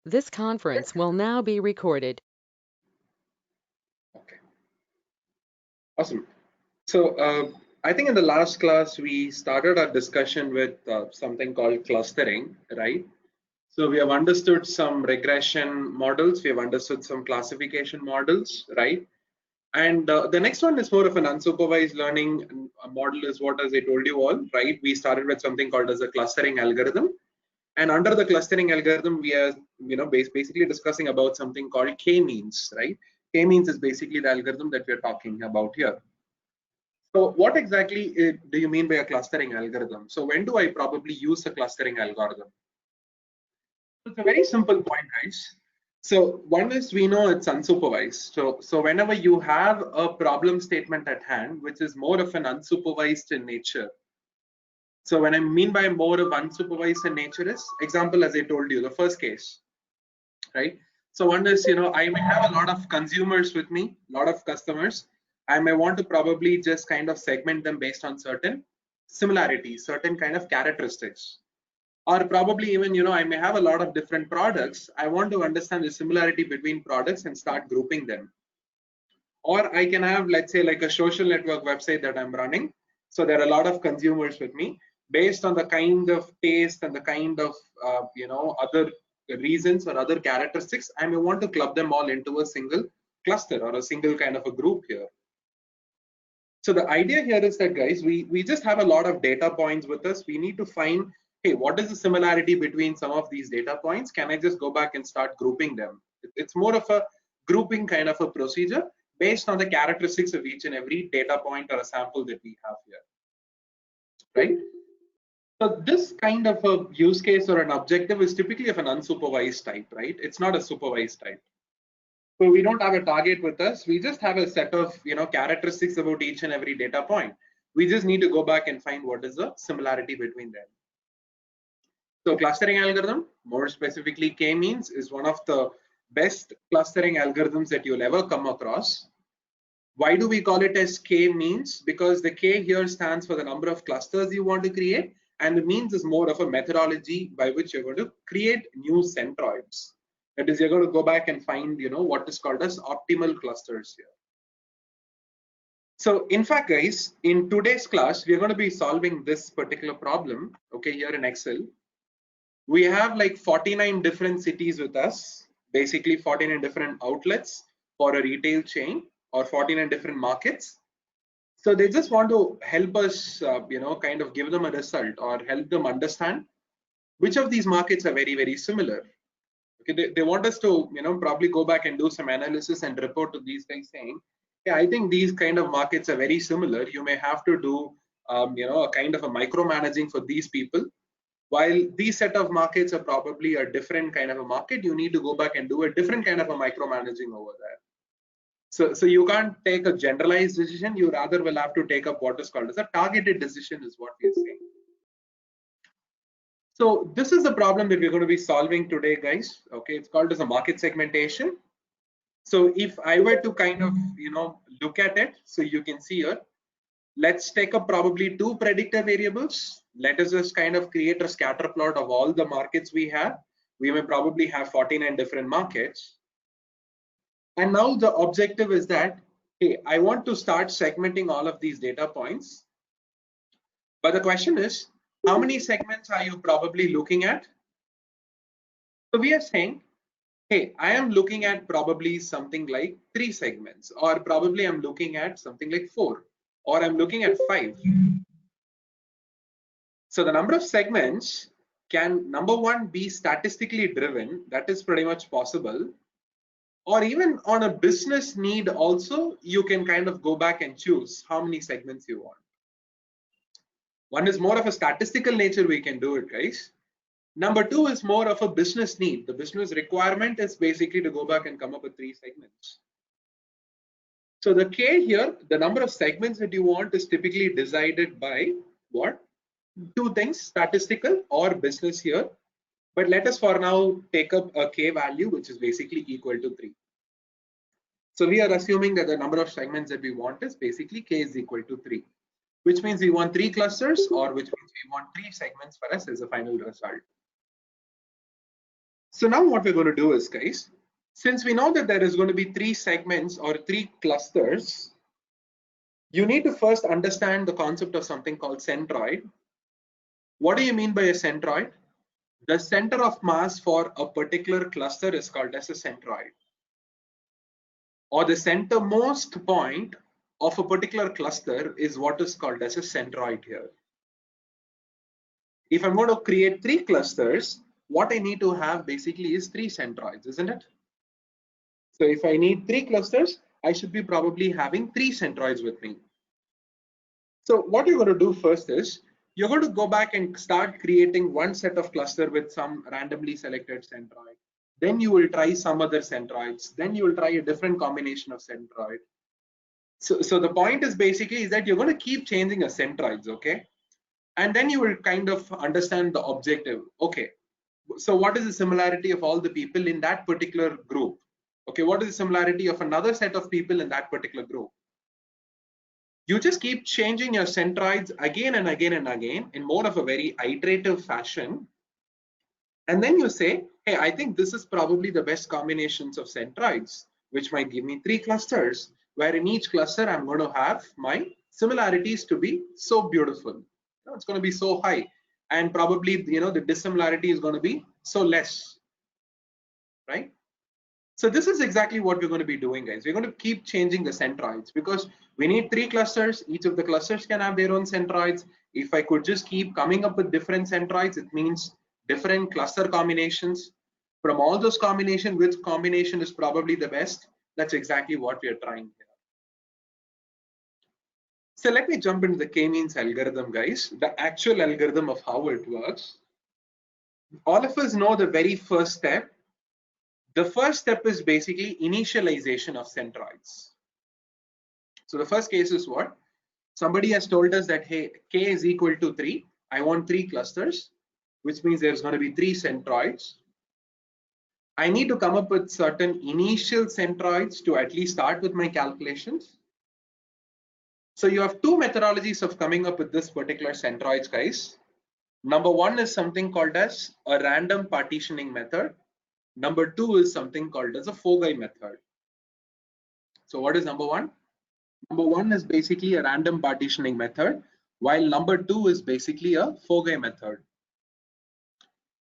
This conference will now be recorded. Okay, awesome. So I think in the last class we started our discussion with something called clustering, right? So we have understood some regression models, we have understood some classification models, right? And the next one is more of an unsupervised learning model is what, as I told you all, right? We started with something called as a clustering algorithm. And under the clustering algorithm, we are, basically discussing about something called k-means, right? K-means is basically the algorithm that we're talking about here. So what exactly do you mean by a clustering algorithm? So when do I probably use a clustering algorithm? It's a very simple point, guys. So one is we know it's unsupervised. So whenever you have a problem statement at hand, which is more of an unsupervised in nature. So when I mean by more of unsupervised in nature is example, as I told you, the first case, right? So one is, I may have a lot of consumers with me, a lot of customers. I may want to probably just kind of segment them based on certain similarities, certain kind of characteristics. Or probably even, I may have a lot of different products. I want to understand the similarity between products and start grouping them. Or I can have, let's say, like a social network website that I'm running. So there are a lot of consumers with me. Based on the kind of taste and the kind of, other reasons or other characteristics, I may want to club them all into a single cluster or a single kind of a group here. So the idea here is that, guys, we just have a lot of data points with us. We need to find, hey, what is the similarity between some of these data points? Can I just go back and start grouping them? It's more of a grouping kind of a procedure based on the characteristics of each and every data point or a sample that we have here, right? So this kind of a use case or an objective is typically of an unsupervised type, right? It's not a supervised type. So we don't have a target with us. We just have a set of characteristics about each and every data point. We just need to go back and find what is the similarity between them. So clustering algorithm, more specifically k-means, is one of the best clustering algorithms that you'll ever come across. Why do we call it as k-means? Because the k here stands for the number of clusters you want to create, and the means is more of a methodology by which you're going to create new centroids. That is, you're going to go back and find, what is called as optimal clusters here. So in fact, guys, in today's class, we're going to be solving this particular problem, okay, here in Excel. We have like 49 different cities with us, basically 49 different outlets for a retail chain or 49 different markets. So they just want to help us, kind of give them a result or help them understand which of these markets are very, very similar. Okay, they want us to, probably go back and do some analysis and report to these guys saying, yeah, I think these kind of markets are very similar. You may have to do, a kind of a micromanaging for these people. While these set of markets are probably a different kind of a market, you need to go back and do a different kind of a micromanaging over there. So you can't take a generalized decision. You rather will have to take up what is called as a targeted decision, is what we're saying. So this is the problem that we're going to be solving today, guys. Okay, it's called as a market segmentation. So if I were to kind of, look at it, so you can see here, let's take up probably two predictor variables. Let us just kind of create a scatter plot of all the markets we have. We may probably have 49 different markets. And now the objective is that, hey, I want to start segmenting all of these data points. But the question is, how many segments are you probably looking at? So we are saying, hey, I am looking at probably something like 3 segments, or probably I'm looking at something like 4, or I'm looking at 5. So the number of segments can, number one, be statistically driven. That is pretty much possible. Or even on a business need also, you can kind of go back and choose how many segments you want. One is more of a statistical nature, we can do it, guys. Number two is more of a business need. The business requirement is basically to go back and come up with 3 segments. So the K here, the number of segments that you want is typically decided by what? 2 things, statistical or business here. But let us for now take up a K value, which is basically equal to 3. So we are assuming that the number of segments that we want is basically K is equal to 3, which means we want 3 clusters, or which means we want 3 segments for us as a final result. So now what we're going to do is, guys, since we know that there is going to be 3 segments or 3 clusters, you need to first understand the concept of something called centroid. What do you mean by a centroid? The center of mass for a particular cluster is called as a centroid, or the centermost point of a particular cluster is what is called as a centroid here. If I'm going to create 3 clusters, what I need to have basically is 3 centroids, isn't it? So if I need 3 clusters, I should be probably having 3 centroids with me. So what you're going to do first is you're going to go back and start creating one set of cluster with some randomly selected centroid. Then you will try some other centroids. Then you will try a different combination of centroid. So the point is basically is that you're going to keep changing your centroids, okay? And then you will kind of understand the objective. Okay, so what is the similarity of all the people in that particular group? Okay, what is the similarity of another set of people in that particular group? You just keep changing your centroids again and again and again in more of a very iterative fashion. And then you say, hey, I think this is probably the best combinations of centroids, which might give me 3 clusters, where in each cluster I'm going to have my similarities to be so beautiful. It's going to be so high. And probably, the dissimilarity is going to be so less, right? So this is exactly what we're going to be doing, guys. We're going to keep changing the centroids because we need 3 clusters. Each of the clusters can have their own centroids. If I could just keep coming up with different centroids, it means different cluster combinations. From all those combinations, which combination is probably the best? That's exactly what we are trying here. So let me jump into the k-means algorithm, guys. The actual algorithm of how it works. All of us know the very first step. The first step is basically initialization of centroids. So the first case is what? Somebody has told us that, hey, k is equal to 3. I want 3 clusters, which means there's going to be 3 centroids. I need to come up with certain initial centroids to at least start with my calculations. So you have 2 methodologies of coming up with this particular centroids, guys. Number 1 is something called as a random partitioning method. Number 2 is something called as a foci method. So what is number 1? Number 1 is basically a random partitioning method, while number 2 is basically a foci method.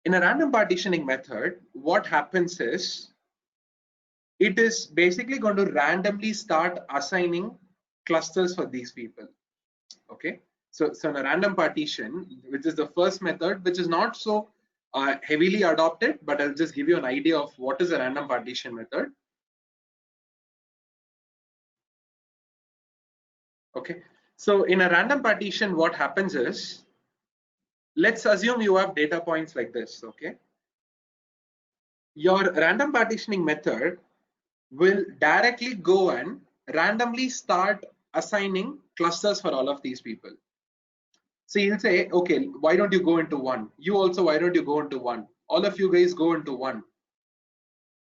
In a random partitioning method, what happens is it is basically going to randomly start assigning clusters for these people. Okay, so in a random partition, which is the first method, which is not so heavily adopted, but I'll just give you an idea of what is a random partition method. Okay, so in a random partition, what happens is, let's assume you have data points like this. Okay, your random partitioning method will directly go and randomly start assigning clusters for all of these people. So you'll say, okay, why don't you go into 1? You also, why don't you go into 1? All of you guys go into 1.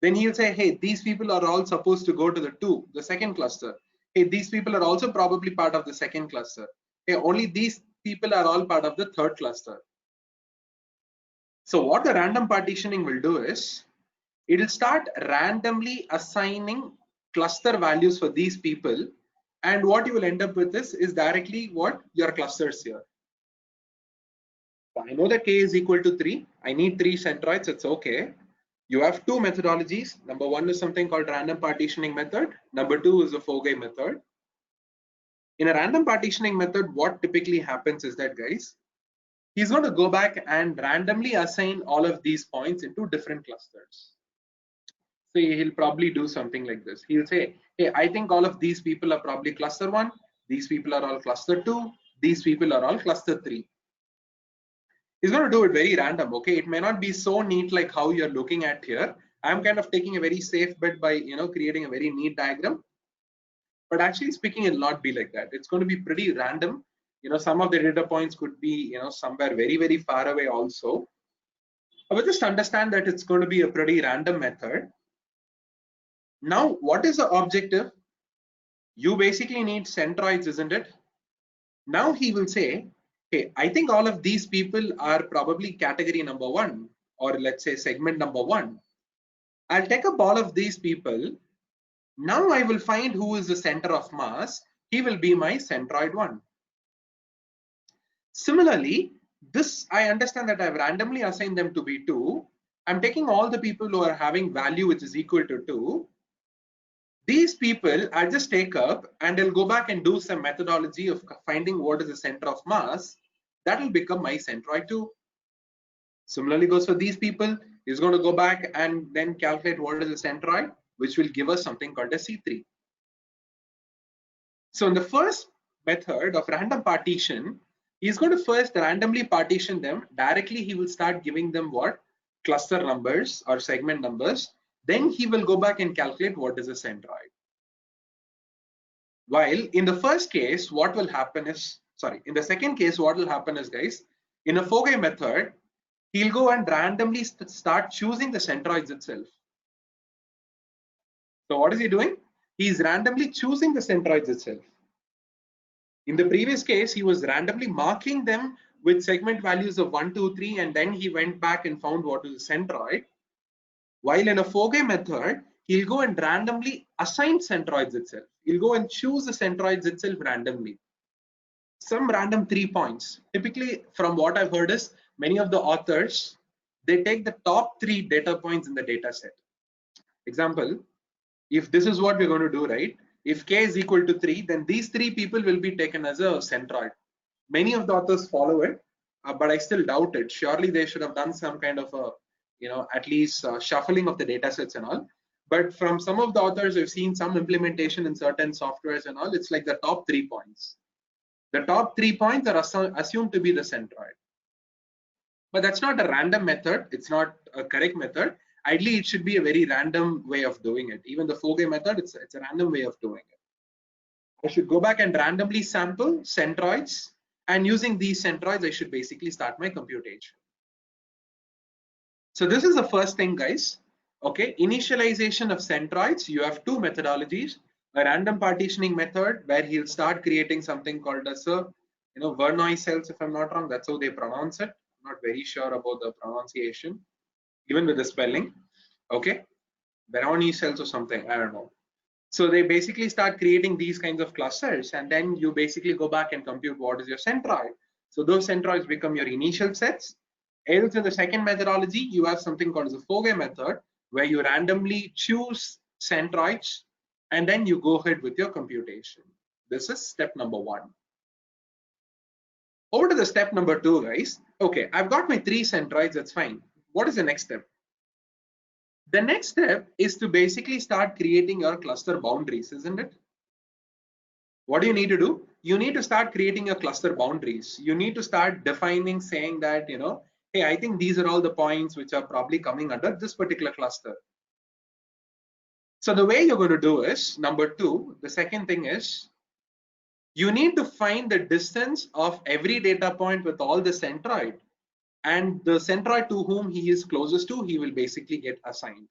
Then he'll say, hey, these people are all supposed to go to the 2, the second cluster. Hey, these people are also probably part of the second cluster. Hey, only these people are all part of the third cluster. So what the random partitioning will do is, it will start randomly assigning cluster values for these people, and what you will end up with is directly what your clusters here. So I know that k is equal to 3. I need 3 centroids. It's okay. You have 2 methodologies. Number 1 is something called random partitioning method. Number 2 is the foci method. In a random partitioning method, what typically happens is that, guys, he's going to go back and randomly assign all of these points into different clusters. So he'll probably do something like this. He'll say, hey, I think all of these people are probably cluster 1. These people are all cluster 2. These people are all cluster 3. He's going to do it very random. Okay, it may not be so neat like how you're looking at here. I'm kind of taking a very safe bet by creating a very neat diagram, but actually speaking, it'll not be like that. It's going to be pretty random. Some of the data points could be somewhere very, very far away also, but just understand that it's going to be a pretty random method. Now what is the objective? You basically need centroids, isn't it? Now he will say, hey, I think all of these people are probably category number 1, or let's say segment number 1. I'll take up all of these people. Now I will find who is the center of mass. He will be my centroid 1. Similarly, this I understand that I've randomly assigned them to be 2. I'm taking all the people who are having value which is equal to 2. These people I'll just take up and I'll go back and do some methodology of finding what is the center of mass. That will become my centroid 2. Similarly goes for these people. He's going to go back and then calculate what is the centroid, which will give us something called a C3. So in the first method of random partition, he's going to first randomly partition them. Directly he will start giving them what? Cluster numbers or segment numbers. Then he will go back and calculate what is a centroid. While in the first case, what will happen is, in the second case, what will happen is, guys, in a Fourier method, he'll go and randomly start choosing the centroids itself. So what is he doing? He's randomly choosing the centroids itself. In the previous case, he was randomly marking them with segment values of 1, 2, 3, and then he went back and found what is the centroid. While in a Fourier method, he'll go and randomly assign centroids itself. He'll go and choose the centroids itself randomly. Some random 3 points. Typically, from what I've heard is, many of the authors, they take the top 3 data points in the data set. Example, if this is what we're going to do, right? If k is equal to 3, then these 3 people will be taken as a centroid. Many of the authors follow it, but I still doubt it. Surely they should have done some kind of a, at least shuffling of the data sets and all. But from some of the authors, I've seen some implementation in certain softwares and all. It's like the top 3 points. The top 3 points are assumed to be the centroid. But that's not a random method. It's not a correct method. Ideally, it should be a very random way of doing it. Even the Fourier method, it's a random way of doing it. I should go back and randomly sample centroids, and using these centroids, I should basically start my computation. So this is the first thing, guys. Okay, initialization of centroids. You have 2 methodologies: a random partitioning method where he'll start creating something called as a, Vernoy cells, if I'm not wrong. That's how they pronounce it. I'm not very sure about the pronunciation, even with the spelling. Okay, Vernoy cells or something. I don't know. So they basically start creating these kinds of clusters, and then you basically go back and compute what is your centroid. So those centroids become your initial sets. Else, in the second methodology, you have something called as a Fourier method, where you randomly choose centroids, and then you go ahead with your computation. This is step number 1. Over to the step number 2, guys. Okay, I've got my 3 centroids, that's fine. What is the next step? The next step is to basically start creating your cluster boundaries, isn't it? What do you need to do? You need to start creating your cluster boundaries. You need to start defining, saying that, hey, I think these are all the points which are probably coming under this particular cluster. So the way you're going to do is, number 2, the second thing is, you need to find the distance of every data point with all the centroid, and the centroid to whom he is closest to, he will basically get assigned.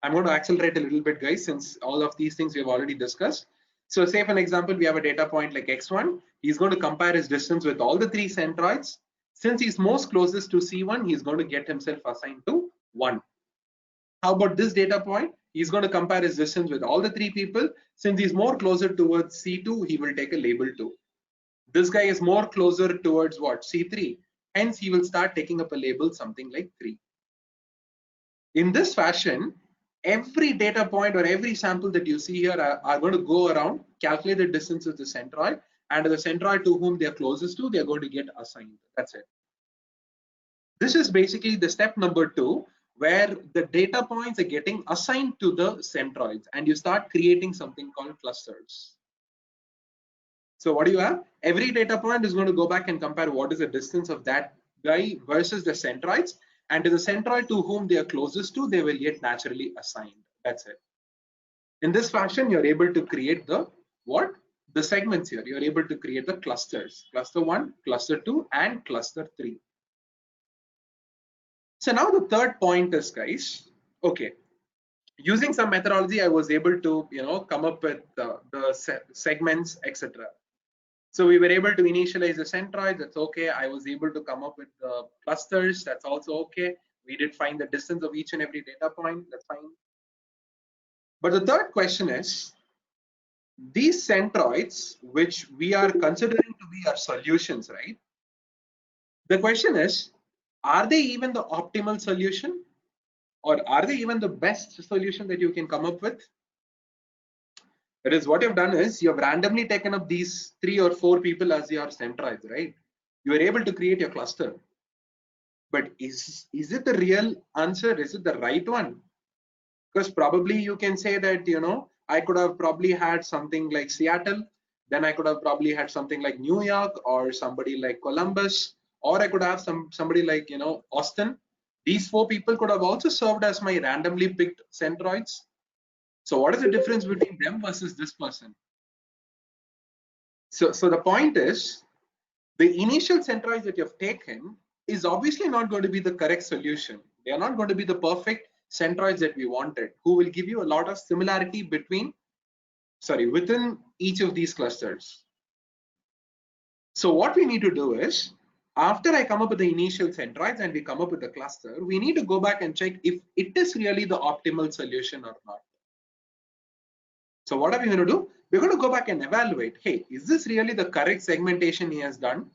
I'm going to accelerate a little bit, guys, since all of these things we have already discussed. So say for an example, we have a data point like x1. He's going to compare his distance with all the 3 centroids. Since he's most closest to C1, he's going to get himself assigned to 1. How about this data point? He's going to compare his distance with all the 3 people. Since he's more closer towards C2, he will take a label 2. This guy is more closer towards what? C3. Hence, he will start taking up a label something like 3. In this fashion, every data point or every sample that you see here are going to go around, calculate the distance of the centroid, and the centroid to whom they are closest to, they are going to get assigned. That's it. This is basically the step number 2, where the data points are getting assigned to the centroids, and you start creating something called clusters. So what do you have? Every data point is going to go back and compare what is the distance of that guy versus the centroids, and to the centroid to whom they are closest to, they will get naturally assigned. That's it. In this fashion, you're able to create the what? The segments here. You're able to create the clusters. Cluster 1, cluster 2, and cluster 3. So now the third point is, guys, okay, using some methodology, I was able to, come up with the segments, etc. So we were able to initialize the centroid. That's okay. I was able to come up with the clusters. That's also okay. We did find the distance of each and every data point. That's fine. But the third question is, these centroids, which we are considering to be our solutions, right? The question is, are they even the optimal solution? Or are they even the best solution that you can come up with? That is, what you've done is you have randomly taken up these 3 or 4 people as your centroids, right? You are able to create your cluster. But is it the real answer? Is it the right one? Because probably you can say that, I could have probably had something like Seattle, then I could have probably had something like New York or somebody like Columbus, or I could have somebody like, Austin. These 4 people could have also served as my randomly picked centroids. So what is the difference between them versus this person? So the point is, the initial centroids that you've taken is obviously not going to be the correct solution. They are not going to be the perfect centroids that we wanted, who will give you a lot of similarity within each of these clusters. So what we need to do is, after I come up with the initial centroids and we come up with the cluster, we need to go back and check if it is really the optimal solution or not. So what are we going to do? We're going to go back and evaluate, hey, is this really the correct segmentation he has done?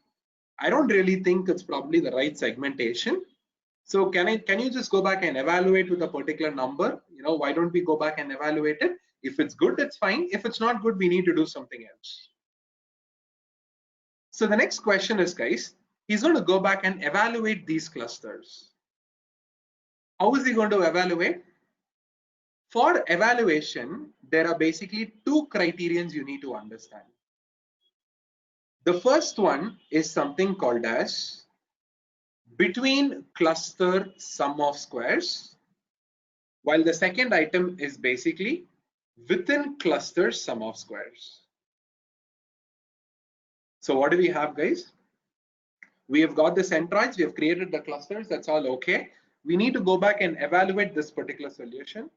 I don't really think it's probably the right segmentation. So can you just go back and evaluate with a particular number? Why don't we go back and evaluate it? If it's good, it's fine. If it's not good, we need to do something else. So the next question is, guys, he's going to go back and evaluate these clusters. How is he going to evaluate? For evaluation, there are basically 2 criterions you need to understand. The first one is something called as between cluster sum of squares, while the second item is basically within cluster sum of squares. So what do we have, guys? We have got the centroids, we have created the clusters, that's all okay. We need to go back and evaluate this particular solution.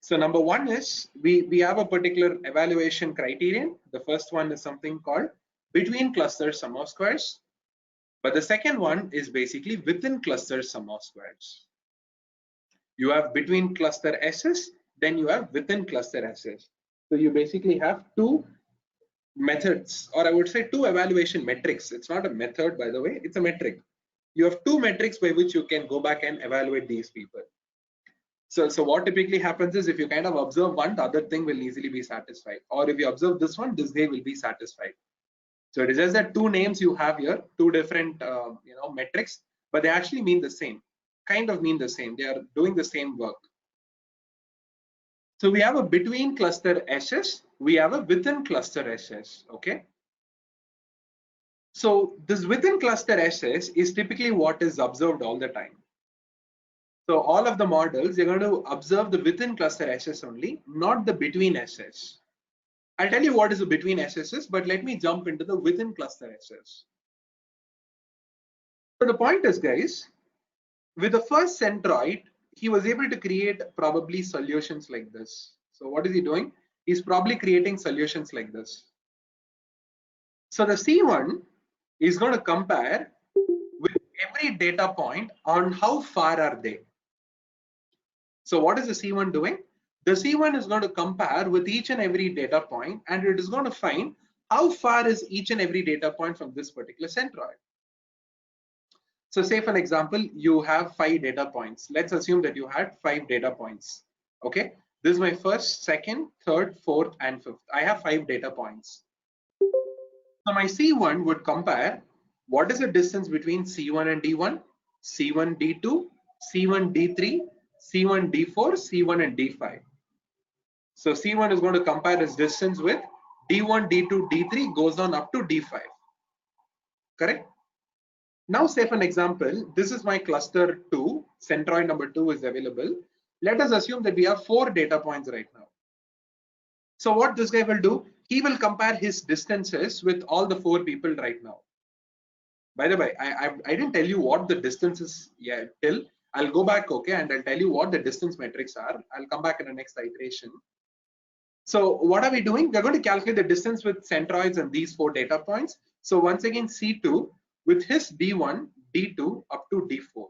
So number one is, we have a particular evaluation criterion. The first one is something called between cluster sum of squares, but the second one is basically within cluster sum of squares. You have between cluster S's, then you have within cluster S's. So you basically have 2 methods, or I would say 2 evaluation metrics. It's not a method, by the way, it's a metric. You have 2 metrics by which you can go back and evaluate these people. So what typically happens is, if you kind of observe one, the other thing will easily be satisfied. Or if you observe this one, this guy will be satisfied. So it is just that 2 names you have here, 2 different metrics, but they actually mean the same, kind of mean the same. They are doing the same work. So we have a between cluster SS, we have a within cluster SS, okay? So this within cluster SS is typically what is observed all the time. So all of the models, you're going to observe the within cluster SS only, not the between SS. I'll tell you what is the between SSs, but let me jump into the within cluster SS. So the point is, guys, with the first centroid, he was able to create probably solutions like this. So what is he doing? He's probably creating solutions like this. So the C1 is going to compare with every data point on how far are they. So what is the C1 doing? The C1 is going to compare with each and every data point, and it is going to find how far is each and every data point from this particular centroid. So say for an example, you have 5 data points. Let's assume that you had 5 data points. Okay, this is my first, second, third, fourth, and fifth. I have 5 data points. So my C1 would compare what is the distance between C1 and D1, C1 D2, C1 D3, C1 D4, C1 and D5. So C1 is going to compare its distance with D1, D2, D3 goes on up to D5. Correct? Now say for an example, this is my cluster 2, centroid number 2 is available. Let us assume that we have 4 data points right now. So what this guy will do, he will compare his distances with all the 4 people right now. By the way, I didn't tell you what the distance is yet till. I'll go back, okay, and I'll tell you what the distance metrics are. I'll come back in the next iteration. So what are we doing? We're going to calculate the distance with centroids and these 4 data points. So once again, C2 with his D1, D2 up to D4.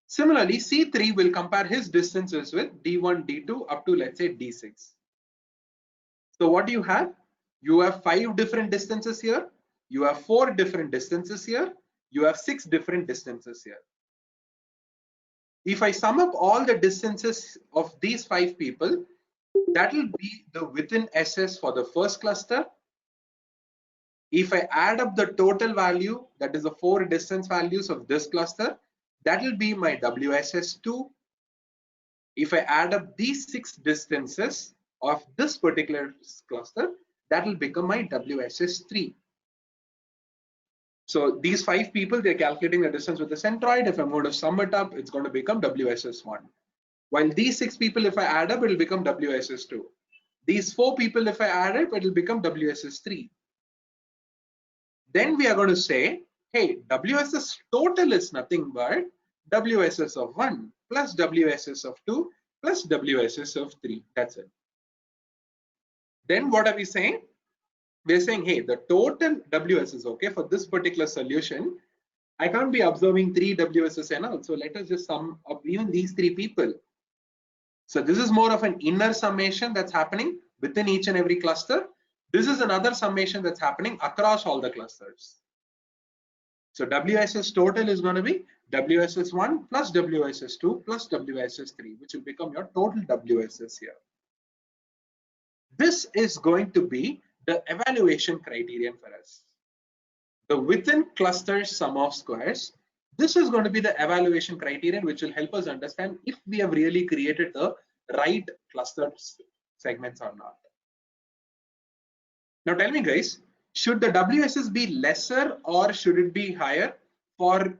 Similarly, C3 will compare his distances with D1, D2 up to, let's say, D6. So what do you have? You have 5 different distances here. You have 4 different distances here. You have 6 different distances here. If I sum up all the distances of these 5 people, that will be the within SS for the first cluster. If I add up the total value, that is the 4 distance values of this cluster, that will be my WSS2. If I add up these 6 distances of this particular cluster, that will become my WSS3. So these 5 people, they're calculating the distance with the centroid. If I'm going to sum it up, it's going to become WSS1. While these 6 people, if I add up, it will become WSS2. These 4 people, if I add up, it will become WSS3. Then we are going to say, hey, WSS total is nothing but WSS of 1 plus WSS of 2 plus WSS of 3. That's it. Then what are we saying? We're saying, hey, the total WSS, okay, for this particular solution, I can't be observing 3 WSS and all. So let us just sum up even these 3 people. So this is more of an inner summation that's happening within each and every cluster. This is another summation that's happening across all the clusters. So WSS total is going to be WSS1 plus WSS2 plus WSS3, which will become your total WSS here. This is going to be the evaluation criterion for us. The within cluster sum of squares, this is going to be the evaluation criterion which will help us understand if we have really created the right cluster segments or not. Now tell me guys, should the WSS be lesser or should it be higher for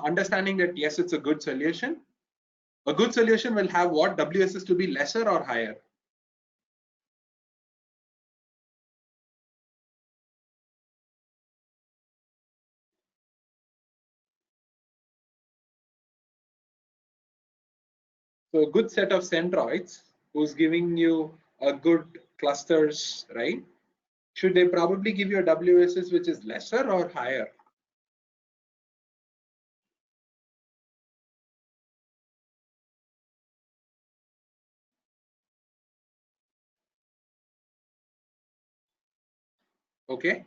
understanding that yes, it's a good solution? A good solution will have what? WSS to be lesser or higher? So a good set of centroids who's giving you a good clusters, right? Should they probably give you a WSS which is lesser or higher? Okay,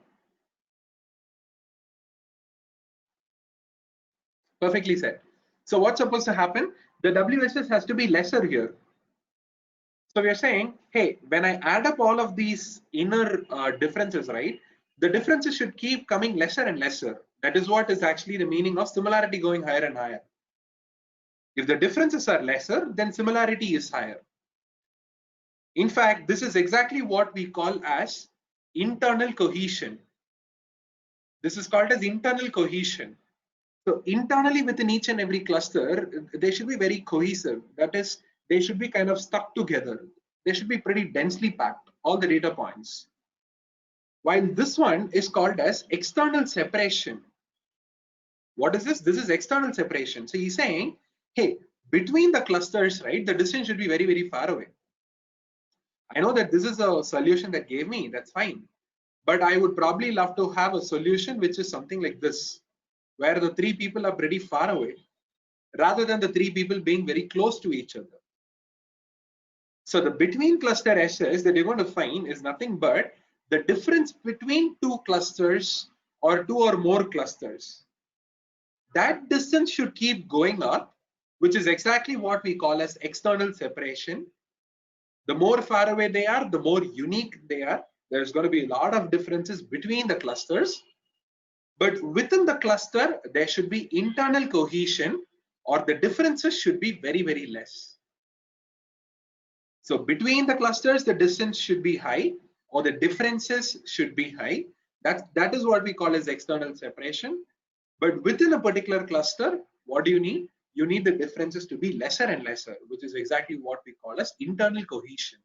perfectly said. So what's supposed to happen? The WSS has to be lesser here. So we are saying, hey, when I add up all of these inner differences, right, the differences should keep coming lesser and lesser. That is what is actually the meaning of similarity going higher and higher. If the differences are lesser, then similarity is higher. In fact, this is exactly what we call as internal cohesion. This is called as internal cohesion. So internally within each and every cluster, they should be very cohesive. That is, they should be kind of stuck together. They should be pretty densely packed, all the data points. While this one is called as external separation. What is this? This is external separation. So he's saying, hey, between the clusters, right, the distance should be very, very far away. I know that this is a solution that gave me, that's fine. But I would probably love to have a solution which is something like this, where the 3 people are pretty far away, rather than the 3 people being very close to each other. So the between cluster SS that you're going to find is nothing but the difference between 2 clusters or 2 or more clusters. That distance should keep going up, which is exactly what we call as external separation. The more far away they are, the more unique they are. There's going to be a lot of differences between the clusters. But within the cluster, there should be internal cohesion, or the differences should be very, very less. So between the clusters, the distance should be high, or the differences should be high. That is what we call as external separation. But within a particular cluster, what do you need? You need the differences to be lesser and lesser, which is exactly what we call as internal cohesion.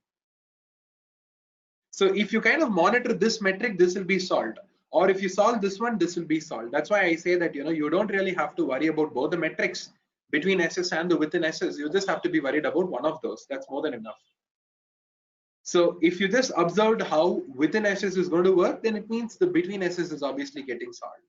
So if you kind of monitor this metric, this will be solved. Or if you solve this one, this will be solved. That's why I say that you don't really have to worry about both the metrics between SS and the within SS. You just have to be worried about one of those. That's more than enough. So if you just observed how within SS is going to work, then it means the between SS is obviously getting solved.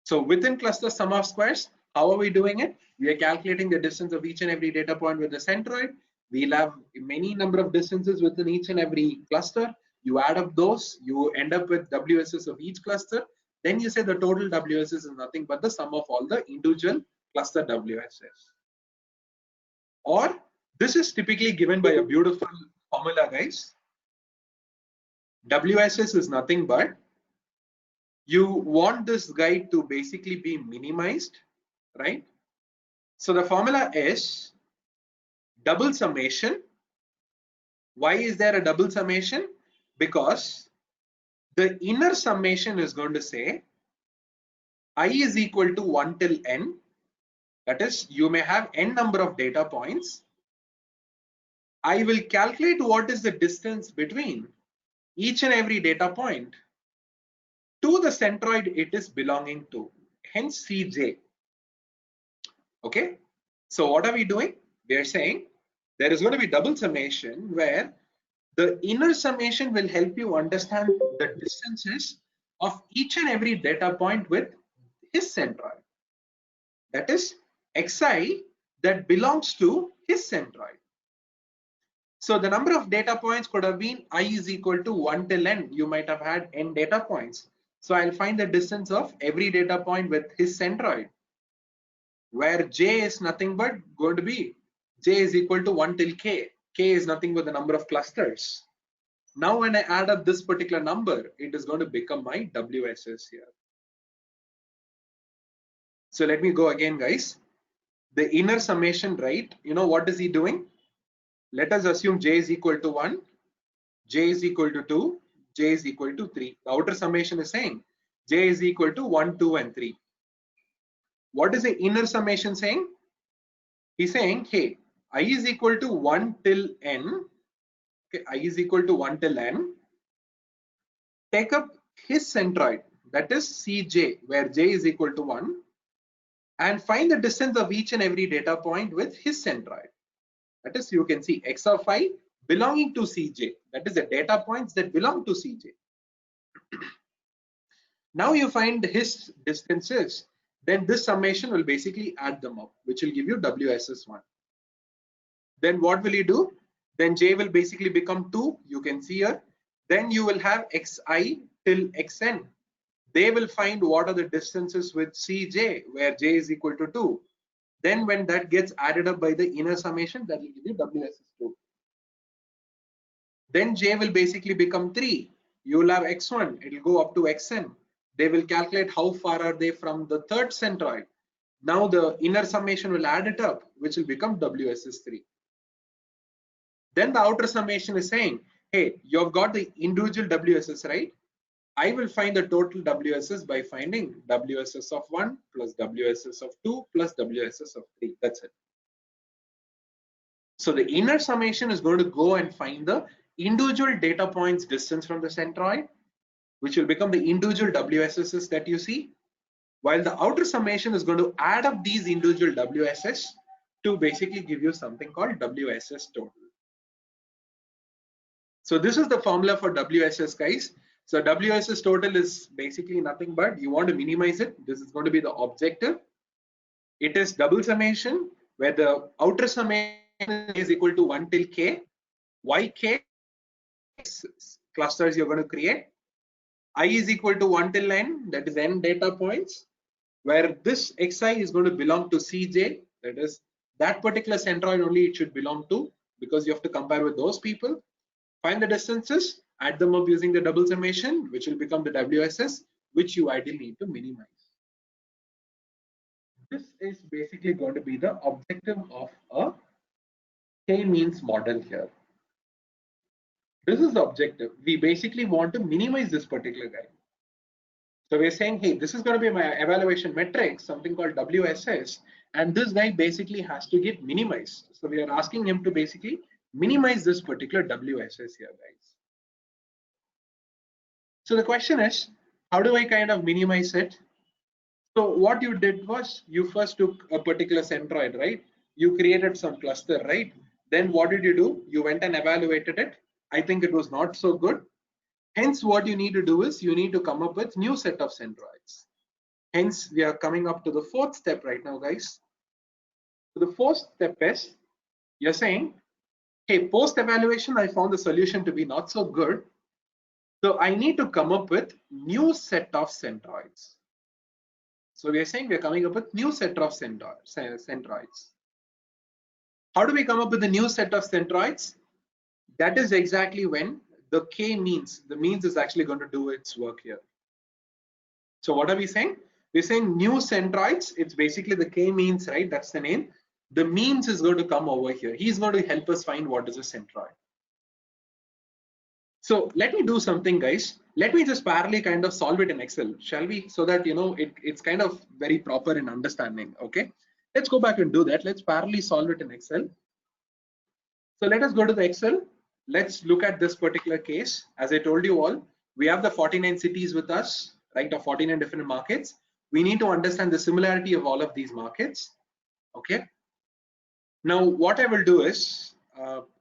So within cluster sum of squares, how are we doing it? We are calculating the distance of each and every data point with the centroid. We'll have many number of distances within each and every cluster. You add up those, you end up with WSS of each cluster. Then you say the total WSS is nothing but the sum of all the individual cluster WSS. Or this is typically given by a beautiful formula, guys. WSS is nothing but you want this guy to basically be minimized, right? So the formula is double summation. Why is there a double summation? Because the inner summation is going to say I is equal to 1 till n. That is, you may have n number of data points. I will calculate what is the distance between each and every data point to the centroid it is belonging to, hence Cj. Okay, so what are we doing? We are saying there is going to be double summation where the inner summation will help you understand the distances of each and every data point with his centroid. That is xi that belongs to his centroid. So the number of data points could have been I is equal to 1 till n. You might have had n data points. So I'll find the distance of every data point with his centroid, where j is nothing but going to be j is equal to 1 till k. K is nothing but the number of clusters. Now when I add up this particular number, it is going to become my WSS here. So let me go again, guys. The inner summation, right? You know what is he doing? Let us assume j is equal to 1, j is equal to 2, j is equal to 3. The outer summation is saying j is equal to 1, 2 and 3. What is the inner summation saying? He's saying, hey, I is equal to 1 till n. Okay, I is equal to 1 till n. Take up his centroid, that is Cj, where j is equal to 1, and find the distance of each and every data point with his centroid. That is, you can see x of I belonging to Cj. That is the data points that belong to Cj. Now you find his distances, then this summation will basically add them up, which will give you WSS1. Then what will you do? Then j will basically become 2, you can see here. Then you will have xi till xn. They will find what are the distances with Cj, where j is equal to 2. Then when that gets added up by the inner summation, that will give you WSS2. Then j will basically become 3. You will have x1, it will go up to xn. They will calculate how far are they from the third centroid. Now the inner summation will add it up, which will become WSS3. Then the outer summation is saying, hey, you've got the individual WSS, right? I will find the total WSS by finding WSS of 1 plus WSS of 2 plus WSS of 3. That's it. So the inner summation is going to go and find the individual data points distance from the centroid, which will become the individual WSSs that you see, while the outer summation is going to add up these individual WSS to basically give you something called WSS total. So this is the formula for WSS, guys. So WSS total is basically nothing but you want to minimize it. This is going to be the objective. It is double summation where the outer summation is equal to 1 till k. Why k? Clusters you're going to create. I is equal to 1 till n, that is n data points, where this xi is going to belong to Cj, that is that particular centroid only it should belong to, because you have to compare with those people. Find the distances, add them up using the double summation, which will become the WSS, which you ideally need to minimize. This is basically going to be the objective of a k-means model here. This is the objective. We basically want to minimize this particular guy. So we're saying, hey, this is going to be my evaluation metric, something called WSS, and this guy basically has to get minimized. So we are asking him to basically minimize this particular WSS here, guys. So the question is, how do I kind of minimize it? So what you did was you first took a particular centroid, right? You created some cluster, right? Then what did you do? You went and evaluated it. I think it was not so good. Hence, what you need to do is you need to come up with new set of centroids. Hence, we are coming up to the fourth step right now, guys. So the fourth step is you're saying, hey, post evaluation, I found the solution to be not so good. So I need to come up with new set of centroids. So we are saying we are coming up with new set of centroids. How do we come up with a new set of centroids? That is exactly when the k-means, the means is actually going to do its work here. So what are we saying? We're saying new centroids. It's basically the k-means, right? That's the name. The means is going to come over here. He's going to help us find what is a centroid. So let me do something, guys. Let me just parallelly kind of solve it in Excel, shall we? So that it's kind of very proper in understanding. Okay. Let's go back and do that. Let's parallelly solve it in Excel. So let us go to the Excel. Let's look at this particular case. As I told you all, we have the 49 cities with us, right? Or 49 different markets. We need to understand the similarity of all of these markets. Okay. Now, what I will do is,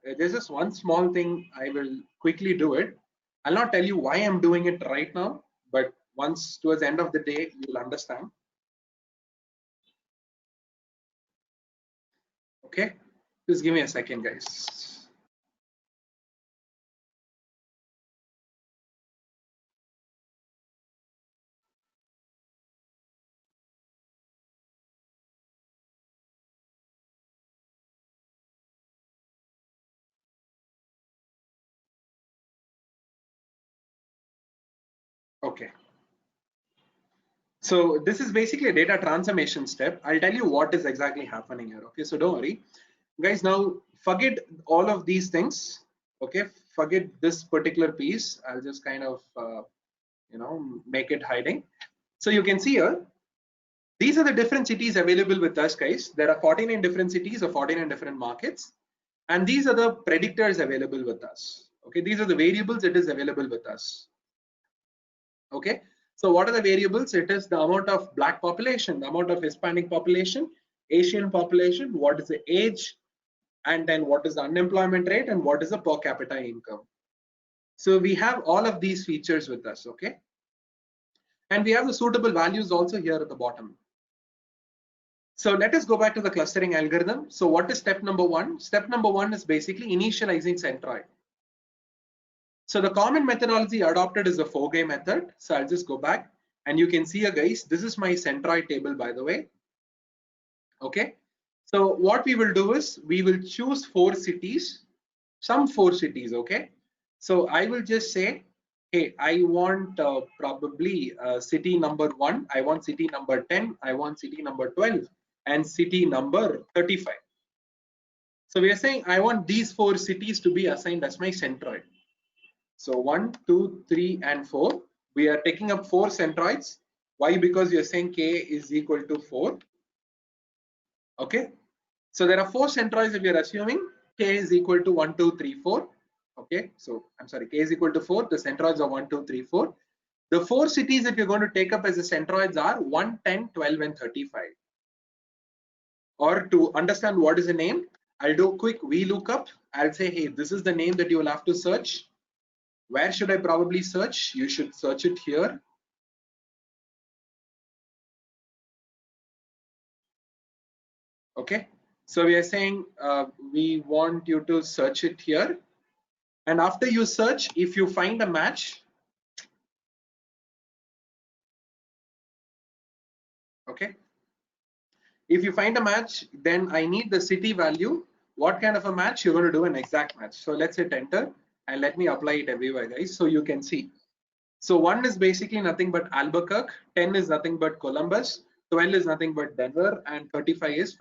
there's just one small thing I will quickly do it. I'll not tell you why I'm doing it right now, but once towards the end of the day, you'll understand. Okay. Just give me a second, guys. Okay. So this is basically a data transformation step. I'll tell you what is exactly happening here. Okay, so don't worry, guys. Now forget all of these things. Okay, forget this particular piece. I'll just kind of make it hiding. So you can see here, these are the different cities available with us, guys. There are 49 different cities or 49 different markets, and these are the predictors available with us. Okay, these are the variables it is available with us. Okay, so what are the variables? It is the amount of black population, the amount of Hispanic population, Asian population, what is the age, and then what is the unemployment rate, and what is the per capita income. So we have all of these features with us. Okay, and we have the suitable values also here at the bottom. So let us go back to the clustering algorithm. So what is step number one? Step number one is basically initializing centroid. So the common methodology adopted is the four-way method. So I'll just go back and you can see here, guys, this is my centroid table, by the way. Okay. So what we will do is we will choose some four cities. Okay. So I will just say, hey, I want probably city number 1, I want city number 10, I want city number 12, and city number 35. So we are saying I want these four cities to be assigned as my centroid. So 1, 2, 3, and 4. We are taking up 4 centroids. Why? Because you're saying k is equal to 4. Okay. So there are 4 centroids that we are assuming. K is equal to 1, 2, 3, 4. Okay. So I'm sorry, k is equal to 4. The centroids are 1, 2, 3, 4. The 4 cities that we're going to take up as the centroids are 1, 10, 12, and 35. Or to understand what is the name, I'll do a quick VLOOKUP. I'll say, hey, this is the name that you will have to search. Where should I probably search? You should search it here. Okay, so we are saying we want you to search it here, and after you search, if you find a match, okay, if you find a match, then I need the city value. What kind of a match? You're going to do an exact match. So let's hit enter and let me apply it everywhere, guys, so you can see. So 1 is basically nothing but Albuquerque, 10 is nothing but Columbus, 12 is nothing but Denver, and 35 is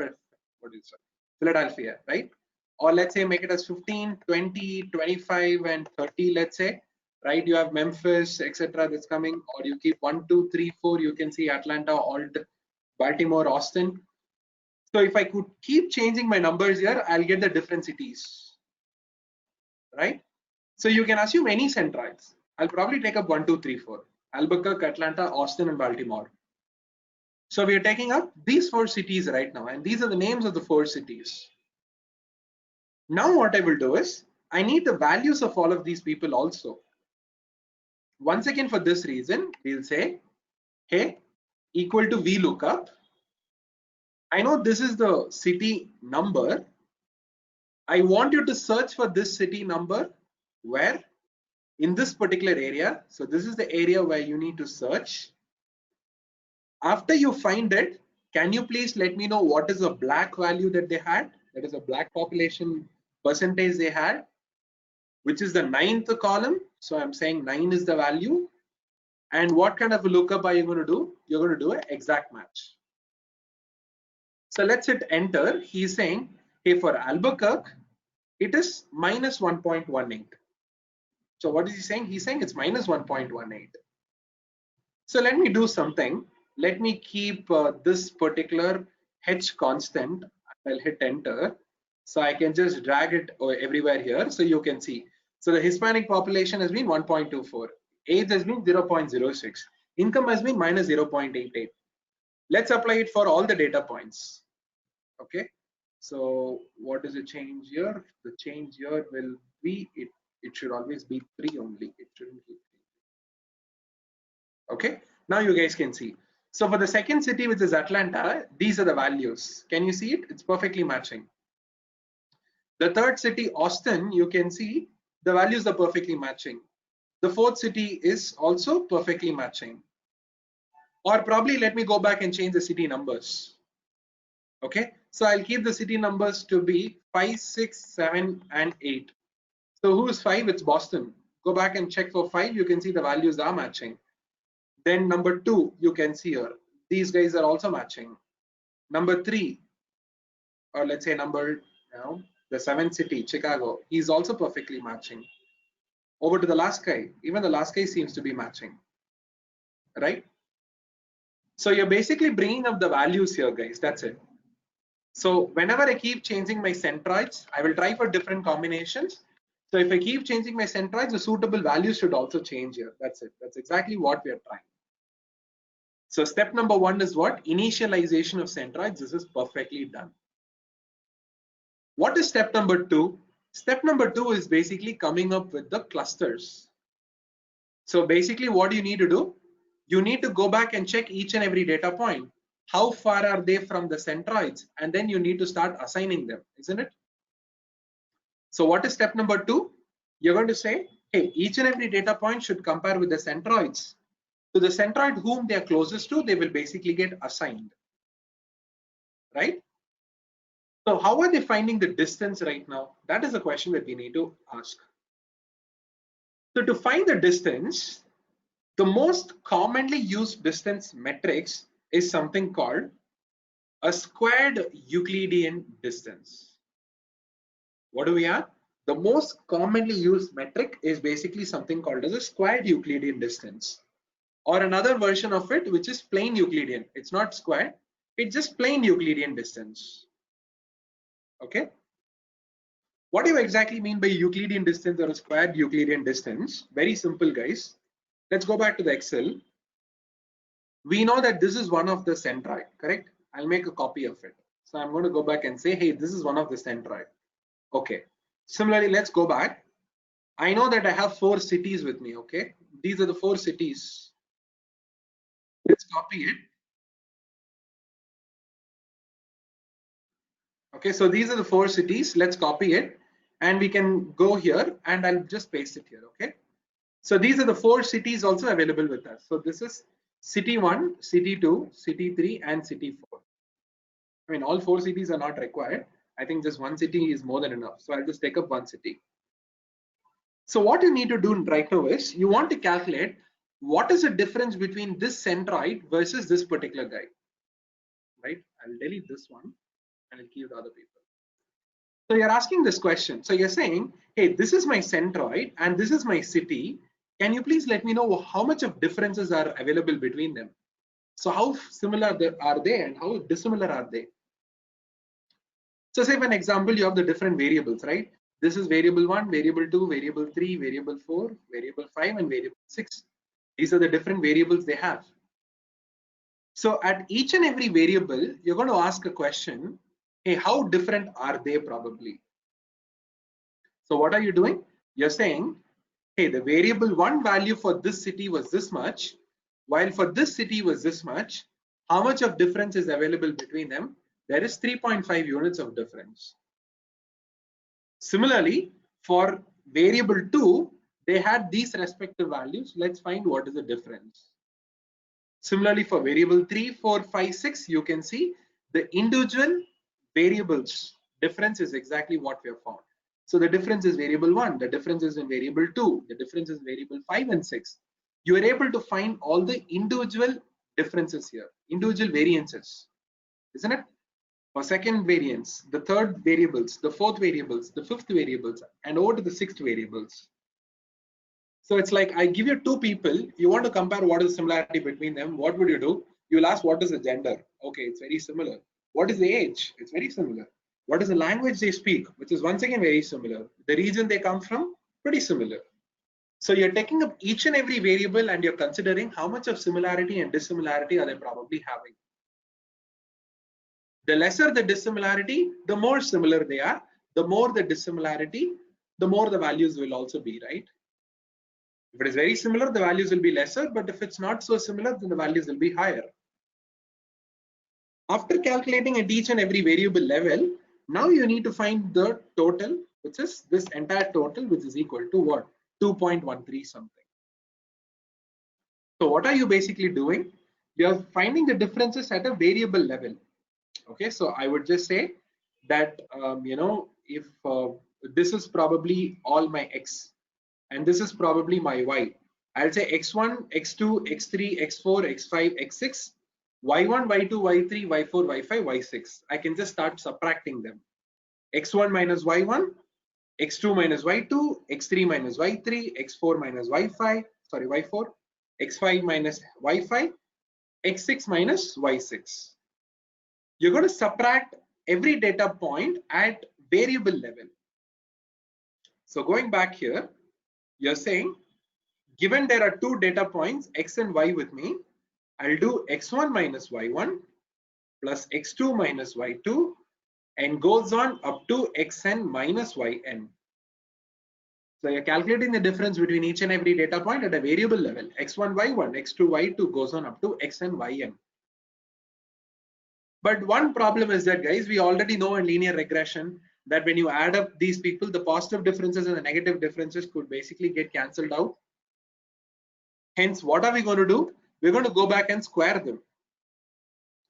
Philadelphia, right? Or let's say make it as 15, 20, 25, and 30, let's say, right? You have Memphis, etc. that's coming, or you keep 1, 2, 3, 4, you can see Atlanta, Baltimore, Austin. So if I could keep changing my numbers here, I'll get the different cities, right? So you can assume any centroids. I'll probably take up 1, 2, 3, 4. Albuquerque, Atlanta, Austin, and Baltimore. So we are taking up these 4 cities right now, and these are the names of the 4 cities. Now what I will do is, I need the values of all of these people also. Once again, for this reason, we'll say, hey, equal to VLOOKUP. I know this is the city number. I want you to search for this city number where? In this particular area. So this is the area where you need to search. After you find it, can you please let me know what is the black value that they had? That is a black population percentage they had, which is the ninth column. So I'm saying 9 is the value. And what kind of a lookup are you going to do? You're going to do an exact match. So let's hit enter. He's saying, hey, for Albuquerque, it is minus 1.18. So what is he saying? He's saying it's minus 1.18. So let me do something. Let me keep this particular h constant. I'll hit enter. So I can just drag it everywhere here so you can see. So the Hispanic population has been 1.24. Age has been 0.06. Income has been minus 0.88. Let's apply it for all the data points. Okay. So what is the change here? The change here will be, it should always be 3 only. It shouldn't be 3. Okay, now you guys can see. So for the second city, which is Atlanta, these are the values. Can you see it? It's perfectly matching. The third city, Austin, you can see the values are perfectly matching. The fourth city is also perfectly matching. Or probably let me go back and change the city numbers. Okay, so I'll keep the city numbers to be 5, 6, 7, and 8. So who is 5? It's Boston. Go back and check for 5. You can see the values are matching. Then number 2, you can see here, these guys are also matching. Number 3, or let's say number, the 7th city, Chicago, he's also perfectly matching. Over to the last guy, even the last guy seems to be matching, right? So you're basically bringing up the values here, guys, that's it. So whenever I keep changing my centroids, I will try for different combinations. So if I keep changing my centroids, the suitable values should also change here. That's it. That's exactly what we are trying. So step number 1 is what? Initialization of centroids. This is perfectly done. What is step number 2? Step number 2 is basically coming up with the clusters. So basically what do you need to do? You need to go back and check each and every data point. How far are they from the centroids? And then you need to start assigning them, isn't it? So what is step number 2? You're going to say, hey, each and every data point should compare with the centroids. To the centroid whom they are closest to, they will basically get assigned, right? So how are they finding the distance right now? That is a question that we need to ask. So to find the distance, the most commonly used distance metrics is something called a squared Euclidean distance. What do we have? The most commonly used metric is basically something called as a squared Euclidean distance, or another version of it, which is plain Euclidean. It's not squared, it's just plain Euclidean distance. Okay. What do you exactly mean by Euclidean distance or a squared Euclidean distance? Very simple, guys. Let's go back to the Excel. We know that this is one of the centroid, correct? I'll make a copy of it. So I'm going to go back and say, hey, this is one of the centroid. Okay. Similarly, let's go back. I know that I have 4 cities with me, okay? These are the 4 cities. Let's copy it. Okay, so these are the 4 cities. Let's copy it. And we can go here and I'll just paste it here, okay? So these are the 4 cities also available with us. So this is city 1, city 2, city 3, and city 4. I mean, all 4 cities are not required. I think just 1 city is more than enough. So I'll just take up 1 city. So what you need to do right now is you want to calculate what is the difference between this centroid versus this particular guy, right? I'll delete this one and I'll keep the other people. So you're asking this question. So you're saying, hey, this is my centroid and this is my city. Can you please let me know how much of differences are available between them? So how similar are they and how dissimilar are they? So say for an example, you have the different variables, right? This is variable 1, variable 2, variable 3, variable 4, variable 5, and variable 6. These are the different variables they have. So at each and every variable, you're going to ask a question, hey, how different are they probably? So what are you doing? You're saying, hey, the variable 1 value for this city was this much, while for this city was this much. How much of difference is available between them? There is 3.5 units of difference. Similarly, for variable 2, they had these respective values. Let's find what is the difference. Similarly, for variable 3, 4, 5, 6, you can see the individual variables difference is exactly what we have found. So the difference is variable 1, the difference is in variable 2, the difference is variable 5 and 6. You are able to find all the individual differences here, individual variances, isn't it? For second variance, the third variables, the fourth variables, the fifth variables, and over to the sixth variables. So it's like I give you two people, you want to compare what is the similarity between them. What would you do? You'll ask what is the gender? Okay, it's very similar. What is the age? It's very similar. What is the language they speak? Which is once again very similar. The region they come from, pretty similar. So you're taking up each and every variable and you're considering how much of similarity and dissimilarity are they probably having. The lesser the dissimilarity, the more similar they are. The more the dissimilarity, the more the values will also be, right? If it is very similar, the values will be lesser, but if it's not so similar, then the values will be higher. After calculating at each and every variable level, now you need to find the total, which is this entire total, which is equal to what? 2.13 something. So what are you basically doing? You're finding the differences at a variable level. Okay, so I would just say that, if this is probably all my x, and this is probably my y. I'll say x1, x2, x3, x4, x5, x6, y1, y2, y3, y4, y5, y6. I can just start subtracting them. x1 minus y1, x2 minus y2, x3 minus y3, x4 minus y5, sorry, y4, x5 minus y5, x6 minus y6. You're going to subtract every data point at variable level. So going back here, you're saying, given there are two data points, x and y with me, I'll do x1 minus y1 plus x2 minus y2 and goes on up to xn minus yn. So you're calculating the difference between each and every data point at a variable level. x1, y1, x2, y2 goes on up to xn, yn. But one problem is that, guys, we already know in linear regression that when you add up these people, the positive differences and the negative differences could basically get cancelled out. Hence, what are we going to do? We're going to go back and square them.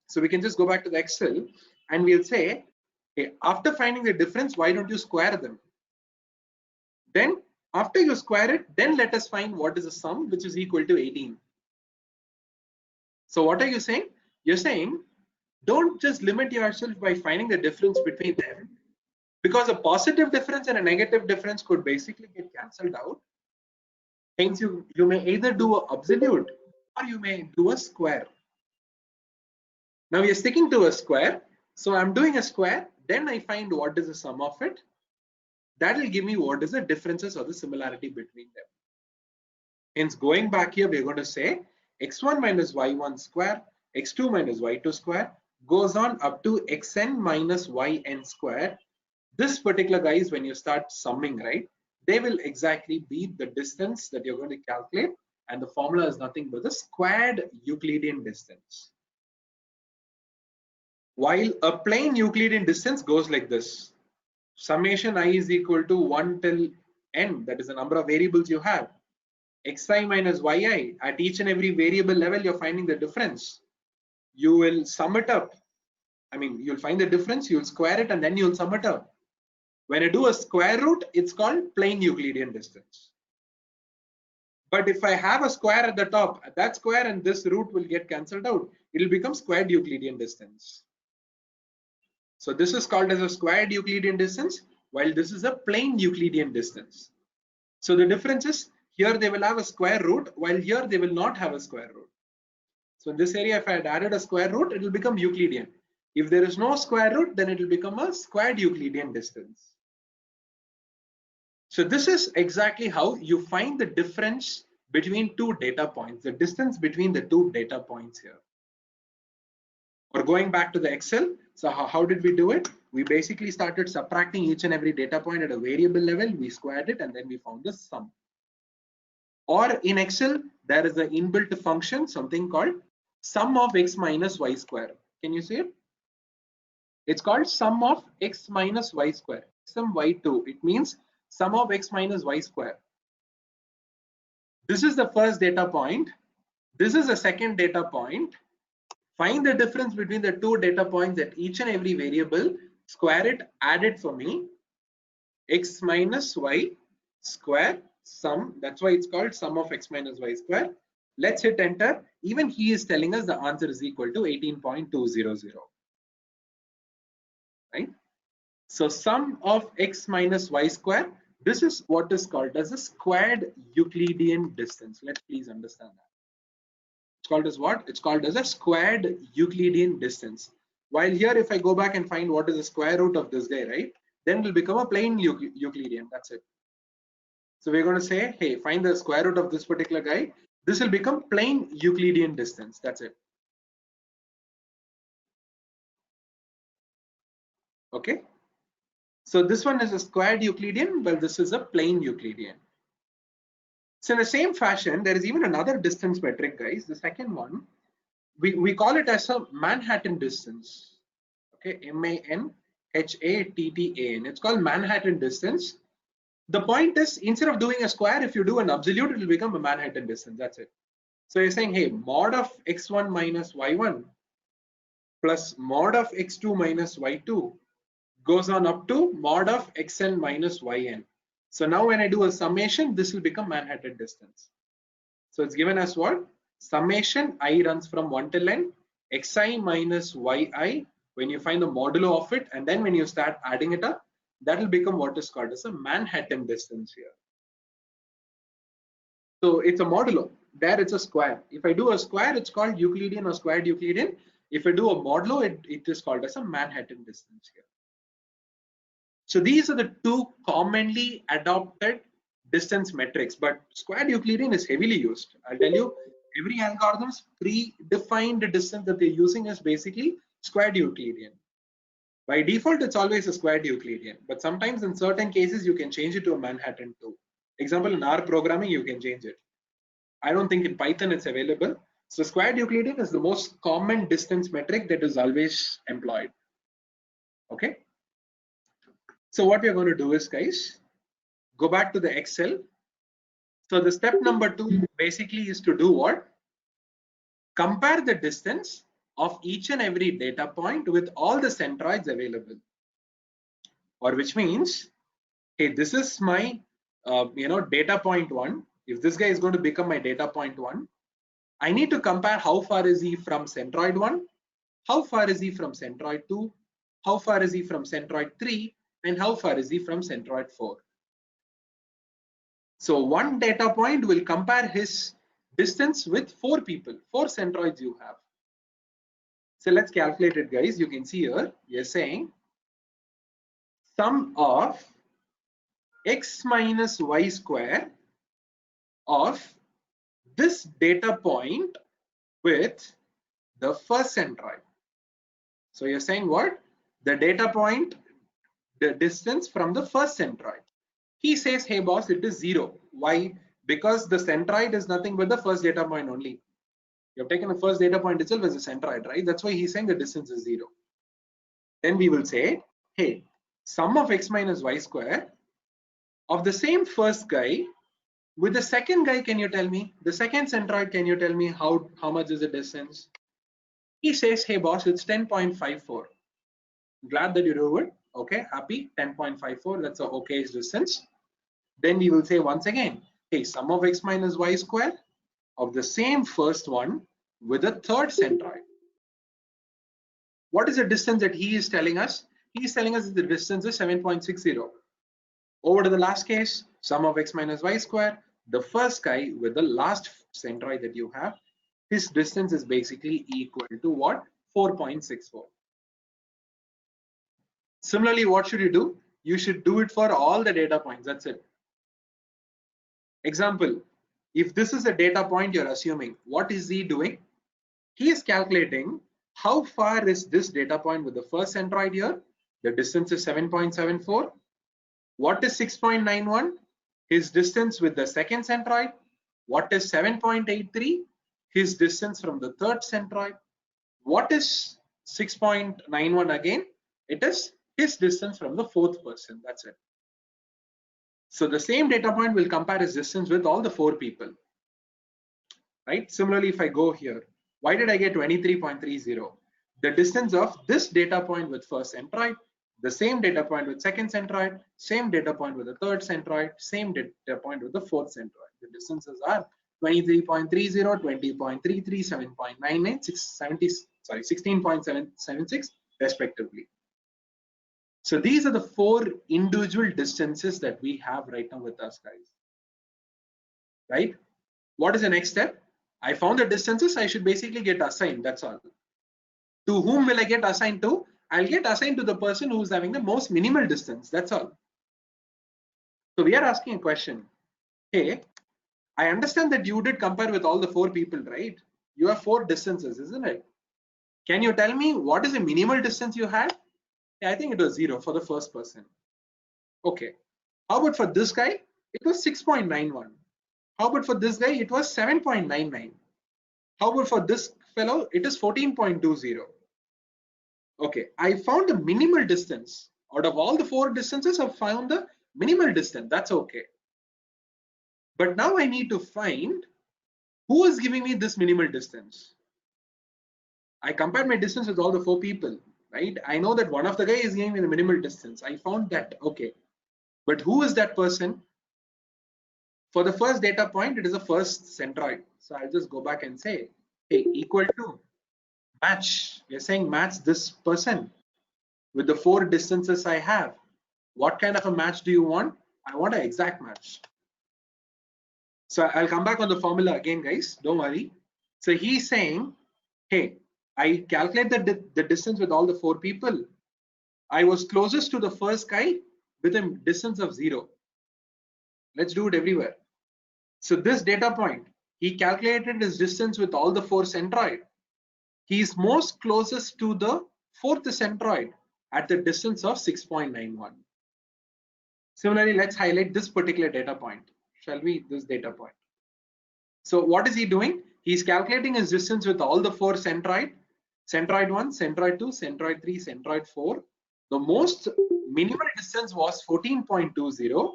So we can just go back to the Excel and we'll say, okay, after finding the difference, why don't you square them? Then after you square it, then let us find what is the sum, which is equal to 18. So what are you saying? You're saying, don't just limit yourself by finding the difference between them, because a positive difference and a negative difference could basically get cancelled out. Hence, you may either do an absolute or you may do a square. Now we are sticking to a square. So I'm doing a square, then I find what is the sum of it. That will give me what is the differences or the similarity between them. Hence, going back here, we're going to say x1 minus y1 square, x2 minus y2 square goes on up to xn minus yn square. This particular, guys, when you start summing, right, they will exactly be the distance that you're going to calculate, and the formula is nothing but the squared Euclidean distance. While a plain Euclidean distance goes like this: summation I is equal to 1 till n, that is the number of variables you have, xi minus yi. At each and every variable level, you're finding the difference. You will sum it up. I mean, you'll find the difference, you'll square it, and then you'll sum it up. When I do a square root, it's called plain Euclidean distance. But if I have a square at the top, that square and this root will get cancelled out. It will become squared Euclidean distance. So this is called as a squared Euclidean distance, while this is a plain Euclidean distance. So the difference is, here they will have a square root, while here they will not have a square root. So in this area, if I had added a square root, it will become Euclidean. If there is no square root, then it will become a squared Euclidean distance. So this is exactly how you find the difference between two data points, the distance between the two data points here. Or going back to the Excel, so how did we do it? We basically started subtracting each and every data point at a variable level. We squared it and then we found the sum. Or in Excel, there is an inbuilt function, something called sum of x minus y square. Can you see it? It's called sum of x minus y square, sum y2. It means sum of x minus y square. This is the first data point. This is the second data point. Find the difference between the two data points at each and every variable, square it, add it for me. X minus y square sum. That's why it's called sum of x minus y square. Let's hit enter. Even he is telling us the answer is equal to 18.200. Right? So sum of x minus y square. This is what is called as a squared Euclidean distance. Let's please understand that. It's called as what? It's called as a squared Euclidean distance. While here, if I go back and find what is the square root of this guy, right? Then it will become a plain Euclidean. That's it. So we're going to say, hey, find the square root of this particular guy. This will become plain Euclidean distance. That's it. Okay. So this one is a squared Euclidean, well, this is a plain Euclidean. So in the same fashion, there is even another distance metric, guys. The second one, we call it as a Manhattan distance. Okay, Manhattan. It's called Manhattan distance. The point is, instead of doing a square, if you do an absolute, it will become a Manhattan distance. That's it. So you're saying, hey, mod of x1 minus y1 plus mod of x2 minus y2 goes on up to mod of xn minus yn. So now when I do a summation, this will become Manhattan distance. So it's given as what? Summation I runs from 1 till n, xi minus yi, when you find the modulo of it, and then when you start adding it up, that will become what is called as a Manhattan distance here. So it's a modulo. There it's a square. If I do a square, it's called Euclidean or squared Euclidean. If I do a modulo, it is called as a Manhattan distance here. So these are the two commonly adopted distance metrics, but squared Euclidean is heavily used. I'll tell you, every algorithm's predefined distance that they're using is basically squared Euclidean. By default, it's always a squared Euclidean, but sometimes in certain cases, you can change it to a Manhattan too. Example, in R programming, you can change it. I don't think in Python it's available. So squared Euclidean is the most common distance metric that is always employed. Okay. So what we're going to do is, guys, go back to the Excel. So the step number 2 basically is to do what? Compare the distance of each and every data point with all the centroids available. Or which means, hey, this is my data point 1. If this guy is going to become my data point 1, I need to compare how far is he from centroid 1, how far is he from centroid 2, how far is he from centroid 3, and how far is he from centroid 4. So one data point will compare his distance with 4 people, 4 centroids you have. So let's calculate it, guys. You can see here, you're saying sum of x minus y square of this data point with the first centroid. So you're saying what? The data point, the distance from the first centroid. He says, hey boss, it is 0. Why? Because the centroid is nothing but the first data point only. You have taken the first data point itself as a centroid, right? That's why he's saying the distance is 0. Then we will say, hey, sum of x minus y square of the same first guy with the second guy, can you tell me? The second centroid, can you tell me how much is the distance? He says, hey boss, it's 10.54. Glad that you do it. Okay, happy. 10.54, that's a okay distance. Then we will say once again, hey, sum of x minus y square of the same first one with a third centroid. What is the distance that he is telling us? He is telling us that the distance is 7.60. Over to the last case, sum of x minus y square, the first guy with the last centroid that you have, his distance is basically equal to what? 4.64. Similarly, what should you do? You should do it for all the data points. That's it. Example, if this is a data point you're assuming, what is he doing? He is calculating how far is this data point with the first centroid here The distance is 7.74. What is 6.91? His distance with the second centroid. What is 7.83? His distance from the third centroid. What is 6.91 again? It is his distance from the fourth person. That's it. So the same data point will compare his distance with all the four people. Right? Similarly, if I go here, why did I get 23.30? The distance of this data point with first centroid, the same data point with second centroid, same data point with the third centroid, same data point with the fourth centroid. The distances are 23.30, 20.33, 7.99, 16.76 respectively. So these are the four individual distances that we have right now with us, guys. Right? What is the next step? I found the distances, I should basically get assigned, that's all. To whom will I get assigned to? I'll get assigned to the person who's having the most minimal distance, that's all. So we are asking a question. Hey, I understand that you did compare with all the four people, right? You have four distances, isn't it? Can you tell me what is the minimal distance you had? Yeah, I think it was 0 for the first person. Okay. How about for this guy? It was 6.91. How about for this guy? It was 7.99. How about for this fellow? It is 14.20. Okay, I found the minimal distance. Out of all the four distances, I found the minimal distance. That's okay. But now I need to find who is giving me this minimal distance. I compared my distance with all the four people, right? I know that one of the guy is giving me the minimal distance. I found that, okay. But who is that person? For the first data point, it is the first centroid. So I'll just go back and say, hey, equal to match. We're saying match this person with the four distances I have. What kind of a match do you want? I want an exact match. So I'll come back on the formula again, guys. Don't worry. So he's saying, hey, I calculate the distance with all the four people. I was closest to the first guy with a distance of 0. Let's do it everywhere. So this data point, he calculated his distance with all the four centroid. He is most closest to the fourth centroid at the distance of 6.91. Similarly, let's highlight this particular data point. Shall we? This data point. So what is he doing? He's calculating his distance with all the four centroid. Centroid 1, centroid 2, centroid 3, centroid 4. The most minimal distance was 14.20.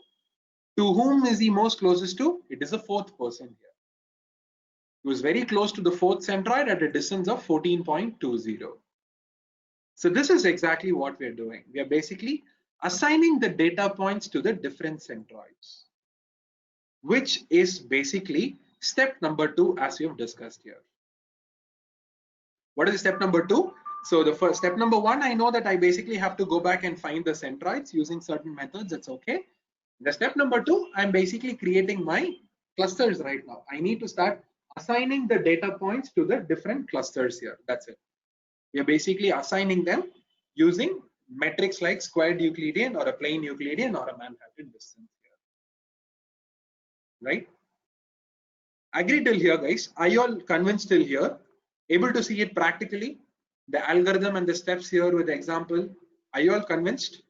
To whom is he most closest to? It is the fourth person here. He was very close to the fourth centroid at a distance of 14.20. So this is exactly what we're doing. We are basically assigning the data points to the different centroids, which is basically step number 2 as we have discussed here. What is step number 2? So the first step number 1, I know that I basically have to go back and find the centroids using certain methods. That's okay. The step number 2, I'm basically creating my clusters right now. I need to start assigning the data points to the different clusters here. That's it. We are basically assigning them using metrics like squared Euclidean or a plain Euclidean or a Manhattan distance here. Right? Agree till here, guys? Are you all convinced till here? Able to see it practically? The algorithm and the steps here with the example. Are you all convinced?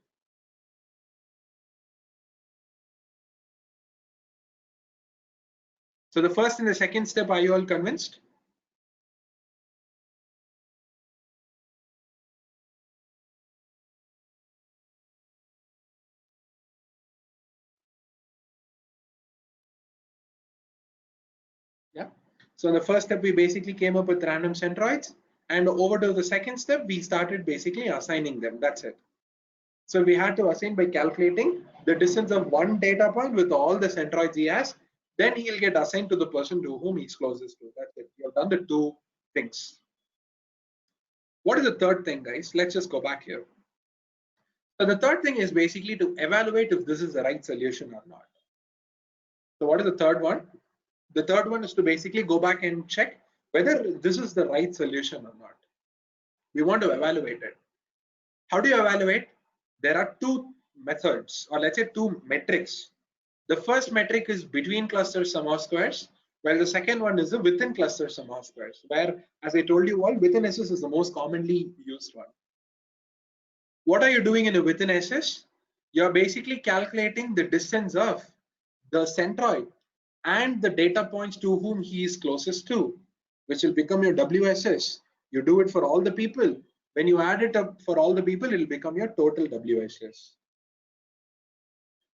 So the first and the second step, are you all convinced? Yeah. So in the first step, we basically came up with random centroids, and over to the second step, we started basically assigning them. That's it. So we had to assign by calculating the distance of one data point with all the centroids he has. Then he'll get assigned to the person to whom he's closest to. That's it. You have done the two things. What is the third thing, guys? Let's just go back here. So the third thing is basically to evaluate if this is the right solution or not. So what is the third one? The third one is to basically go back and check whether this is the right solution or not. We want to evaluate it. How do you evaluate? There are two methods, or let's say two metrics. The first metric is between cluster sum of squares, while the second one is the within cluster sum of squares, where, as I told you all, within SS is the most commonly used one. What are you doing in a within SS? You're basically calculating the distance of the centroid and the data points to whom he is closest to, which will become your WSS. You do it for all the people. When you add it up for all the people, it will become your total WSS.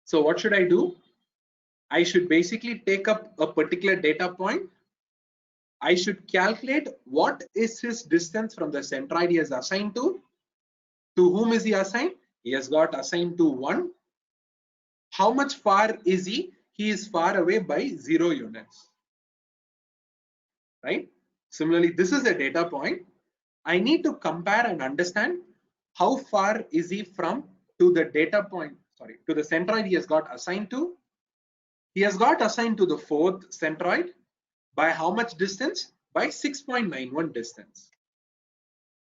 So what should I do? I should basically take up a particular data point. I should calculate what is his distance from the centroid he has assigned to. To whom is he assigned? He has got assigned to 1. How much far is he? He is far away by 0 units. Right? Similarly, this is a data point. I need to compare and understand how far is he from to the data point, sorry, to the centroid he has got assigned to. He has got assigned to the 4th centroid by how much distance? By 6.91 distance.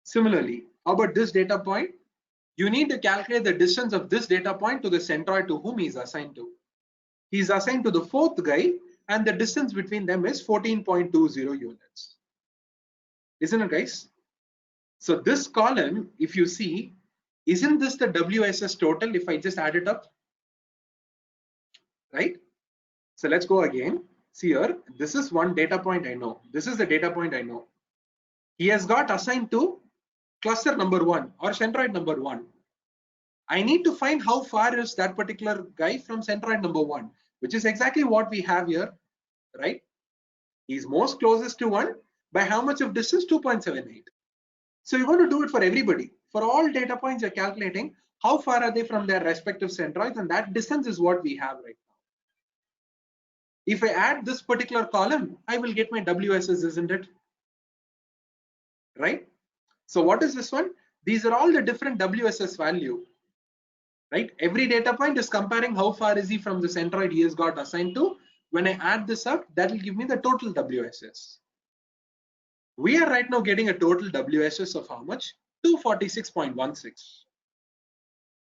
Similarly, how about this data point? You need to calculate the distance of this data point to the centroid to whom he is assigned to. He is assigned to the 4th guy, and the distance between them is 14.20 units. Isn't it, guys? So this column, if you see, isn't this the WSS total if I just add it up? Right? So let's go again. See here, this is one data point I know. This is the data point I know. He has got assigned to cluster number 1 or centroid number 1. I need to find how far is that particular guy from centroid number 1, which is exactly what we have here, right? He's most closest to 1 by how much of distance? 2.78. So you're going to do it for everybody. For all data points you're calculating, how far are they from their respective centroids, and that distance is what we have right now. If I add this particular column, I will get my WSS, isn't it? Right? So what is this one? These are all the different WSS value. Right? Every data point is comparing how far is he from the centroid he has got assigned to. When I add this up, that will give me the total WSS. We are right now getting a total WSS of how much? 246.16.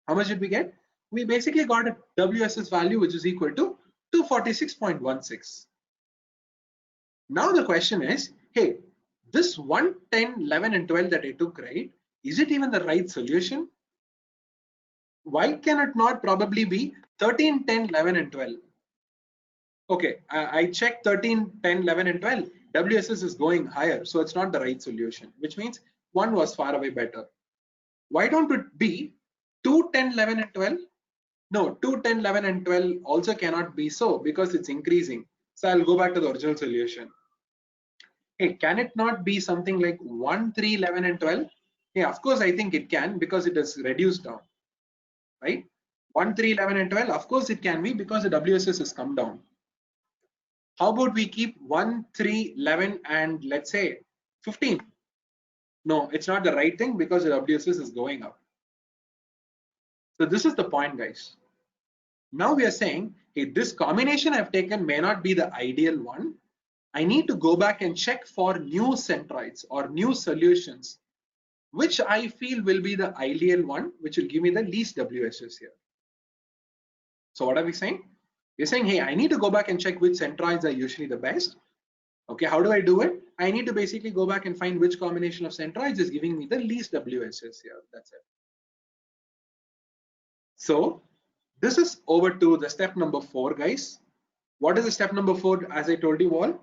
How much did we get? We basically got a WSS value which is equal to 246.16. Now the question is, hey, this 1, 10, 11 and 12 that I took, right? Is it even the right solution? Why can it not probably be 13, 10, 11 and 12? Okay, I checked 13, 10, 11 and 12. WSS is going higher, so it's not the right solution, which means 1 was far away better. Why don't it be 2, 10, 11 and 12? No, 2, 10, 11 and 12 also cannot be so because it's increasing. So I'll go back to the original solution. Hey, can it not be something like 1, 3, 11 and 12? Yeah, of course I think it can because it is reduced down, right? 1, 3, 11 and 12, of course it can be because the WSS has come down. How about we keep 1, 3, 11 and let's say 15? No, it's not the right thing because the WSS is going up. So this is the point, guys. Now we are saying, hey, this combination I've taken may not be the ideal one. I need to go back and check for new centroids or new solutions, which I feel will be the ideal one, which will give me the least WSS here. So what are we saying? We're saying, hey, I need to go back and check which centroids are usually the best. Okay, how do I do it? I need to basically go back and find which combination of centroids is giving me the least WSS here. That's it. So this is over to the step number 4, guys. What is the step number 4? As I told you all,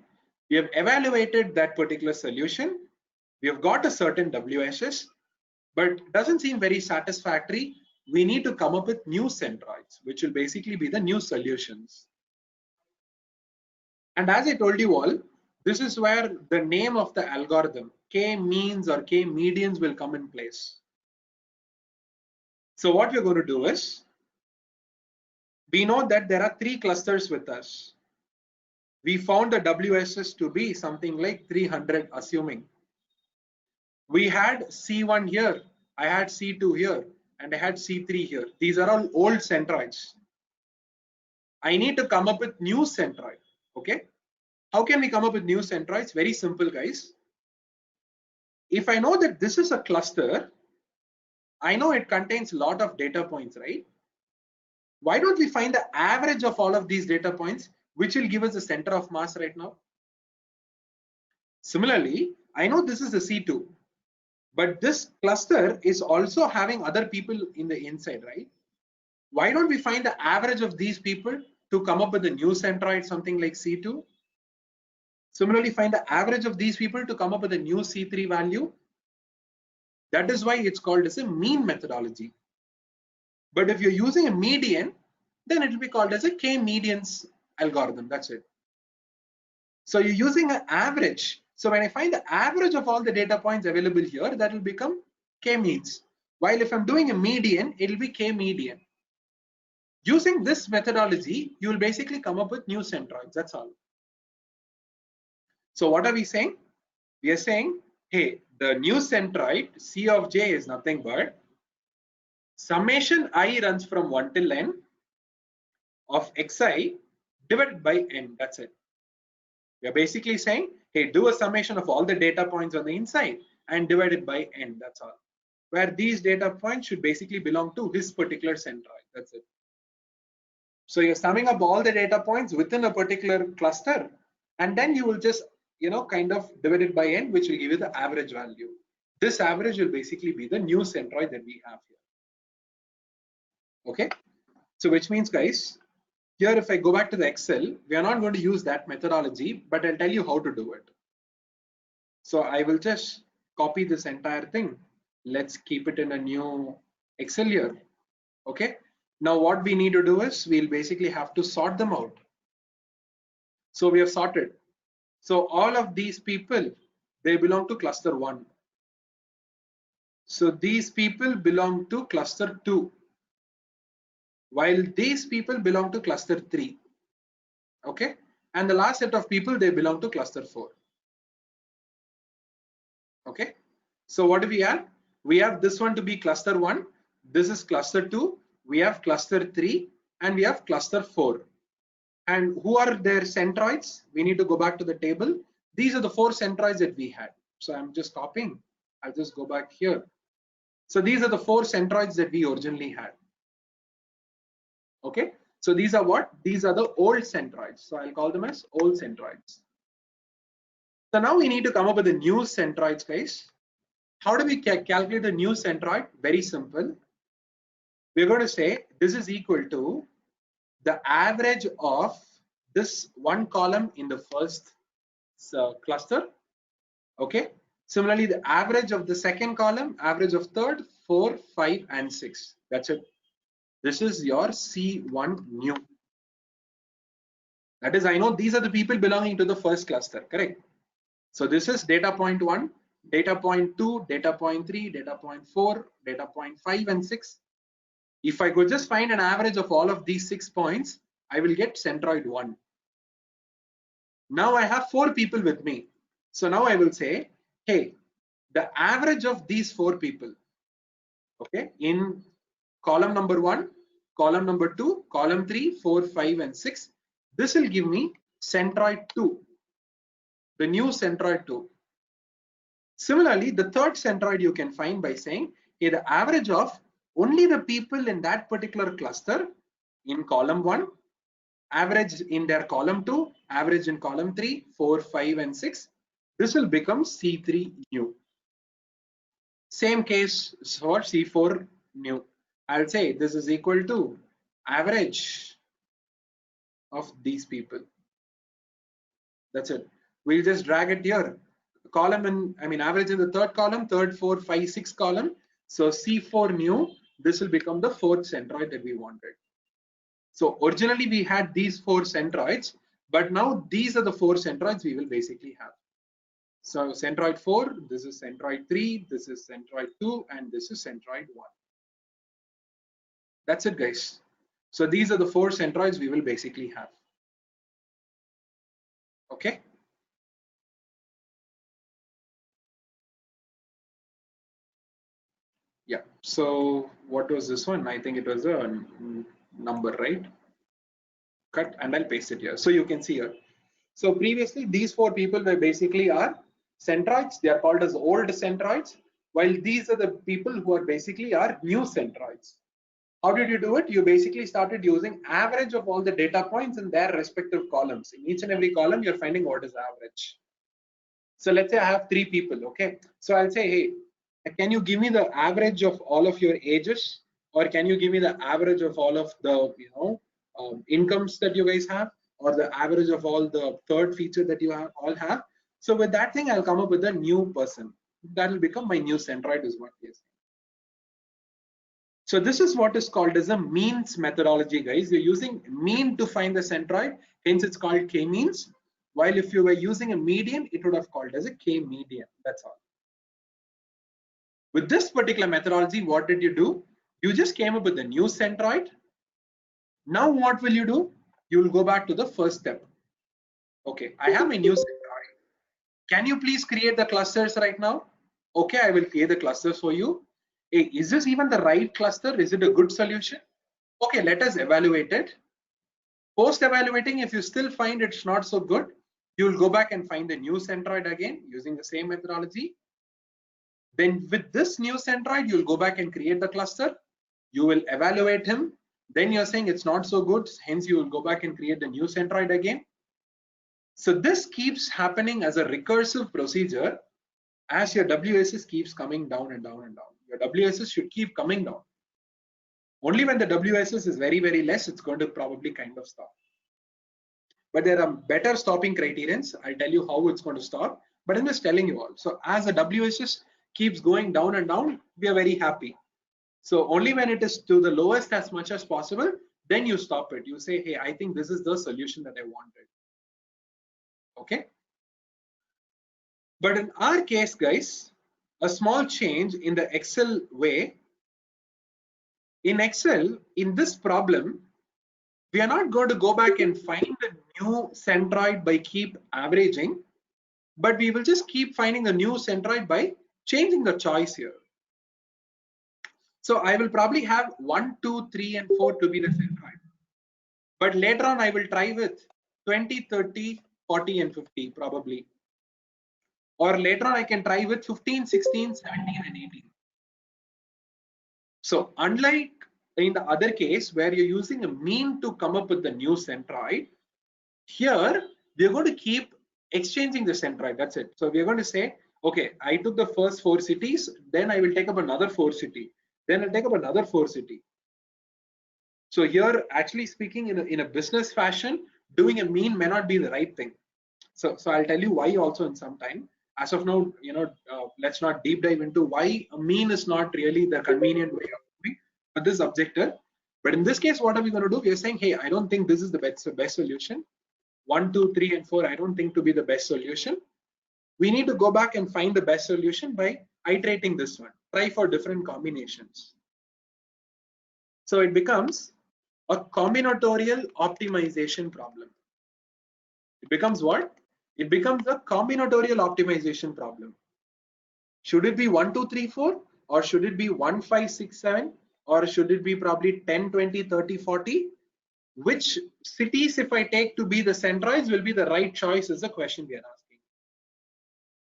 we have evaluated that particular solution. We have got a certain WSS, but it doesn't seem very satisfactory. We need to come up with new centroids, which will basically be the new solutions. And as I told you all, this is where the name of the algorithm, k-means or k-medians, will come in place. So what we're going to do is, we know that there are 3 clusters with us. We found the WSS to be something like 300, assuming. We had C1 here, I had C2 here, and I had C3 here. These are all old centroids. I need to come up with new centroid. Okay. How can we come up with new centroids? Very simple, guys. If I know that this is a cluster, I know it contains a lot of data points, right? Why don't we find the average of all of these data points, which will give us the center of mass right now? Similarly, I know this is the C2. But this cluster is also having other people in the inside, right? Why don't we find the average of these people to come up with a new centroid, something like C2? Similarly, find the average of these people to come up with a new C3 value. That is why it's called as a mean methodology. But if you're using a median, then it will be called as a k-medians algorithm. That's it. So you're using an average. So when I find the average of all the data points available here, that will become k-means. While if I'm doing a median, it will be k-median. Using this methodology, you will basically come up with new centroids. That's all. So what are we saying? We are saying, hey, the new centroid C of j is nothing but summation I runs from 1 till n of xi divided by n. That's it. We are basically saying, hey, do a summation of all the data points on the inside and divide it by n. That's all. Where these data points should basically belong to his particular centroid. That's it. So you're summing up all the data points within a particular cluster, and then you will just, kind of divide it by n, which will give you the average value. This average will basically be the new centroid that we have here. Okay. So which means, guys, here if I go back to the Excel, we are not going to use that methodology, but I'll tell you how to do it. So I will just copy this entire thing. Let's keep it in a new Excel here. Okay. Now what we need to do is we'll basically have to sort them out. So we have sorted. So all of these people, they belong to cluster 1. So these people belong to cluster 2, while these people belong to cluster 3. Okay. And the last set of people, they belong to cluster 4. Okay. So what do we have? We have this one to be cluster 1. This is cluster 2. We have cluster 3 and we have cluster 4. And who are their centroids? We need to go back to the table. These are the 4 centroids that we had. So I'm just copying. I'll just go back here. So these are the 4 centroids that we originally had. Okay. So these are what? These are the old centroids. So I'll call them as old centroids. So now we need to come up with the new centroids, guys. How do we calculate the new centroid? Very simple. We're going to say this is equal to the average of this one column in the first cluster. Okay. Similarly, the average of the second column, average of third, 4, 5, and 6. That's it. This is your C1 new. That is, I know these are the people belonging to the first cluster, correct? So this is data point 1, data point 2, data point 3, data point 4, data point 5, and 6. If I could just find an average of all of these 6 points, I will get centroid 1. Now I have 4 people with me. So now I will say, hey, the average of these 4 people, okay, in column number 1, column number 2, column 3, 4, 5, and 6, this will give me centroid 2, the new centroid 2. Similarly, the third centroid you can find by saying, hey, the average of only the people in that particular cluster in column 1, average in their column 2, average in column 3, 4, 5, and 6. This will become C3 new. Same case for C4 new. I'll say this is equal to average of these people. That's it. We'll just drag it here. Column in, average in the third column, third, 4, 5, 6 column. So C4 new, this will become the fourth centroid that we wanted. So originally we had these 4 centroids, but now these are the 4 centroids we will basically have. So centroid 4, this is centroid 3, this is centroid 2, and this is centroid 1. That's it, guys. So these are the 4 centroids we will basically have. Okay. Yeah. So what was this one? I think it was a number, right? Cut and I'll paste it here. So you can see here. So previously these 4 people were basically are centroids. They are called as old centroids, while these are the people who are basically are new centroids. How did you do it? You basically started using average of all the data points in their respective columns. In each and every column, you're finding what is average. So let's say I have 3 people. Okay. So I'll say, hey, Can you give me the average of all of your ages, or can you give me the average of all of the incomes that you guys have, or the average of all the third feature that you have all have? So with that thing, I'll come up with a new person that will become my new centroid, is what we are saying. So this is what is called as a means methodology, guys. You're using mean to find the centroid, hence it's called k-means. While if you were using a median, it would have called as a k-median. That's all. With this particular methodology, what did you do? You just came up with a new centroid. Now what will you do? You will go back to the first step. Okay, I have my new centroid. Can you please create the clusters right now? Okay, I will create the clusters for you. Hey, is this even the right cluster? Is it a good solution? Okay, let us evaluate it. Post evaluating, if you still find it's not so good, you will go back and find the new centroid again using the same methodology. Then with this new centroid, you'll go back and create the cluster. You will evaluate him. Then you're saying it's not so good. Hence, you will go back and create the new centroid again. So this keeps happening as a recursive procedure as your WSS keeps coming down and down and down. Your WSS should keep coming down. Only when the WSS is very, very less, it's going to probably kind of stop. But there are better stopping criterions. I'll tell you how it's going to stop. But I'm just telling you all. So as the WSS keeps going down and down, we are very happy. So only when it is to the lowest as much as possible, then you stop it. You say, hey, I think this is the solution that I wanted. Okay. But in our case, guys, a small change in the Excel way. In Excel, in this problem, we are not going to go back and find the new centroid by keep averaging, but we will just keep finding the new centroid by changing the choice here. So I will probably have 1, 2, 3, and 4 to be the centroid. But later on, I will try with 20, 30, 40, and 50 probably. Or later on, I can try with 15, 16, 17, and 18. So unlike in the other case where you're using a mean to come up with the new centroid, here we're going to keep exchanging the centroid. That's it. So we're going to say, okay, I took the first 4 cities, then I will take up another 4 city, then I'll take up another 4 city. So here, actually speaking, in a business fashion, doing a mean may not be the right thing. So I'll tell you why also in some time. As of now, let's not deep dive into why a mean is not really the convenient way of doing for this objective. But in this case, what are we going to do? We are saying, hey, I don't think this is the best solution. 1, 2, 3, and 4, I don't think to be the best solution. We need to go back and find the best solution by iterating this one. Try for different combinations. So it becomes a combinatorial optimization problem. It becomes what? It becomes a combinatorial optimization problem. Should it be 1, 2, 3, 4? Or should it be 1, 5, 6, 7? Or should it be probably 10, 20, 30, 40? Which cities, if I take to be the centroids, will be the right choice is the question we are asking.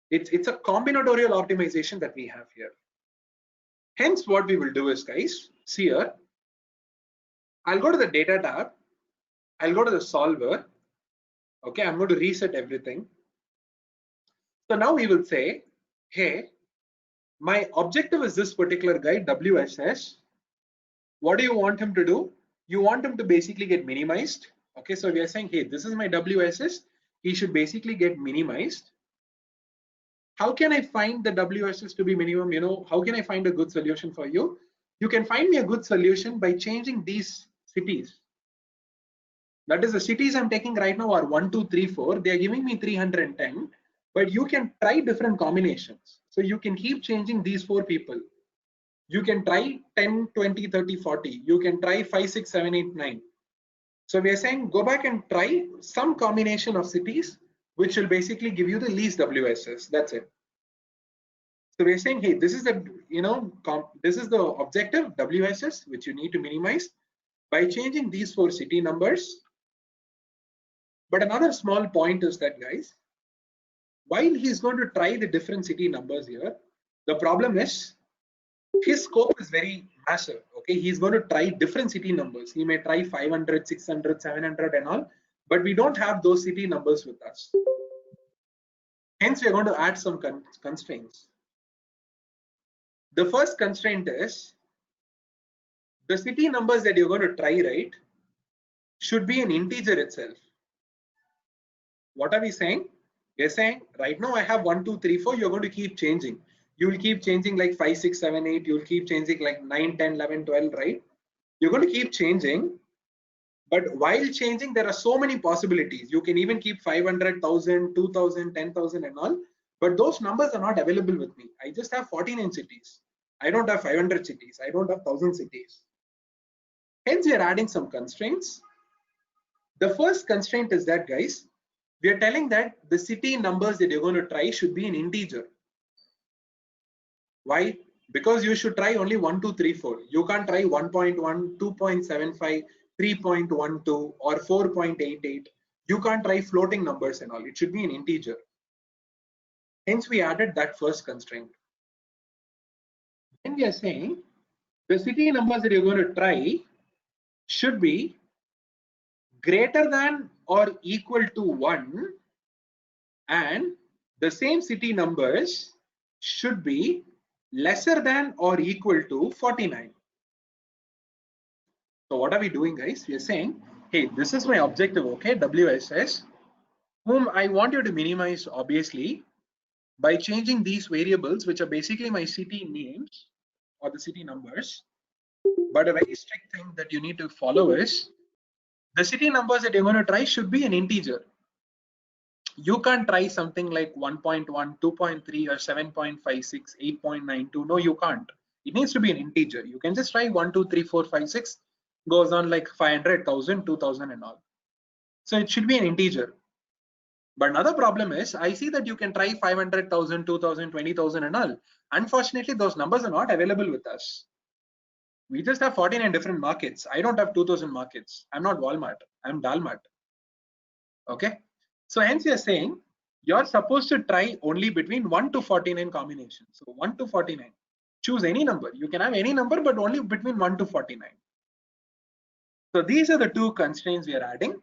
It's a combinatorial optimization that we have here. Hence, what we will do is, guys, see here, I'll go to the data tab. I'll go to the solver. Okay, I'm going to reset everything. So now we will say, hey, my objective is this particular guy, WSS. What do you want him to do? You want him to basically get minimized. Okay, so we are saying, hey, this is my WSS. He should basically get minimized. How can I find the WSS to be minimum? How can I find a good solution for you? You can find me a good solution by changing these cities. That is, the cities I'm taking right now are 1, 2, 3, 4. They are giving me 310, but you can try different combinations. So you can keep changing these 4 people. You can try 10, 20, 30, 40. You can try 5, 6, 7, 8, 9. So we are saying go back and try some combination of cities, which will basically give you the least WSS. That's it. So we're saying, hey, this is the this is the objective WSS, which you need to minimize by changing these 4 city numbers. But another small point is that, guys, while he's going to try the different city numbers here, the problem is his scope is very massive. Okay, he's going to try different city numbers. He may try 500, 600, 700 and all, but we don't have those city numbers with us. Hence, we're going to add some constraints. The first constraint is the city numbers that you're going to try, right, should be an integer itself. What are we saying? We're saying right now I have 1, 2, 3, 4. You're going to keep changing. You will keep changing like 5, 6, 7, 8. You'll keep changing like 9, 10, 11, 12, right? You're going to keep changing. But while changing, there are so many possibilities. You can even keep 500,000, 2,000, 10,000 and all. But those numbers are not available with me. I just have 49 cities. I don't have 500 cities. I don't have 1,000 cities. Hence, we are adding some constraints. The first constraint is that, guys, we are telling that the city numbers that you're going to try should be an integer. Why? Because you should try only 1, 2, 3, 4. You can't try 1.1, 2.75, 3.12 or 4.88. You can't try floating numbers and all. It should be an integer. Hence, we added that first constraint. Then we are saying the city numbers that you're going to try should be greater than or equal to 1, and the same city numbers should be lesser than or equal to 49. So what are we doing, guys? We are saying, hey, this is my objective, okay, WSS, whom I want you to minimize, obviously, by changing these variables, which are basically my city names or the city numbers. But a very strict thing that you need to follow is the city numbers that you're going to try should be an integer. You can't try something like 1.1, 2.3 or 7.56, 8.92. No, you can't. It needs to be an integer. You can just try 1, 2, 3, 4, 5, 6, goes on like 500,000, 2,000 and all. So it should be an integer. But another problem is I see that you can try 500,000, 2,000, 20,000 and all. Unfortunately, those numbers are not available with us. We just have 49 different markets. I don't have 2,000 markets. I'm not Walmart. I'm Dalmart. Okay. So hence we are saying you're supposed to try only between 1 to 49 combinations. So 1 to 49. Choose any number. You can have any number, but only between 1 to 49. So these are the two constraints we are adding.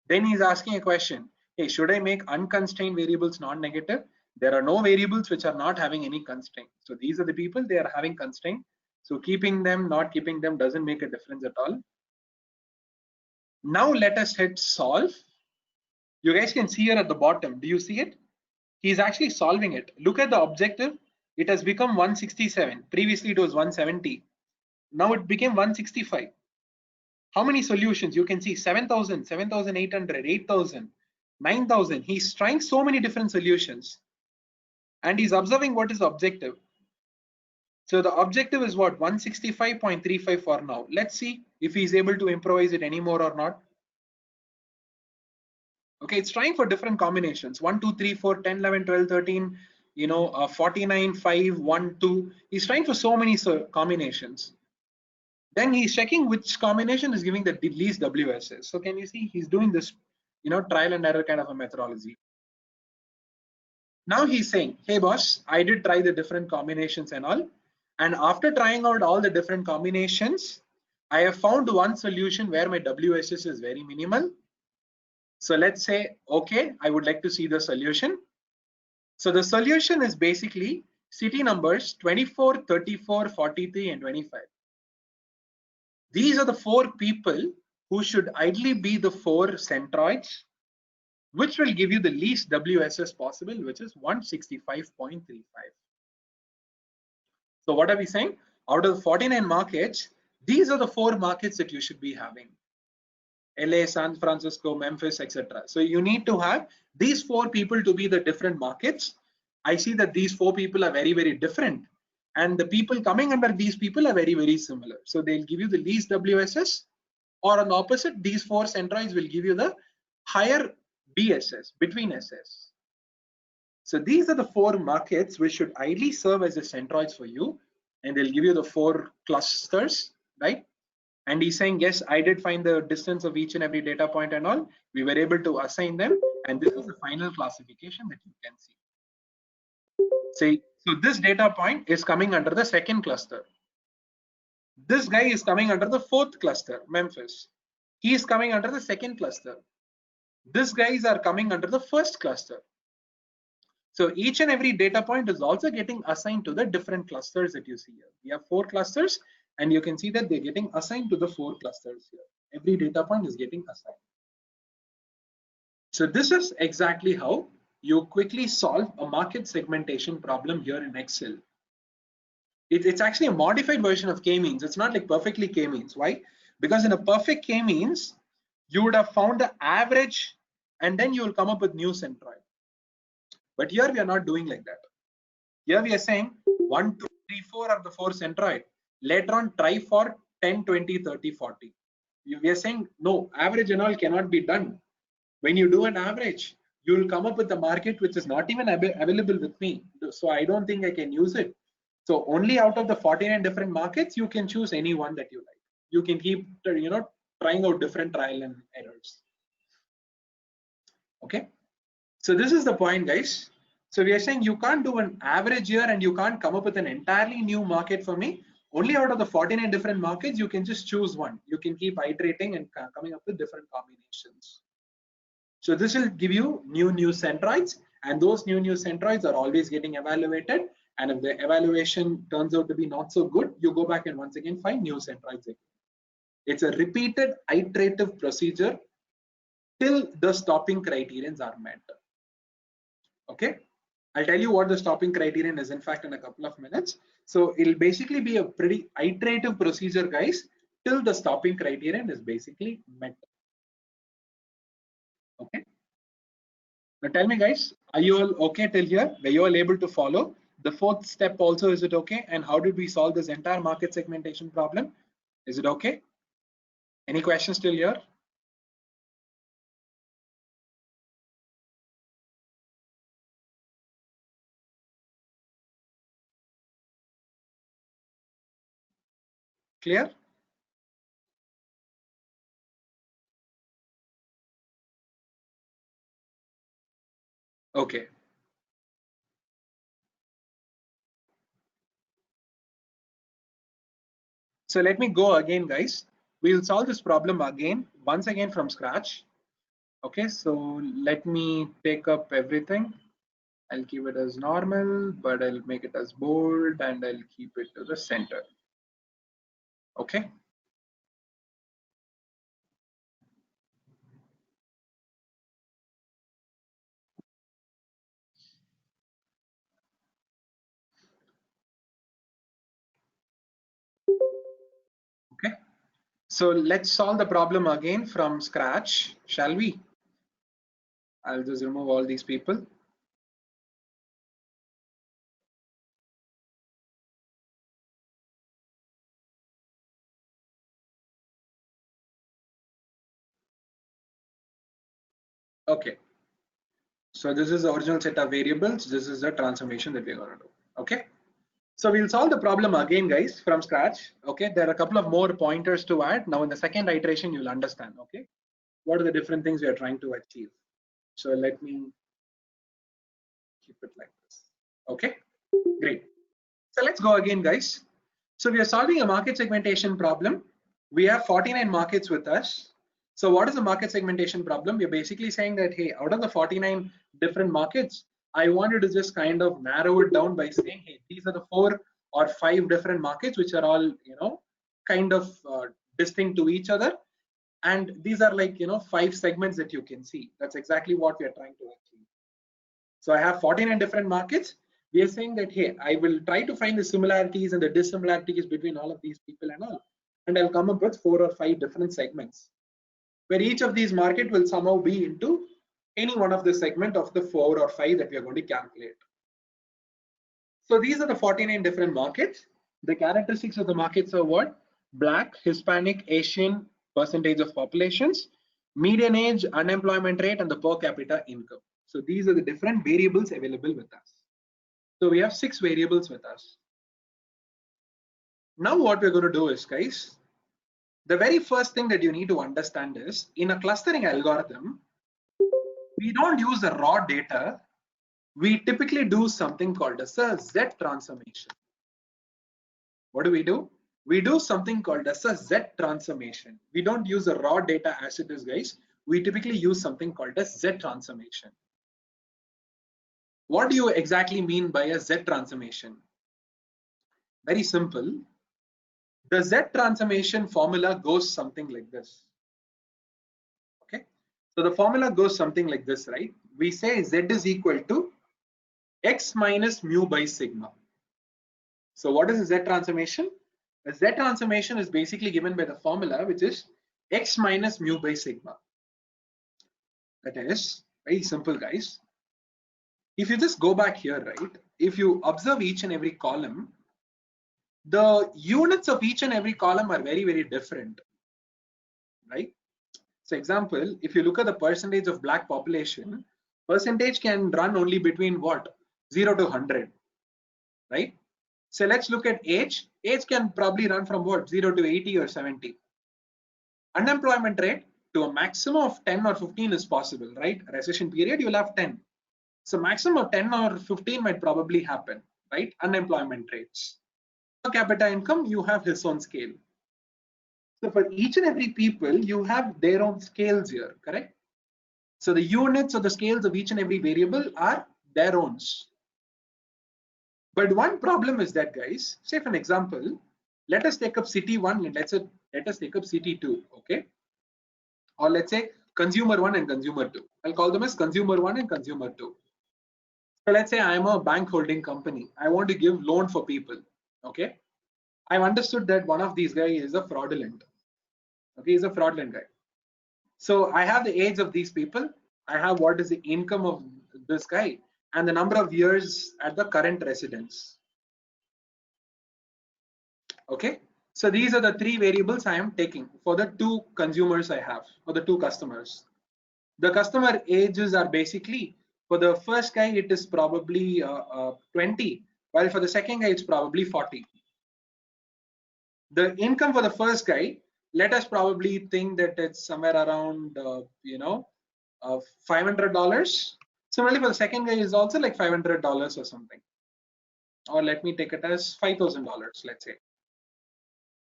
Then he's asking a question. Hey, should I make unconstrained variables non-negative? There are no variables which are not having any constraint. So these are the people, they are having constraint. So keeping them, not keeping them doesn't make a difference at all. Now let us hit solve. You guys can see here at the bottom. Do you see it? He's actually solving it. Look at the objective. It has become 167. Previously it was 170. Now it became 165. How many solutions? You can see 7,000, 7,800, 8,000, 9,000. He's trying so many different solutions. And he's observing what is the objective. So the objective is what? 165.35 for now. Let's see if he's able to improvise it anymore or not. Okay, it's trying for different combinations. 1, 2, 3, 4, 10, 11, 12, 13, 49, 5, 1, 2. He's trying for so many combinations. Then he's checking which combination is giving the least WSS. So can you see he's doing this, trial and error kind of a methodology. Now he's saying, hey boss, I did try the different combinations and all. And after trying out all the different combinations, I have found one solution where my WSS is very minimal. So let's say, okay, I would like to see the solution. So the solution is basically city numbers 24, 34, 43, and 25. These are the 4 people who should ideally be the 4 centroids, which will give you the least WSS possible, which is 165.35. So what are we saying? Out of the 49 markets, these are the 4 markets that you should be having. LA, San Francisco, Memphis, etc. So you need to have these 4 people to be the different markets. I see that these 4 people are very, very different. And the people coming under these people are very, very similar. So they'll give you the least WSS, or on the opposite, these 4 centroids will give you the higher BSS, between SS. So these are the 4 markets which should ideally serve as the centroids for you, and they'll give you the 4 clusters, right? And he's saying, yes, I did find the distance of each and every data point and all. We were able to assign them, and this is the final classification that you can see. So this data point is coming under the 2nd cluster. This guy is coming under the 4th cluster, Memphis. He is coming under the 2nd cluster. These guys are coming under the 1st cluster. So each and every data point is also getting assigned to the different clusters that you see here. We have 4 clusters, and you can see that they're getting assigned to the 4 clusters here. Every data point is getting assigned. So this is exactly how you quickly solve a market segmentation problem here in Excel. It's actually a modified version of k-means. It's not like perfectly k-means. Why? Because in a perfect k-means, you would have found the average and then you will come up with new centroid. But here we are not doing like that. Here we are saying 1, 2, 3, 4 are the 4 centroid. Later on, try for 10, 20, 30, 40. We are saying no, average and all cannot be done. When you do an average, you will come up with a market which is not even available with me. So I don't think I can use it. So only out of the 49 different markets, you can choose any one that you like. You can keep, trying out different trial and errors. Okay. So this is the point, guys. So we are saying you can't do an average here and you can't come up with an entirely new market for me. Only out of the 49 different markets, you can just choose one. You can keep iterating and coming up with different combinations. So this will give you new centroids, and those new centroids are always getting evaluated. And if the evaluation turns out to be not so good, you go back and once again find new centroids again. It's a repeated iterative procedure till the stopping criterions are met. Okay, I'll tell you what the stopping criterion is in fact in a couple of minutes. So it'll basically be a pretty iterative procedure, guys, till the stopping criterion is basically met. Okay. Now tell me, guys, are you all okay till here? Were you all able to follow? The 4th step also, is it okay? And how did we solve this entire market segmentation problem? Is it okay? Any questions till here? Clear? Okay. So let me go again, guys. We'll solve this problem again, once again from scratch. Okay, so let me take up everything. I'll keep it as normal, but I'll make it as bold and I'll keep it to the center. Okay. Okay. So let's solve the problem again from scratch, shall we? I'll just remove all these people. Okay. So this is the original set of variables. This is the transformation that we're going to do. Okay. So we'll solve the problem again, guys, from scratch. Okay. There are a couple of more pointers to add. Now in the second iteration, you'll understand. Okay. What are the different things we are trying to achieve? So let me keep it like this. Okay. Great. So let's go again, guys. So we are solving a market segmentation problem. We have 49 markets with us. So what is the market segmentation problem? We're basically saying that, hey, out of the 49 different markets, I wanted to just kind of narrow it down by saying, hey, these are the 4 or 5 different markets which are all, kind of distinct to each other. And these are like, 5 segments that you can see. That's exactly what we are trying to achieve. So I have 49 different markets. We are saying that, hey, I will try to find the similarities and the dissimilarities between all of these people and all. And I'll come up with 4 or 5 different segments, where each of these market will somehow be into any one of the segment of the 4 or 5 that we are going to calculate. So these are the 49 different markets. The characteristics of the markets are what? Black, Hispanic, Asian, percentage of populations, median age, unemployment rate, and the per capita income. So these are the different variables available with us. So we have 6 variables with us. Now what we're going to do is, guys, the very first thing that you need to understand is, in a clustering algorithm, we don't use the raw data. We typically do something called as a Z transformation. What do? We do something called as a Z transformation. We don't use the raw data as it is, guys. We typically use something called as Z transformation. What do you exactly mean by a Z transformation? Very simple. The Z transformation formula goes something like this. Okay. So the formula goes something like this, right? We say Z is equal to X minus mu by sigma. So what is a Z transformation? A Z transformation is basically given by the formula, which is X minus mu by sigma. That is very simple, guys. If you just go back here, right? If you observe each and every column, the units of each and every column are very, very different, right? So example, if you look at the percentage of black population, percentage can run only between what? 0 to 100, right? So let's look at age. Age can probably run from what? 0 to 80 or 70. Unemployment rate to a maximum of 10 or 15 is possible, right? Recession period, you'll have 10. So maximum of 10 or 15 might probably happen, right? Unemployment rates. Per capita income, you have his own scale. So for each and every people, you have their own scales here, correct? So the units or the scales of each and every variable are their own. But one problem is that, guys, say for an example, let us take up city 1 and let us take up city 2, okay? Or let's say consumer 1 and consumer 2. I'll call them as consumer 1 and consumer 2. So let's say I'm a bank holding company. I want to give loan for people, okay? I've understood that one of these guys is a fraudulent. Okay, he's a fraudulent guy. So I have the age of these people. I have what is the income of this guy and the number of years at the current residence. Okay, so these are the three variables I am taking for the two consumers I have, or the two customers. The customer ages are basically, for the first guy it is probably 20, while for the second guy it's probably 40. The income for the first guy, let us probably think that it's somewhere around $500. Similarly for the second guy is also like $500 or something, or let me take it as $5,000, let's say.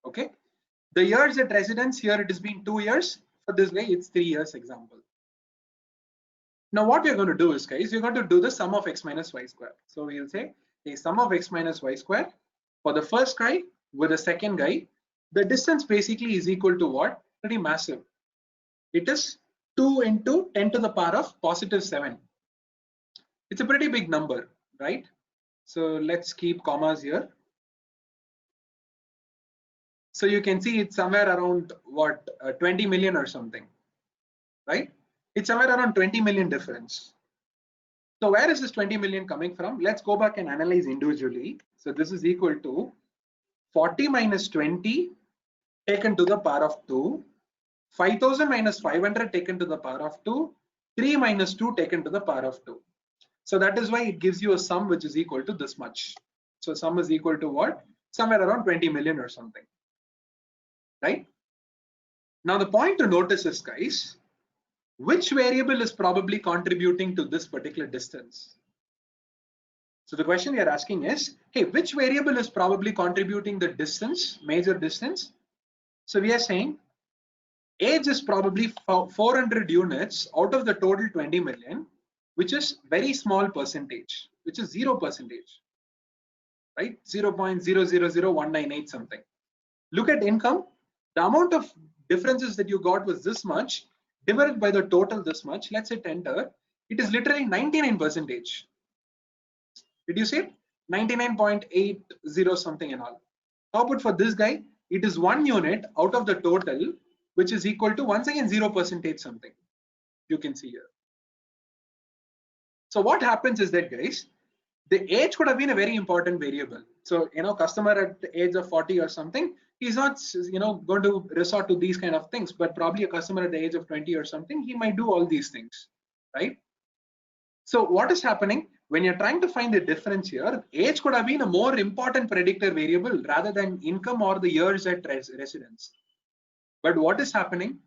Okay, the years at residence, here it has been 2 years. For this guy it's 3 years, example. Now what we're going to do is, guys, we're going to do the sum of x minus y square. So we'll say the sum of x minus y square for the first guy with the second guy. The distance basically is equal to what? Pretty massive. It is 2 into 10 to the power of positive 7. It's a pretty big number, right? So let's keep commas here. So you can see it's somewhere around what, 20 million or something, right? It's somewhere around 20 million difference. So where is this 20 million coming from? Let's go back and analyze individually. So this is equal to 40 minus 20 taken to the power of 2, 5000 minus 500 taken to the power of 2, 3 minus 2 taken to the power of 2. So that is why it gives you a sum which is equal to this much. So sum is equal to what? Somewhere around 20 million or something, right? Now the point to notice is, guys, which variable is probably contributing to this particular distance? So the question we are asking is, hey, which variable is probably contributing the distance, major distance? So we are saying age is probably 400 units out of the total 20 million, which is very small percentage, which is 0%, right? 0.000198 something. Look at income. The amount of differences that you got was this much, divided by the total this much. Let's hit enter. It is literally 99%. Did you see it? 99.80 something and all. How about for this guy? It is 1 unit out of the total, which is equal to once again 0% something. You can see here. So what happens is that, guys, the age could have been a very important variable. So customer at the age of 40 or something, he's not going to resort to these kind of things, but probably a customer at the age of 20 or something, he might do all these things, right? So what is happening when you're trying to find the difference here? Age could have been a more important predictor variable rather than income or the years at residence. But what is happening?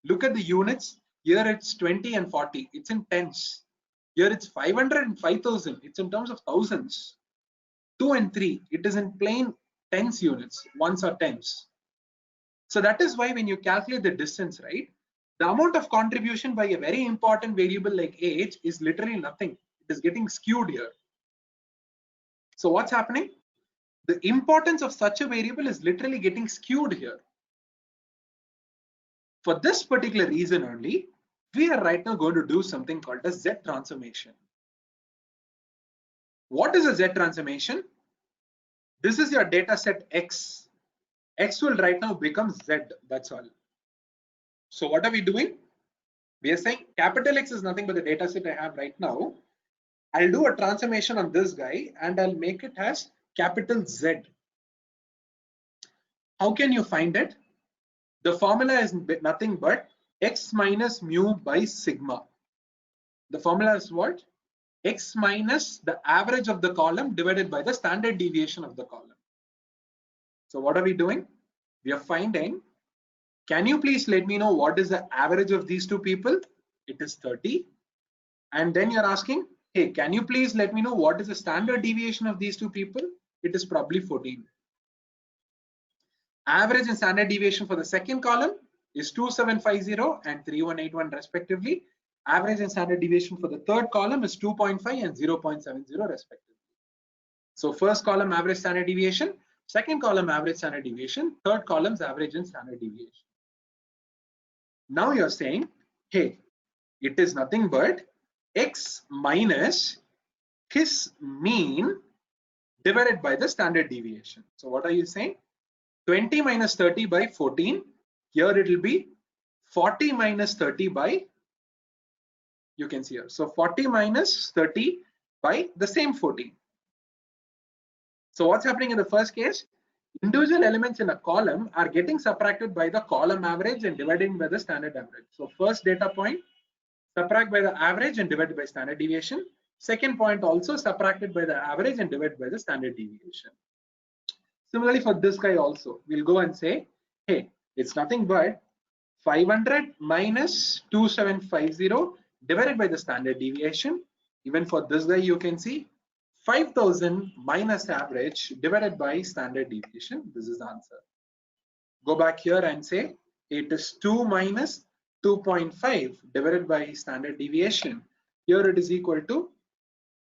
Look at the units. Here it's 20 and 40. It's in tens. Here it's 500 and 5000. It's in terms of thousands. 2 and 3. It is in plain tens units. Ones are tens. So that is why when you calculate the distance, right, the amount of contribution by a very important variable like age is literally nothing. It is getting skewed here. So what's happening? The importance of such a variable is literally getting skewed here. For this particular reason only, we are right now going to do something called a Z transformation. What is a Z transformation? This is your data set X. X will right now become Z, that's all. So what are we doing? We are saying capital X is nothing but the data set I have right now. I'll do a transformation on this guy and I'll make it as capital Z. How can you find it? The formula is nothing but X minus mu by sigma. The formula is what? X minus the average of the column divided by the standard deviation of the column. So what are we doing? We are finding, can you please let me know what is the average of these two people? It is 30. And then you're asking, hey, can you please let me know what is the standard deviation of these two people? It is probably 14. Average and standard deviation for the second column is 2750 and 3181 respectively. Average and standard deviation for the third column is 2.5 and 0.70 respectively. So first column average standard deviation, second column average standard deviation, third column's average and standard deviation. Now you're saying, hey, it is nothing but X minus his mean divided by the standard deviation. So what are you saying? 20 minus 30 by 14. Here it will be 40 minus 30 by, you can see here. So 40 minus 30 by the same 14. So what's happening in the first case? Individual elements in a column are getting subtracted by the column average and divided by the standard average. So first data point, subtract by the average and divided by standard deviation. Second point also subtracted by the average and divided by the standard deviation. Similarly for this guy also, we'll go and say, hey, it's nothing but 500 minus 2750 divided by the standard deviation. Even for this guy, you can see 5000 minus average divided by standard deviation. This is the answer. Go back here and say it is 2 minus 2.5 divided by standard deviation. Here it is equal to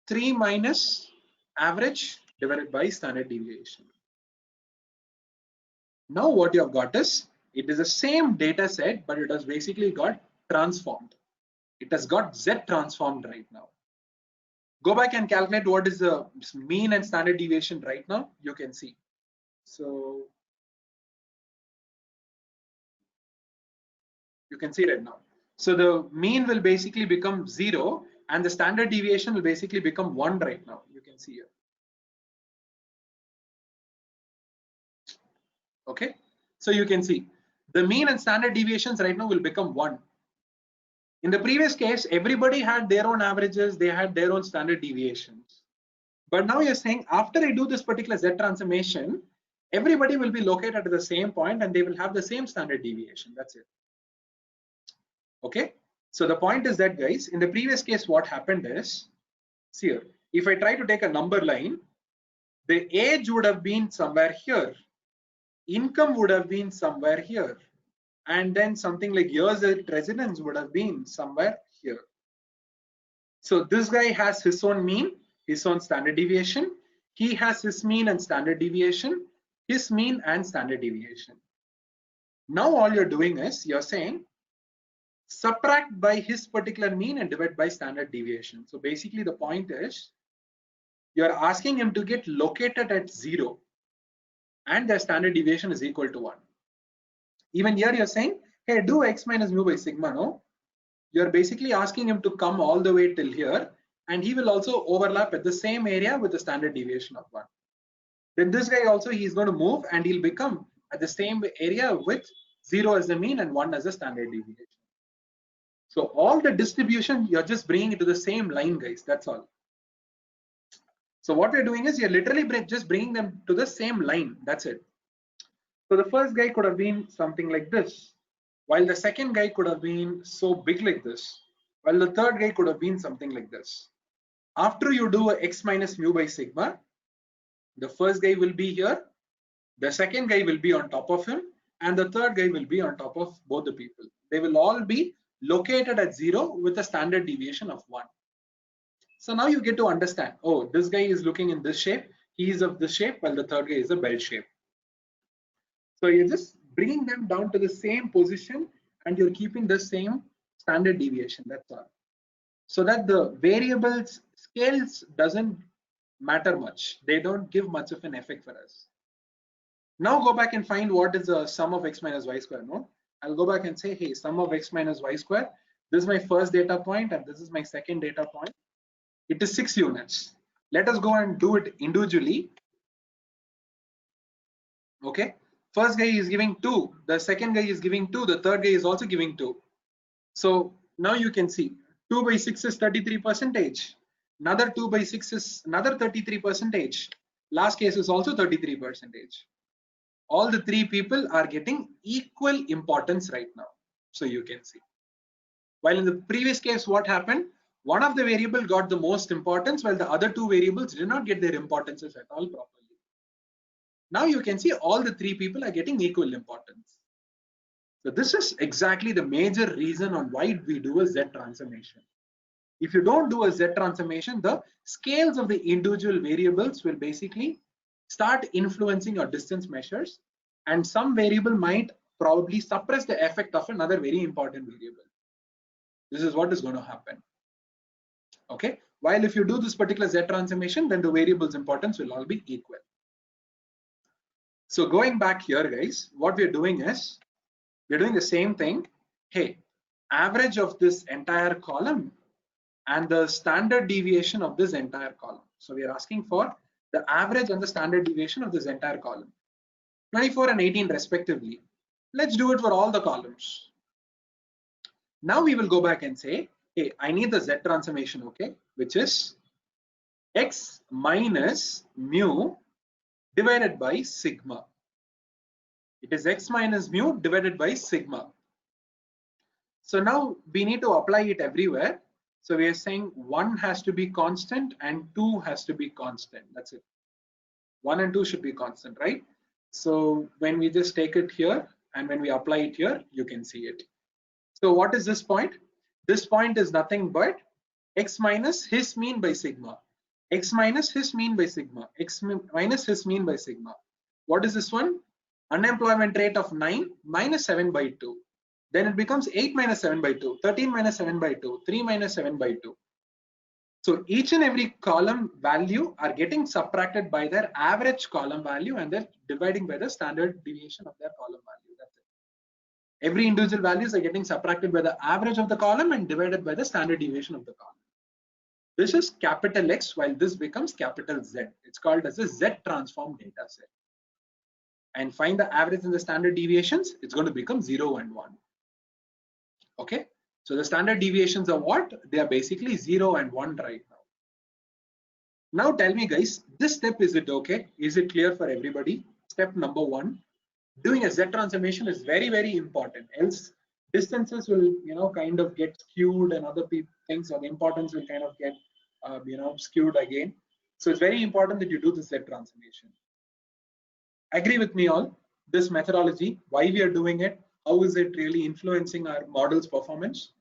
3 minus average divided by standard deviation. Now what you have got is, it is the same data set, but it has basically got transformed. It has got Z transformed right now. Go back and calculate what is the mean and standard deviation right now. You can see. So you can see right now. So the mean will basically become 0 and the standard deviation will basically become 1 right now. You can see here. Okay. So you can see the mean and standard deviations right now will become 1. In the previous case, everybody had their own averages, they had their own standard deviations. But now you're saying after I do this particular Z transformation, everybody will be located at the same point and they will have the same standard deviation. That's it. Okay. So the point is that, guys, in the previous case, what happened is, see here, if I try to take a number line, the age would have been somewhere here, income would have been somewhere here, and then something like years at residence would have been somewhere here. So this guy has his own mean, his own standard deviation. He has his mean and standard deviation, his mean and standard deviation. Now all you're doing is you're saying subtract by his particular mean and divide by standard deviation. So basically the point is you're asking him to get located at 0 and their standard deviation is equal to 1. Even here you're saying, hey, do X minus mu by sigma, no? You're basically asking him to come all the way till here and he will also overlap at the same area with the standard deviation of 1. Then this guy also, he's going to move and he'll become at the same area with 0 as the mean and 1 as the standard deviation. So all the distribution, you're just bringing it to the same line, guys. That's all. So what we're doing is you're literally just bringing them to the same line. That's it. So the first guy could have been something like this, while the second guy could have been so big like this, while the third guy could have been something like this. After you do a X minus mu by sigma, the first guy will be here, the second guy will be on top of him, and the third guy will be on top of both the people. They will all be located at 0 with a standard deviation of 1. So now you get to understand, oh, this guy is looking in this shape, he is of this shape, while the third guy is a bell shape. So you're just bringing them down to the same position and you're keeping the same standard deviation, that's all. So that the variables scales doesn't matter much. They don't give much of an effect for us. Now go back and find what is the sum of x minus y square. No, I'll go back and say, hey, sum of x minus y square. This is my first data point and this is my second data point. It is 6 units. Let us go and do it individually. Okay. First guy is giving 2. The second guy is giving 2. The third guy is also giving 2. So now you can see 2 by 6 is 33%. Another 2 by 6 is another 33%. Last case is also 33%. All the three people are getting equal importance right now. So you can see. While in the previous case, what happened? One of the variable got the most importance, while the other two variables did not get their importances at all properly. Now you can see all the three people are getting equal importance. So this is exactly the major reason on why we do a Z transformation. If you don't do a Z transformation, the scales of the individual variables will basically start influencing your distance measures, and some variable might probably suppress the effect of another very important variable. This is what is going to happen. Okay. While if you do this particular Z transformation, then the variable's importance will all be equal. So going back here, guys, what we're doing is we're doing the same thing. Hey, average of this entire column and the standard deviation of this entire column. So we are asking for the average and the standard deviation of this entire column, 24 and 18 respectively. Let's do it for all the columns. Now we will go back and say, hey, I need the Z transformation, okay, which is x minus mu divided by sigma. It is x minus mu divided by sigma. So now we need to apply it everywhere. So we are saying 1 has to be constant and 2 has to be constant. That's it. 1 and 2 should be constant, right? So when we just take it here and when we apply it here, you can see it. So what is this point? This point is nothing but x minus his mean by sigma. X minus his mean by sigma. X minus his mean by sigma. What is this one? Unemployment rate of 9 minus 7 by 2. Then it becomes 8 minus 7 by 2, 13 minus 7 by 2, 3 minus 7 by 2. So each and every column value are getting subtracted by their average column value and they're dividing by the standard deviation of their column value. That's it. Every individual values are getting subtracted by the average of the column and divided by the standard deviation of the column. This is capital X while this becomes capital Z. It's called as a Z transform data set. And find the average and the standard deviations, it's going to become 0 and 1. Okay, so the standard deviations are what? They are basically 0 and 1 right now. Now tell me guys, this step, is it okay? Is it clear for everybody? Step number 1, doing a Z transformation is very, very important. Else distances will, kind of get skewed and other things, or the importance will kind of get, skewed again. So it's very important that you do the Z transformation. Agree with me all, this methodology, why we are doing it, how is it really influencing our model's performance?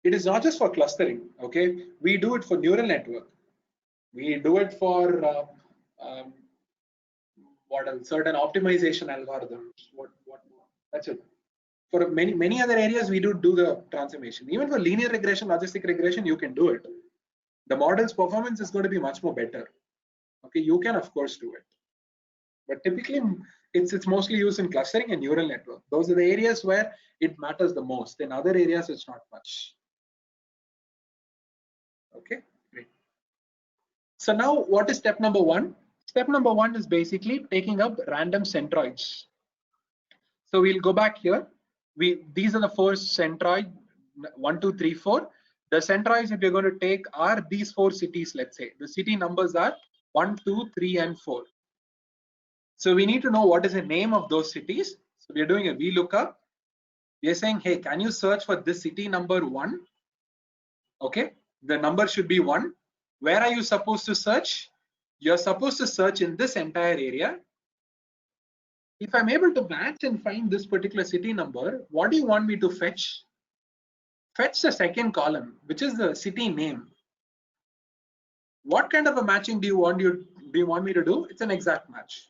It is not just for clustering, okay? We do it for neural network. We do it for what else? Certain optimization algorithms. What more? That's it. For many other areas, we do the transformation. Even for linear regression, logistic regression, you can do it. The model's performance is going to be much more better. Okay, you can of course do it, but typically it's mostly used in clustering and neural network. Those are the areas where it matters the most. In other areas, it's not much. Okay, great. So now what is step number 1? Step number 1 is basically taking up random centroids. So we'll go back here. These are the 4 centroid, 1, 2, 3, 4. The centroids that we're going to take are these 4 cities, let's say. The city numbers are 1, 2, 3, and 4. So we need to know what is the name of those cities. So we're doing a VLOOKUP. We're saying, hey, can you search for this city number 1? Okay, the number should be 1. Where are you supposed to search? You're supposed to search in this entire area. if I'm able to match and find this particular city number, what do you want me to fetch? Fetch the second column, which is the city name. What kind of a matching do you want me to do? It's an exact match.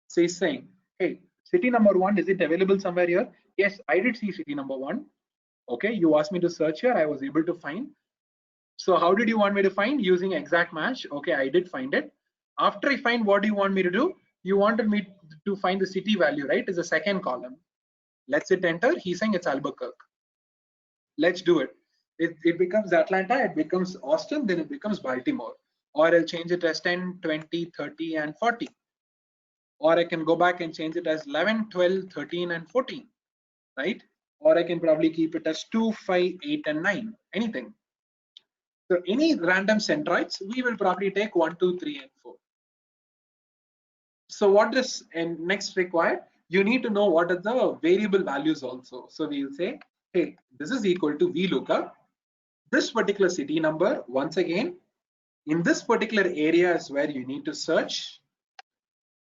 So he's saying, hey, city number 1, is it available somewhere here? Yes, I did see city number 1. Okay, you asked me to search here, I was able to find. So how did you want me to find? Using exact match. Okay, I did find it. After I find, what do you want me to do? You wanted me to find the city value, right? Is the second column. Let's hit enter. He's saying it's Albuquerque. Let's do it. It becomes Atlanta, it becomes Austin, then it becomes Baltimore. Or I'll change it as 10, 20, 30, and 40. Or I can go back and change it as 11, 12, 13, and 14, right? Or I can probably keep it as 2, 5, 8, and 9, anything. So any random centroids, we will probably take 1, 2, 3, and 4. So what is next required? You need to know what are the variable values also. So we will say, hey, this is equal to VLOOKUP. This particular city number, once again, in this particular area is where you need to search.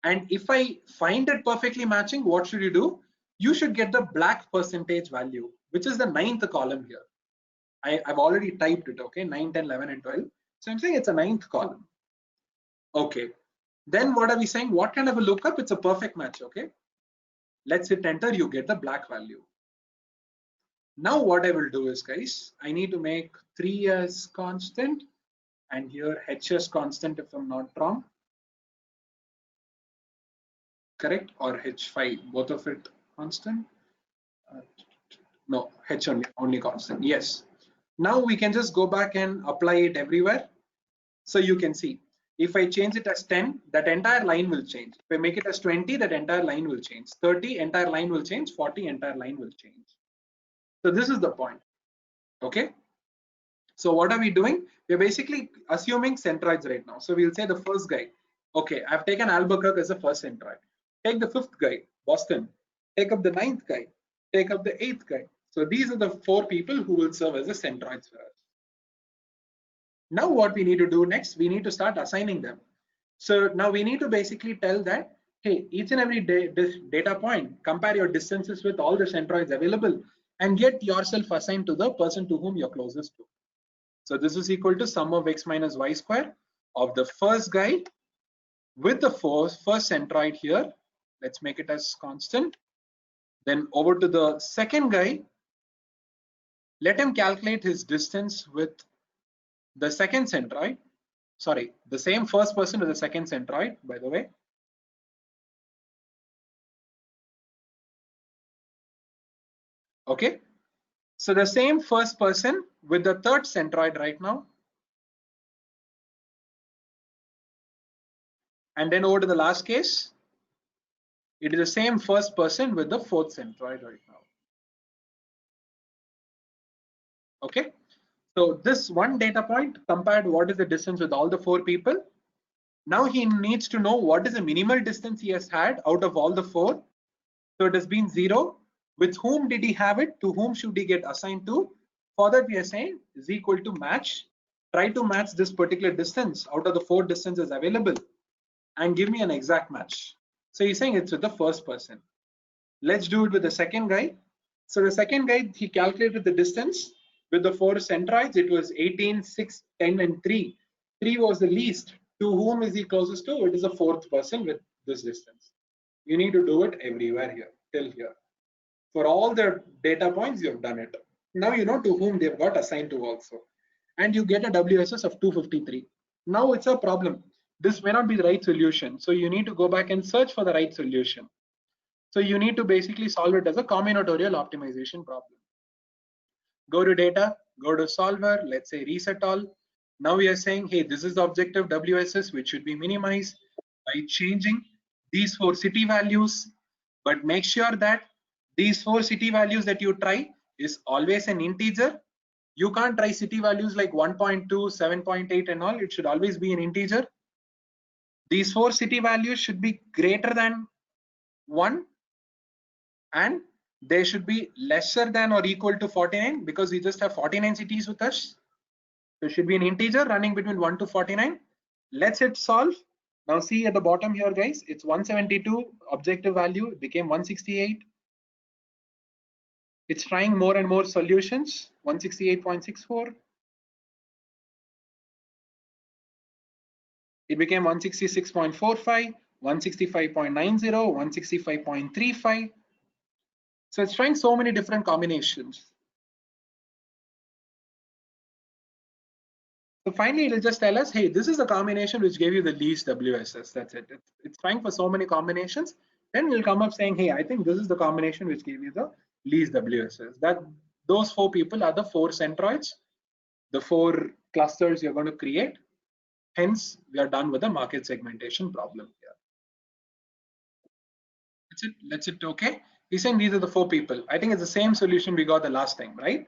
And if I find it perfectly matching, what should you do? You should get the black percentage value, which is the 9th column here. I've already typed it, okay, 9, 10, 11, and 12. So I'm saying it's a 9th column. Okay. Then what are we saying? What kind of a lookup? It's a perfect match, okay? Let's hit enter, you get the black value. Now what I will do is, guys, I need to make 3 as constant and here h as constant if I'm not wrong. Correct? Or h5, both of it constant? No, h only constant, yes. Now we can just go back and apply it everywhere. So you can see, if I change it as 10, that entire line will change. If I make it as 20, that entire line will change. 30, entire line will change. 40, entire line will change. So this is the point, okay? So what are we doing? We're basically assuming centroids right now. So we'll say the first guy. Okay, I've taken Albuquerque as the first centroid. Take the 5th guy, Boston. Take up the 9th guy. Take up the 8th guy. So these are the 4 people who will serve as the centroids for us. Now what we need to do next, we need to start assigning them. So now we need to basically tell that, hey, each and every data point, compare your distances with all the centroids available and get yourself assigned to the person to whom you're closest to. So this is equal to sum of x minus y square of the first guy with the first centroid here. Let's make it as constant. Then over to the second guy, let him calculate his distance with the second centroid. Sorry, the same first person with the second centroid, by the way. Okay, so the same first person with the third centroid right now. And then over to the last case, it is the same first person with the fourth centroid right now. Okay, so this one data point compared what is the distance with all the 4 people. Now he needs to know what is the minimal distance he has had out of all the 4. So it has been 0. With whom did he have it? To whom should he get assigned to? For that we are saying is equal to match. Try to match this particular distance out of the 4 distances available and give me an exact match. So he's saying it's with the first person. Let's do it with the second guy. So the second guy, he calculated the distance with the 4 centroids. It was 18, 6, 10, and 3. 3 was the least. To whom is he closest to? It is the 4th person with this distance. You need to do it everywhere here, till here. For all the data points, you have done it. Now you know to whom they've got assigned to also. And you get a WSS of 253. Now it's a problem. This may not be the right solution. So you need to go back and search for the right solution. So you need to basically solve it as a combinatorial optimization problem. Go to data, go to solver, let's say reset all. Now we are saying, hey, this is the objective WSS, which should be minimized by changing these 4 city values. But make sure that these 4 city values that you try is always an integer. You can't try city values like 1.2, 7.8 and all. It should always be an integer. These 4 city values should be greater than 1 and they should be lesser than or equal to 49 because we just have 49 cities with us. So it should be an integer running between 1 to 49. Let's hit solve. Now see at the bottom here, guys, it's 172 objective value, it became 168. It's trying more and more solutions, 168.64. It became 166.45, 165.90, 165.35. So it's trying so many different combinations. So finally, it'll just tell us, hey, this is the combination which gave you the least WSS. That's it. It's trying for so many combinations. Then it'll come up saying, hey, I think this is the combination which gave you the least WSS. Those four people are the four centroids, the four clusters you're going to create. Hence, we are done with the market segmentation problem here. That's it. Okay. He's saying these are the four people. I think it's the same solution we got the last time, right?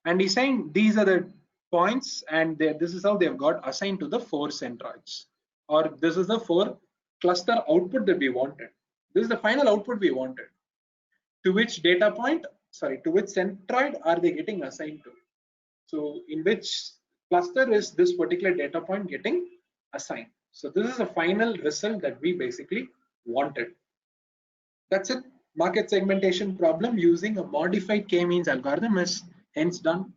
And he's saying these are the points, and this is how they've got assigned to the four centroids, or this is the four cluster output that we wanted. This is the final output we wanted. To which data point, sorry, to which centroid are they getting assigned to? So in which cluster is this particular data point getting assigned? So this is the final result that we basically wanted. That's it. Market segmentation problem using a modified k-means algorithm is hence done.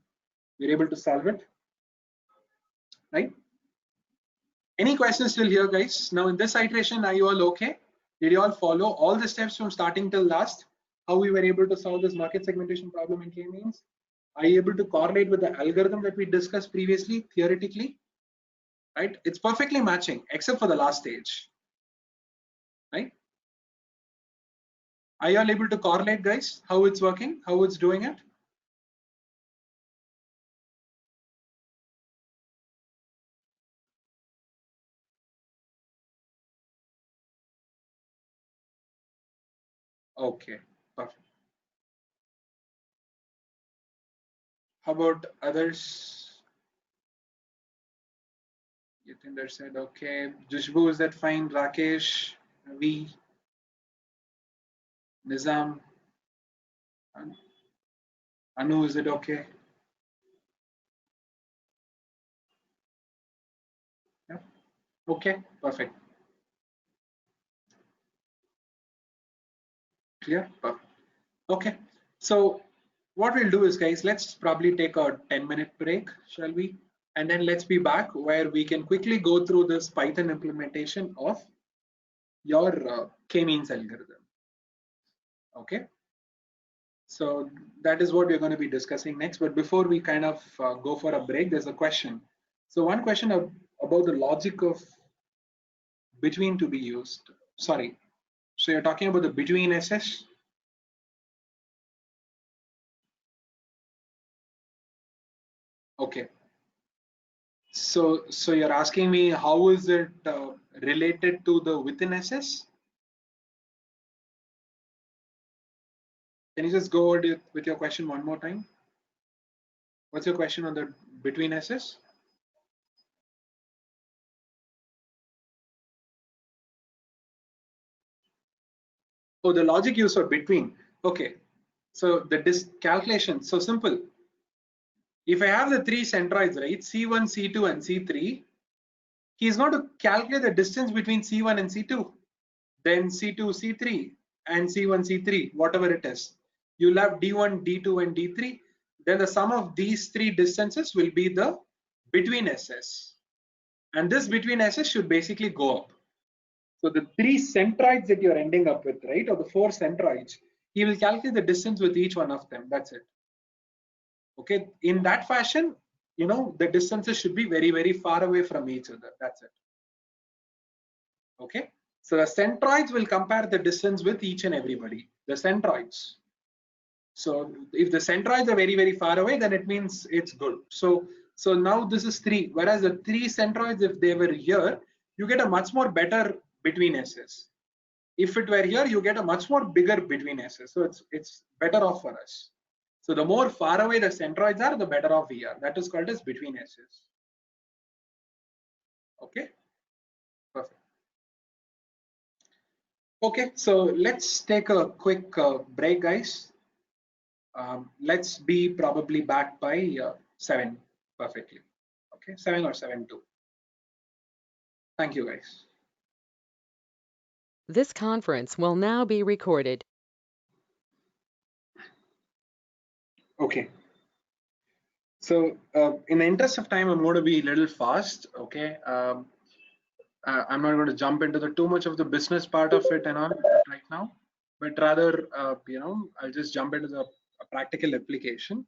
We're able to solve it, right? Any questions still here, guys? Now in this iteration, are you all okay? Did you all follow all the steps from starting till last? How we were able to solve this market segmentation problem in k-means? Are you able to correlate with the algorithm that we discussed previously, theoretically? Right? It's perfectly matching, except for the last stage, right? Are you all able to correlate, guys? How it's working, how it's doing it? Okay, perfect. How about others? Yatinder said, okay. Jushbu, is that fine? Rakesh, Ravi, Nizam, Anu, is it okay? Yeah. Okay, perfect. Clear? Perfect. Okay. So what we'll do is, guys, let's probably take a 10-minute break, shall we? And then let's be back where we can quickly go through this Python implementation of your k-means algorithm. Okay. So that is what we're going to be discussing next. But before we kind of go for a break, there's a question. So one question about the logic of between to be used. Sorry. So you're talking about the between SS? Okay. So you're asking me how is it related to the within SS? Can you just go over with your question one more time? What's your question on the between SS? Oh, the logic used for between. Okay. So the calculation, so simple. If I have the three centroids, right, C1, C2, and C3, he's going to calculate the distance between C1 and C2, then C2, C3, and C1, C3, whatever it is. You'll have D1, D2, and D3. Then the sum of these three distances will be the between SS. And this between SS should basically go up. So the three centroids that you're ending up with, right, or the four centroids, he will calculate the distance with each one of them. That's it. Okay, in that fashion, you know, the distances should be very, very far away from each other. That's it. Okay, so the centroids will compare the distance with each and everybody, the centroids. So if the centroids are very, very far away, then it means it's good. So now this is 3, whereas the 3 centroids, if they were here, you get a much more better between SS. If it were here, you get a much more bigger between SS. So it's better off for us. So the more far away the centroids are, the better off we are. That is called as between SS. Okay, perfect. Okay, so let's take a quick break, guys. Let's be probably back by 7 perfectly. Okay, 7 or 7:02. Thank you, guys. This conference will now be recorded. Okay. So in the interest of time, I'm going to be a little fast. Okay. I'm not going to jump into the too much of the business part of it and all right now, but rather, I'll just jump into the practical application.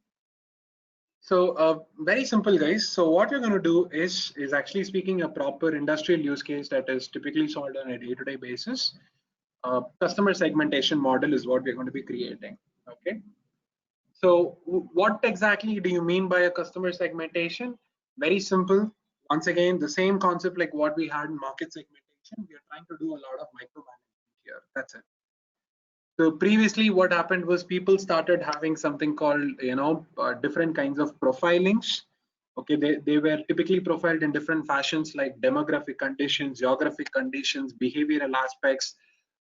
So very simple, guys. So what we're going to do is actually speaking a proper industrial use case that is typically solved on a day-to-day basis. Customer segmentation model is what we're going to be creating. Okay. So what exactly do you mean by a customer segmentation? Very simple. Once again, the same concept like what we had in market segmentation. We are trying to do a lot of micromanagement here. That's it. So previously what happened was people started having something called, different kinds of profilings. Okay, they were typically profiled in different fashions like demographic conditions, geographic conditions, behavioral aspects,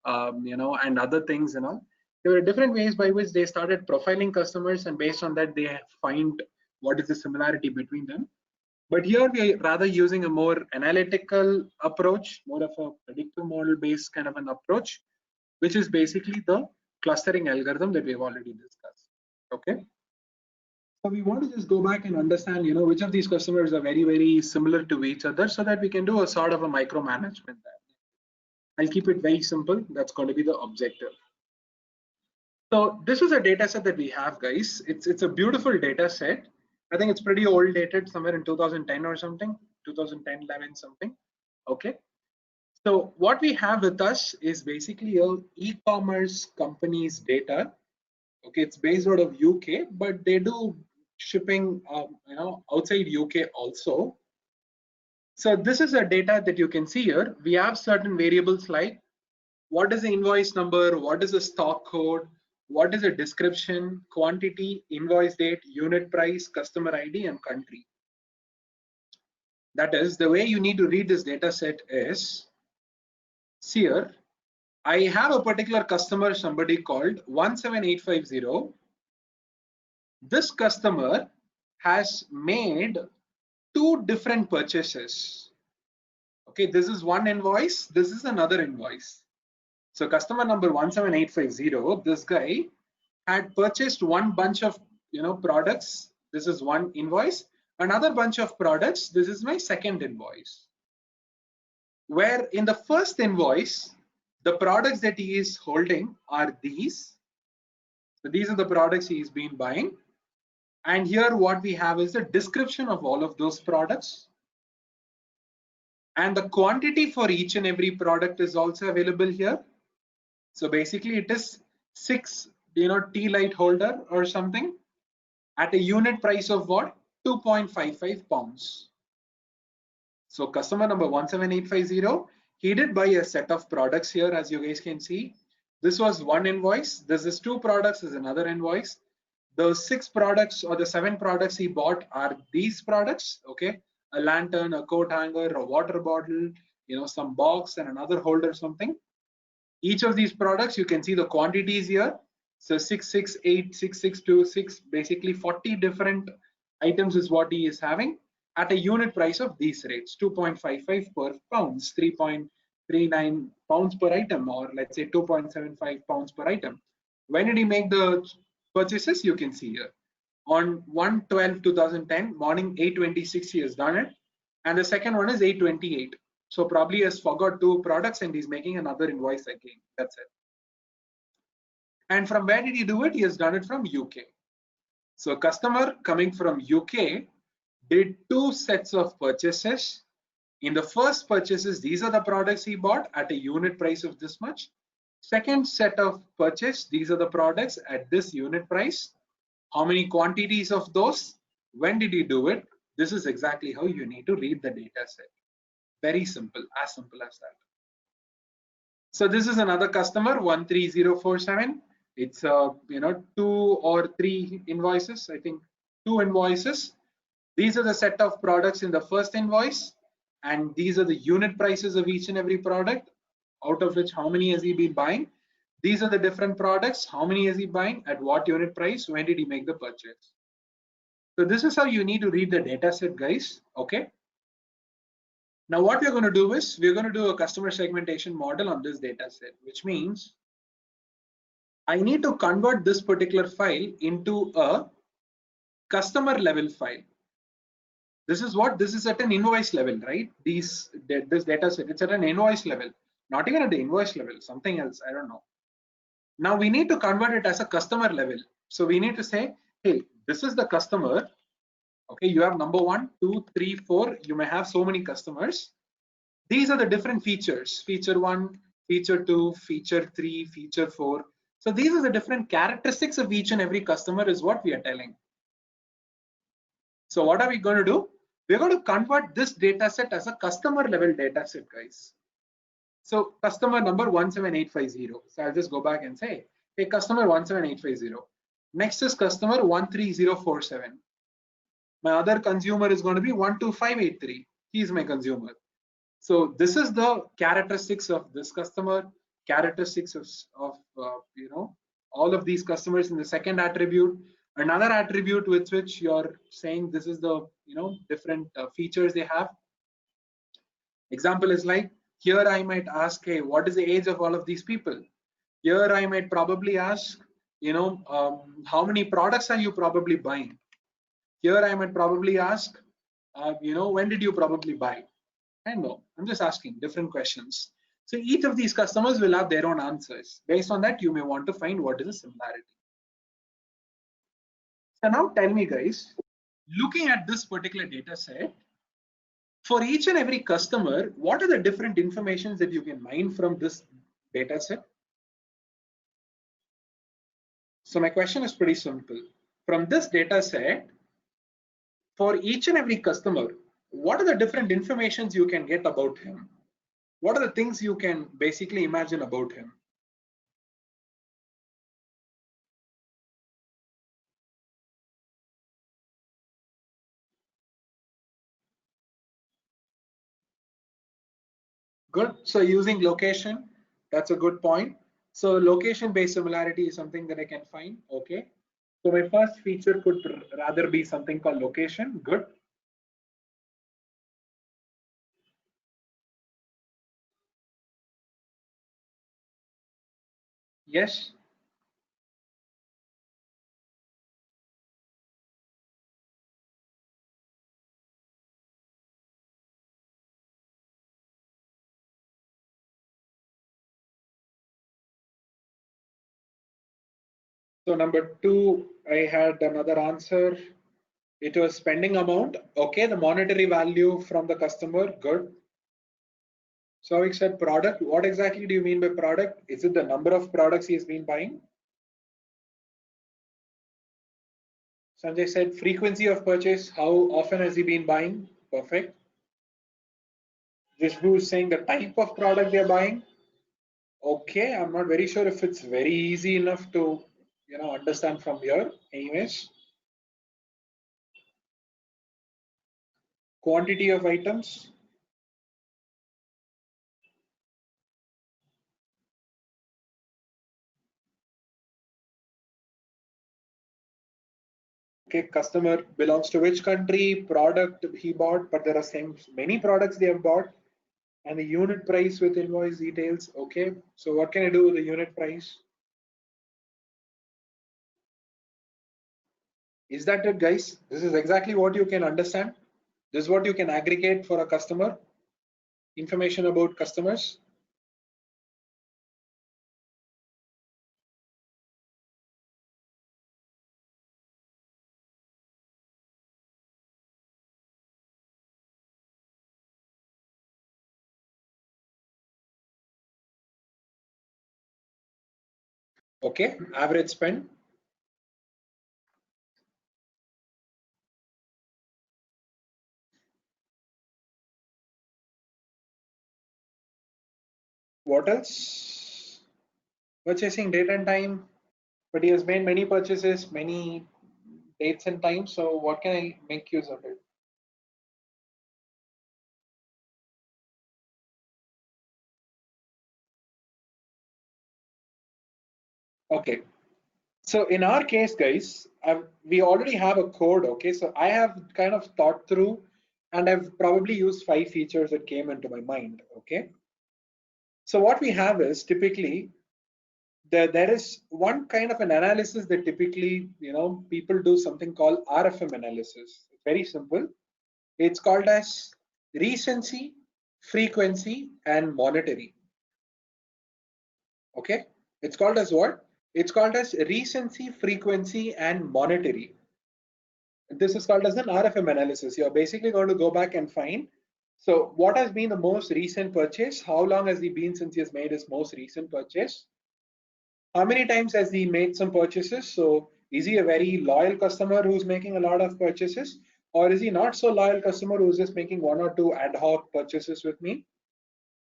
and other things, There were different ways by which they started profiling customers, and based on that, they find what is the similarity between them. But here we are rather using a more analytical approach, more of a predictive model based kind of an approach, which is basically the clustering algorithm that we've already discussed. Okay. So we want to just go back and understand, which of these customers are very, very similar to each other so that we can do a sort of a micromanagement there. I'll keep it very simple. That's going to be the objective. So this is a data set that we have, guys. It's a beautiful data set. I think it's pretty old dated, somewhere in 2010 or something, 2010, 11 something. Okay. So what we have with us is basically a e-commerce company's data. Okay, it's based out of UK, but they do shipping, outside UK also. So this is a data that you can see here. We have certain variables like what is the invoice number, what is the stock code, what is the description, quantity, invoice date, unit price, customer ID, and country. That is, the way you need to read this data set is, see here, I have a particular customer, somebody called 17850. This customer has made two different purchases. Okay, this is one invoice, this is another invoice. So customer number 17850, this guy had purchased one bunch of products. This is one invoice. Another bunch of products. This is my second invoice. Where in the first invoice, the products that he is holding are these. So these are the products he's been buying. And here what we have is the description of all of those products. And the quantity for each and every product is also available here. So basically it is 6 tea light holder or something at a unit price of what? 2.55 pounds. So customer number 17850, he did buy a set of products here, as you guys can see. This was one invoice. This is two products, is another invoice. The 6 products or the 7 products he bought are these products. Okay, a lantern, a coat hanger, a water bottle, some box and another holder, something. Each of these products, you can see the quantities here. So 668, 6626, basically 40 different items is what he is having at a unit price of these rates, 2.55 per pounds, 3.39 pounds per item, or let's say 2.75 pounds per item. When did he make the purchases? You can see here. On 1/12/2010, morning 8:26, he has done it. And the second one is 8:28. So probably he has forgot 2 products and he's making another invoice again. That's it. And from where did he do it? He has done it from UK. So a customer coming from UK did 2 sets of purchases. In the first purchases, these are the products he bought at a unit price of this much. Second set of purchase, these are the products at this unit price. How many quantities of those? When did he do it? This is exactly how you need to read the data set. Very simple as that. So this is another customer 13047. It's 2 or 3 invoices. I think 2 invoices. These are the set of products in the first invoice, and these are the unit prices of each and every product, out of which how many has he been buying. These are the different products. How many is he buying? At what unit price? When did he make the purchase? So this is how you need to read the data set, guys. Okay. Now what we're going to do is we're going to do a customer segmentation model on this data set, which means I need to convert this particular file into a customer level file. This is what this is at an invoice level, right? This data set, it's at an invoice level, not even at the invoice level, something else, I don't know. Now we need to convert it as a customer level. So we need to say, hey, this is the customer. Okay, you have number 1, 2, 3, 4. You may have so many customers. These are the different features: feature 1, feature 2, feature 3, feature 4. So these are the different characteristics of each and every customer is what we are telling. So what are we going to do? We're going to convert this data set as a customer level data set, guys. So customer number 17850. So I'll just go back and say, hey, customer 17850. Next is customer 13047. My other consumer is going to be 12583. He is my consumer. So this is the characteristics of this customer, characteristics of all of these customers in the second attribute. Another attribute with which you're saying this is the different features they have. Example is like, here I might ask, hey, what is the age of all of these people? Here I might probably ask, how many products are you probably buying? Here I might probably ask, when did you probably buy? I know, I'm just asking different questions. So each of these customers will have their own answers. Based on that, you may want to find what is the similarity. So now tell me, guys, looking at this particular data set, for each and every customer, what are the different informations that you can mine from this data set? So my question is pretty simple. From this data set, for each and every customer, what are the different informations you can get about him? What are the things you can basically imagine about him? Good. So using location, that's a good point. So location-based similarity is something that I can find. Okay. So my first feature could rather be something called location. Good. Yes. So number 2, I had another answer. It was spending amount. Okay. The monetary value from the customer. Good. So I said product. What exactly do you mean by product? Is it the number of products he has been buying? Sanjay said frequency of purchase. How often has he been buying? Perfect. Jishbu is saying the type of product they're buying. Okay, I'm not very sure if it's very easy enough to understand from here. Anyways, quantity of items. Okay, customer belongs to which country, product he bought, but there are many products they have bought, and the unit price with invoice details. Okay, so what can I do with the unit price? Is that it, guys? This is exactly what you can understand. This is what you can aggregate for a customer, information about customers. Okay, average spend. What else? Purchasing date and time. But he has made many purchases, many dates and times. So what can I make use of it? Okay. So in our case, guys, we already have a code. Okay. So I have kind of thought through and I've probably used 5 features that came into my mind. Okay. So what we have is typically there is one kind of an analysis that typically, people do something called RFM analysis. It's very simple. It's called as recency, frequency, and monetary. Okay. It's called as what? It's called as recency, frequency, and monetary. This is called as an RFM analysis. You're basically going to go back and find, so what has been the most recent purchase? How long has he been since he has made his most recent purchase? How many times has he made some purchases? So is he a very loyal customer who's making a lot of purchases, or is he not so loyal customer who's just making 1 or 2 ad hoc purchases with me?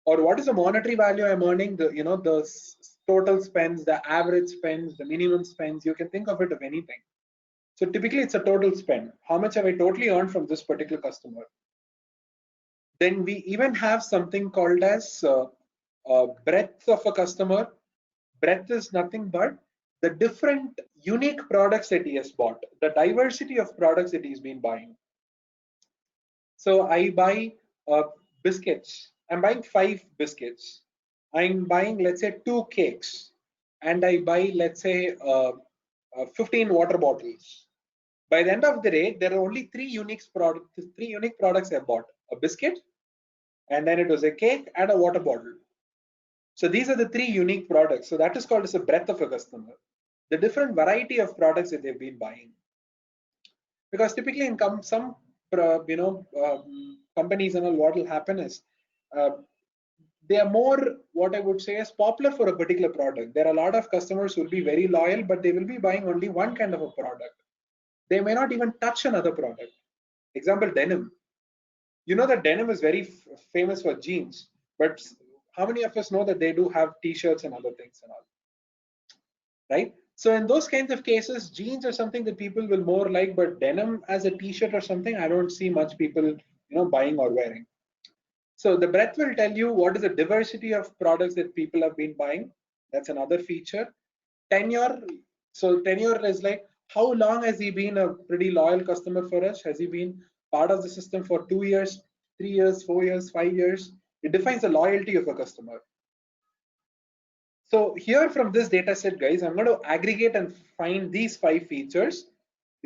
Or what is the monetary value I'm earning? The total spends, the average spends, the minimum spends. You can think of it of anything. So typically it's a total spend. How much have I totally earned from this particular customer? Then we even have something called as breadth of a customer. Breadth is nothing but the different unique products that he has bought, the diversity of products that he's been buying. So I buy biscuits. I'm buying 5 biscuits. I'm buying, let's say, 2 cakes, and I buy, let's say, 15 water bottles. By the end of the day, there are only 3 unique products I bought: a biscuit, and then it was a cake and a water bottle. So these are the 3 unique products. So that is called as a breadth of a customer, the different variety of products that they've been buying. Because typically in some companies and all, what will happen is uh, they are more, what I would say, is popular for a particular product. There are a lot of customers who will be very loyal, but they will be buying only one kind of a product. They may not even touch another product. Example, denim. You know that denim is very famous for jeans, but how many of us know that they do have t-shirts and other things and all, right? So in those kinds of cases, jeans are something that people will more like, but denim as a t-shirt or something, I don't see much people, buying or wearing. So the breadth will tell you what is the diversity of products that people have been buying. That's another feature. Tenure. So tenure is like, how long has he been a pretty loyal customer for us? Has he been part of the system for 2 years, 3 years, 4 years, 5 years? It defines the loyalty of a customer. So here from this data set, guys, I'm going to aggregate and find these 5 features: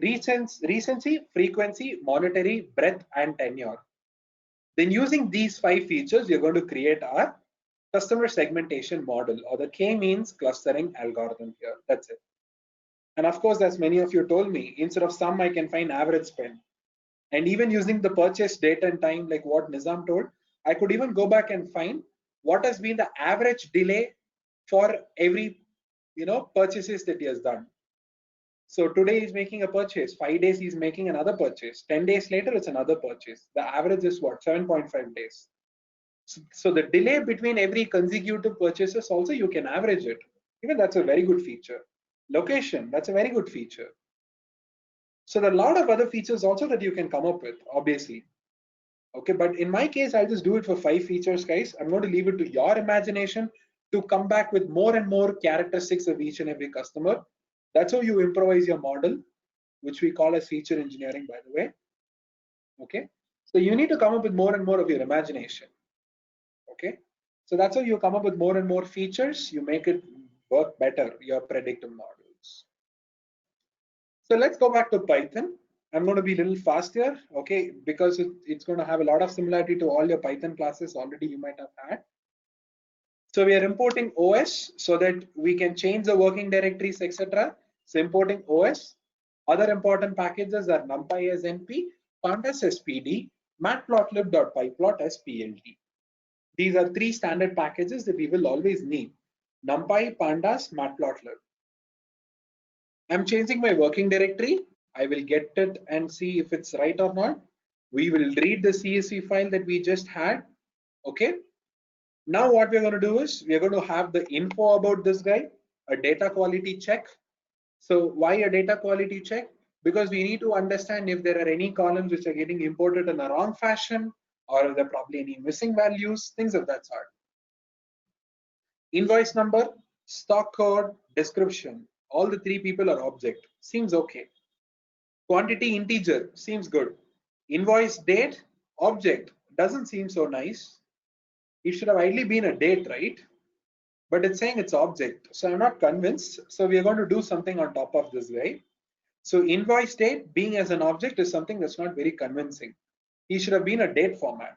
recency, frequency, monetary, breadth, and tenure. Then using these 5 features, we're going to create our customer segmentation model, or the K-means clustering algorithm here. That's it. And of course, as many of you told me, instead of sum, I can find average spend. And even using the purchase date and time, like what Nizam told, I could even go back and find what has been the average delay for every purchases that he has done. So today he's making a purchase, 5 days he's making another purchase, 10 days later it's another purchase. The average is what? 7.5 days. So the delay between every consecutive purchases also, you can average it. Even that's a very good feature. Location, that's a very good feature. So there are a lot of other features also that you can come up with, obviously. Okay, but in my case, I'll just do it for 5 features, guys. I'm going to leave it to your imagination to come back with more and more characteristics of each and every customer. That's how you improvise your model, which we call as feature engineering, by the way. Okay, so you need to come up with more and more of your imagination. Okay, so that's how you come up with more and more features. You make it work better, your predictive models. So let's go back to Python. I'm going to be a little fast here, okay, because it's going to have a lot of similarity to all your Python classes already you might have had. So we are importing OS so that we can change the working directories, etc. So importing OS. Other important packages are numpy as np, pandas as pd, matplotlib.pyplot as plt. These are 3 standard packages that we will always need: numpy, pandas, matplotlib. I'm changing my working directory. I will get it and see if it's right or not. We will read the CSV file that we just had. Okay. Now what we're going to do is we're going to have the info about this guy, a data quality check. So why a data quality check? Because we need to understand if there are any columns which are getting imported in a wrong fashion, or if there are probably any missing values, things of that sort. Invoice number, stock code, description. All the 3 people are object. Seems okay. Quantity integer, seems good. Invoice date, object doesn't seem so nice. It should have ideally been a date, right? But it's saying it's object. So I'm not convinced. So we are going to do something on top of this guy. So invoice date being as an object is something that's not very convincing. He should have been a date format.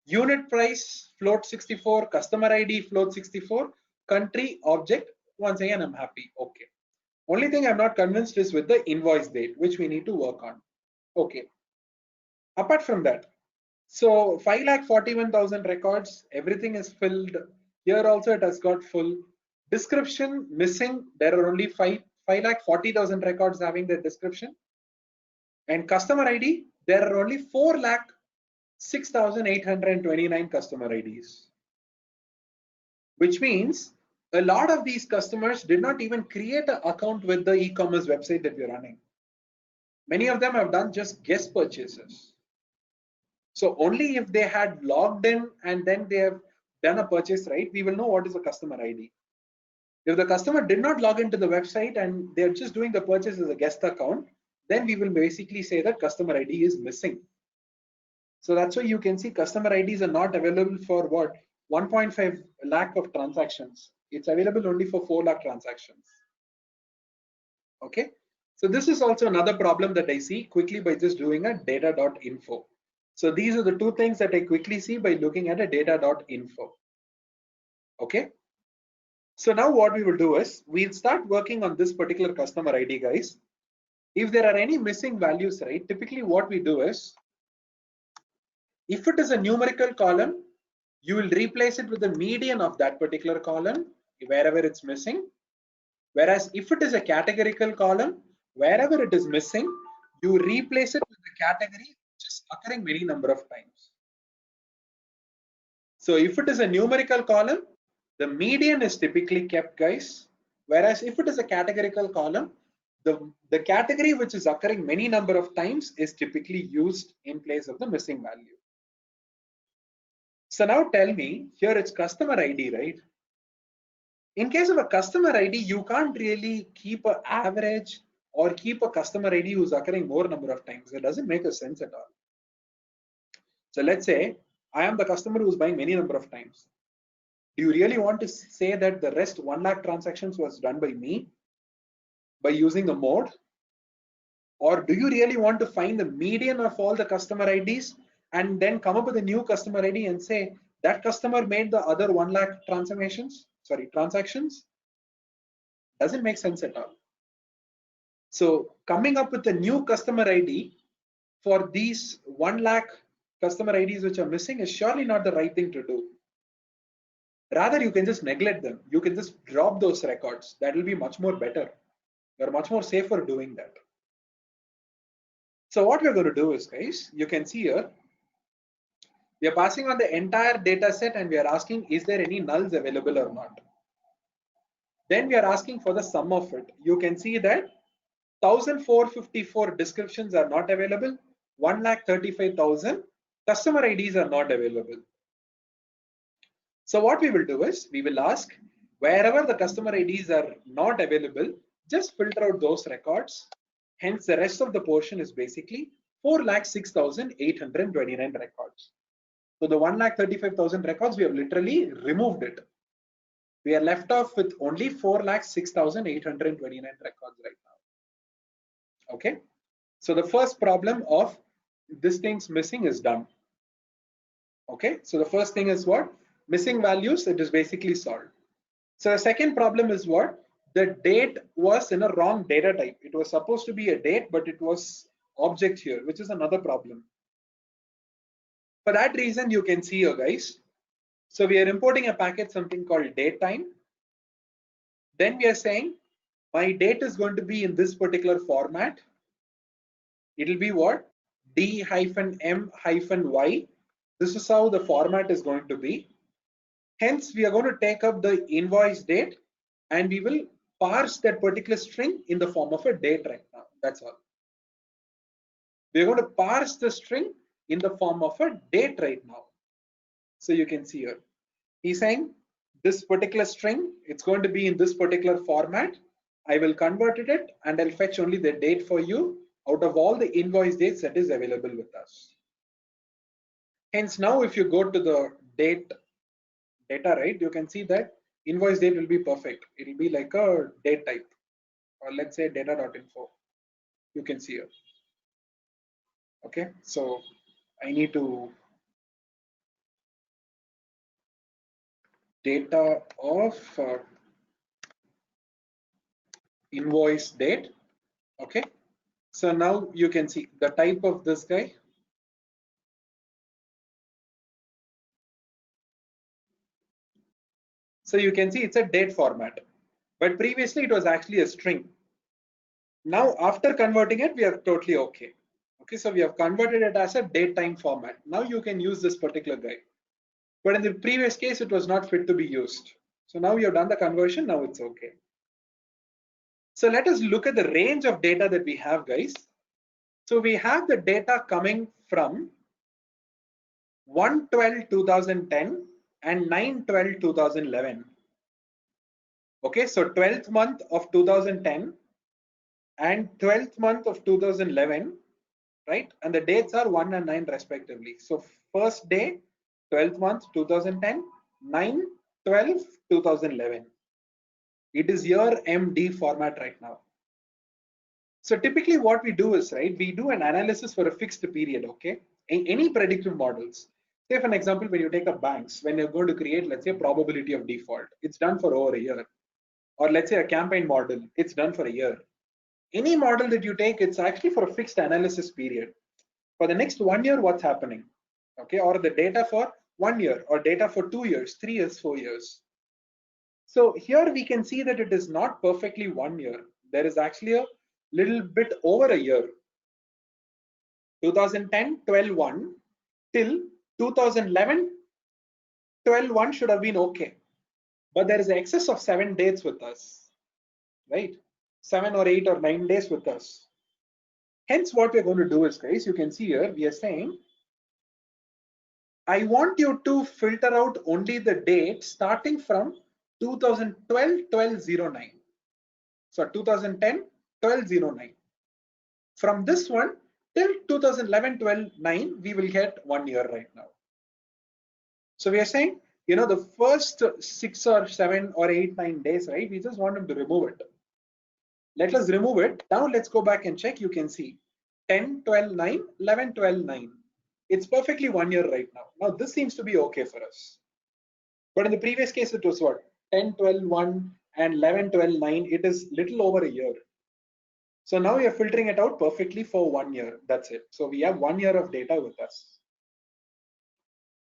Unit price float 64, customer ID float 64, country object. Once again, I'm happy. Okay. Only thing I'm not convinced is with the invoice date, which we need to work on. Okay. Apart from that, so 5,41,000 records, everything is filled. Here also it has got full. Description missing. There are only 5,40,000 records having the description. And customer ID, there are only 4,06,829 customer IDs. Which means a lot of these customers did not even create an account with the e-commerce website that we're running. Many of them have done just guest purchases. So only if they had logged in and then they have done a purchase, right, we will know what is a customer ID. If the customer did not log into the website and they're just doing the purchase as a guest account, then we will basically say that customer ID is missing. So that's why you can see customer IDs are not available for what? 1.5 lakh of transactions. It's available only for 4 lakh transactions. Okay. So this is also another problem that I see quickly by just doing a data.info. So these are the two things that I quickly see by looking at a data.info. Okay. So now what we will do is we'll start working on this particular customer ID, guys. If there are any missing values, right, typically what we do is, if it is a numerical column, you will replace it with the median of that particular column wherever it's missing. Whereas if it is a categorical column, wherever it is missing, you replace it with the category which is occurring many number of times. So if it is a numerical column, the median is typically kept, guys. Whereas if it is a categorical column, the category which is occurring many number of times is typically used in place of the missing value. So now tell me, here it's customer ID, right? In case of a customer ID, you can't really keep an average or keep a customer ID who's occurring more number of times. It doesn't make a sense at all. So let's say I am the customer who's buying many number of times. Do you really want to say that the rest 1 lakh transactions was done by me by using a mode? Or do you really want to find the median of all the customer IDs and then come up with a new customer ID and say that customer made the other 1 lakh transactions? Doesn't make sense at all. So coming up with a new customer ID for these 1 lakh customer IDs which are missing is surely not the right thing to do. Rather, you can just neglect them. You can just drop those records. That will be much more better. You're much more safer doing that. So what we're going to do is, guys, you can see here, we are passing on the entire data set and we are asking, is there any nulls available or not? Then we are asking for the sum of it. You can see that 1,454 descriptions are not available. 1,35,000 customer IDs are not available. So what we will do is we will ask wherever the customer IDs are not available, just filter out those records. Hence, the rest of the portion is basically 4,06,829 records. So the 1,35,000 records, we have literally removed it. We are left off with only 4,06,829 records right now. Okay. So the first problem of this thing's missing is done. Okay. So the first thing is what? Missing values, it is basically solved. So the second problem is what? The date was in a wrong data type. It was supposed to be a date, but it was object here, which is another problem. For that reason, you can see here, guys. So we are importing a package, something called date time. Then we are saying my date is going to be in this particular format. It will be what? D-M-Y. This is how the format is going to be. Hence, we are going to take up the invoice date and we will parse that particular string in the form of a date right now. That's all. We're going to parse the string in the form of a date right now. So you can see here, he's saying this particular string, it's going to be in this particular format. I will convert it and I'll fetch only the date for you out of all the invoice dates that is available with us. Hence now if you go to the data, right, you can see that invoice date will be perfect. It will be like a date type, or let's say data.info. You can see here. Okay, so I need to data of invoice date. Okay, so now you can see the type of this guy. So you can see it's a date format, but previously it was actually a string. Now after converting it, we are totally okay. Okay, so we have converted it as a date time format. Now you can use this particular guy. But in the previous case, it was not fit to be used. So now you have done the conversion, now it's okay. So let us look at the range of data that we have, guys. So we have the data coming from 1/12/2010 and 9/12/2011. Okay, so 12th month of 2010 and 12th month of 2011, right? And the dates are 1 and 9 respectively. So first day, 12th month 2010, 9/12/2011. It is year MD format right now. So typically what we do is, right, we do an analysis for a fixed period, okay? In any predictive models. Say for an example, when you take up banks, when you're going to create, let's say, a probability of default, it's done for over a year. Or let's say a campaign model, it's done for a year. Any model that you take, it's actually for a fixed analysis period. For the next 1 year, what's happening? Okay, or the data for 1 year, or data for 2 years, 3 years, 4 years. So here we can see that it is not perfectly 1 year. There is actually a little bit over a year. 2010 12/1 till 2011 12/1 should have been okay, but there is an excess of 7 dates with us, right? 7 or 8 or 9 days with us. Hence what we're going to do is, guys, you can see here we are saying I want you to filter out only the date starting from 2012 12/09. So 2010 12/09. From this one till 2011 12/9, we will get 1 year right now. So we are saying, you know, the first 6 or 7 or 8, 9 days, right? We just want them to remove it. Let us remove it. Now let's go back and check. You can see 10, 12, 9, 11, 12, 9. It's perfectly 1 year right now. Now this seems to be okay for us. But in the previous case, it was what? 10, 12, 1 and 11, 12, 9. It is little over a year. So now we are filtering it out perfectly for 1 year. That's it. So we have 1 year of data with us.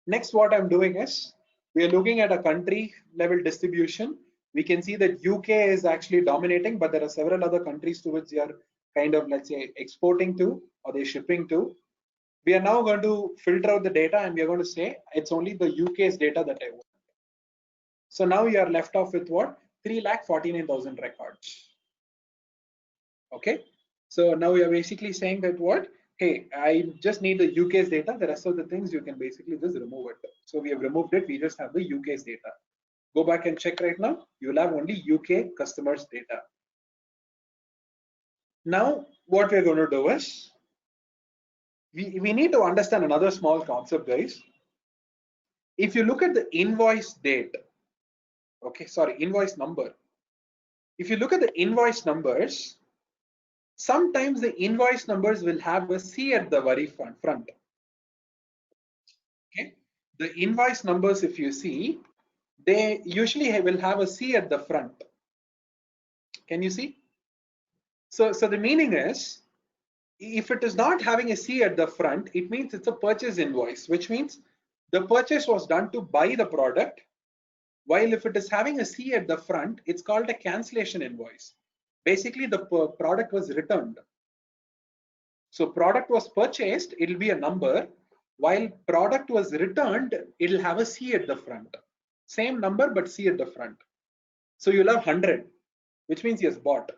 Next, what I'm doing is we are looking at a country level distribution. We can see that UK is actually dominating, but there are several other countries to which they are kind of, let's say, exporting to or they're shipping to. We are now going to filter out the data and we are going to say it's only the UK's data that I want. So now you are left off with what? 3,49,000 records. Okay. So now we are basically saying that what? Hey, I just need the UK's data. The rest of the things you can basically just remove it. So we have removed it. We just have the UK's data. Go back and check right now. You'll have only UK customers data. Now, what we're going to do is we need to understand another small concept, guys. If you look at the invoice date, okay, sorry, invoice number. If you look at the invoice numbers, sometimes the invoice numbers will have a C at the very front. Okay, the invoice numbers, if you see, they usually will have a C at the front. Can you see? So the meaning is, if it is not having a C at the front, it means it's a purchase invoice, which means the purchase was done to buy the product. While if it is having a C at the front, it's called a cancellation invoice. Basically, the product was returned. So product was purchased, it'll be a number. While product was returned, it'll have a C at the front. Same number, but C at the front. So you'll have 100, which means he has bought.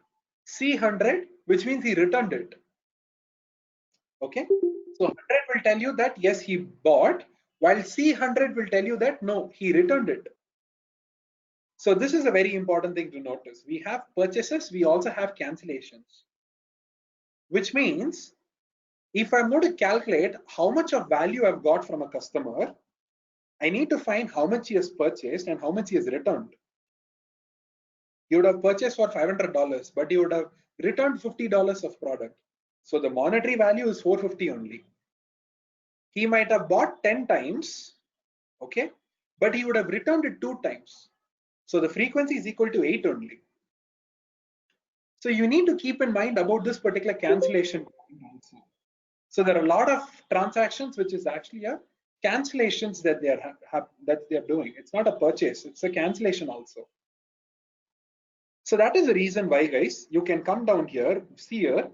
C100, which means he returned it. Okay. So 100 will tell you that yes, he bought, while C100 will tell you that no, he returned it. So this is a very important thing to notice. We have purchases, we also have cancellations, which means If I'm going to calculate how much of value I've got from a customer, I need to find how much he has purchased and how much he has returned. You would have purchased for $500, but you would have returned $50 of product. So the monetary value is 450 only. He might have bought 10 times, okay, but he would have returned it 2 times. So the frequency is equal to 8 only. So you need to keep in mind about this particular cancellation also. So there are a lot of transactions which is actually a cancellations that they're doing. It's not a purchase, it's a cancellation also. So that is the reason why, guys, you can come down here, see here,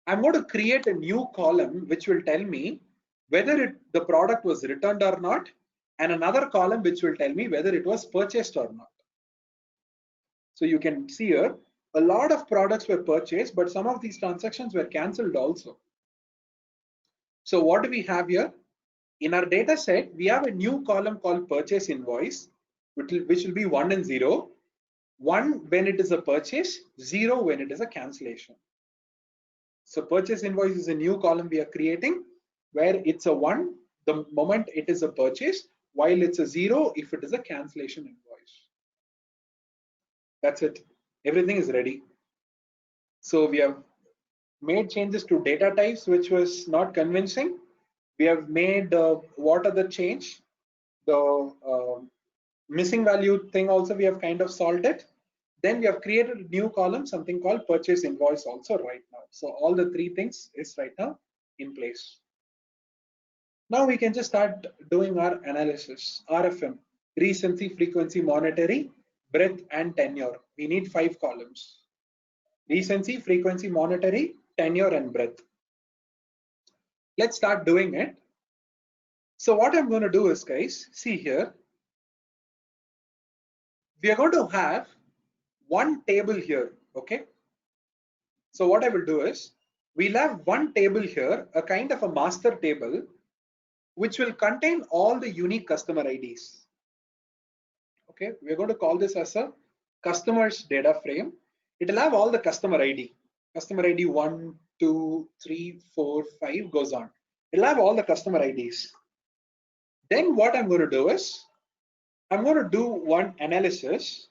I'm going to create a new column which will tell me whether the product was returned or not, and another column which will tell me whether it was purchased or not. So you can see here, a lot of products were purchased, but some of these transactions were cancelled also. So what do we have here? In our data set, we have a new column called purchase invoice, which will be 1 and 0. 1 when it is a purchase, 0 when it is a cancellation. So purchase invoice is a new column we are creating where it's a 1 the moment it is a purchase, while it's a 0 if it is a cancellation invoice. That's it. Everything is ready. So we have made changes to data types, which was not convincing. We have made what are the change? The missing value thing also we have kind of solved it. Then we have created a new column, something called purchase invoice also right now. So all the 3 things is right now in place. Now we can just start doing our analysis. RFM, recency, frequency, monetary, breadth, and tenure. We need 5 columns. Recency, frequency, monetary, tenure, and breadth. Let's start doing it. So what I'm going to do is, guys, see here, we are going to have one table here, okay? So what I will do is, we'll have one table here, a kind of a master table, which will contain all the unique customer IDs. Okay, we're going to call this as a customers data frame. It will have all the customer ID. Customer ID 1, 2, 3, 4, 5 goes on. It'll have all the customer IDs. Then what I'm going to do is, I'm going to do one analysis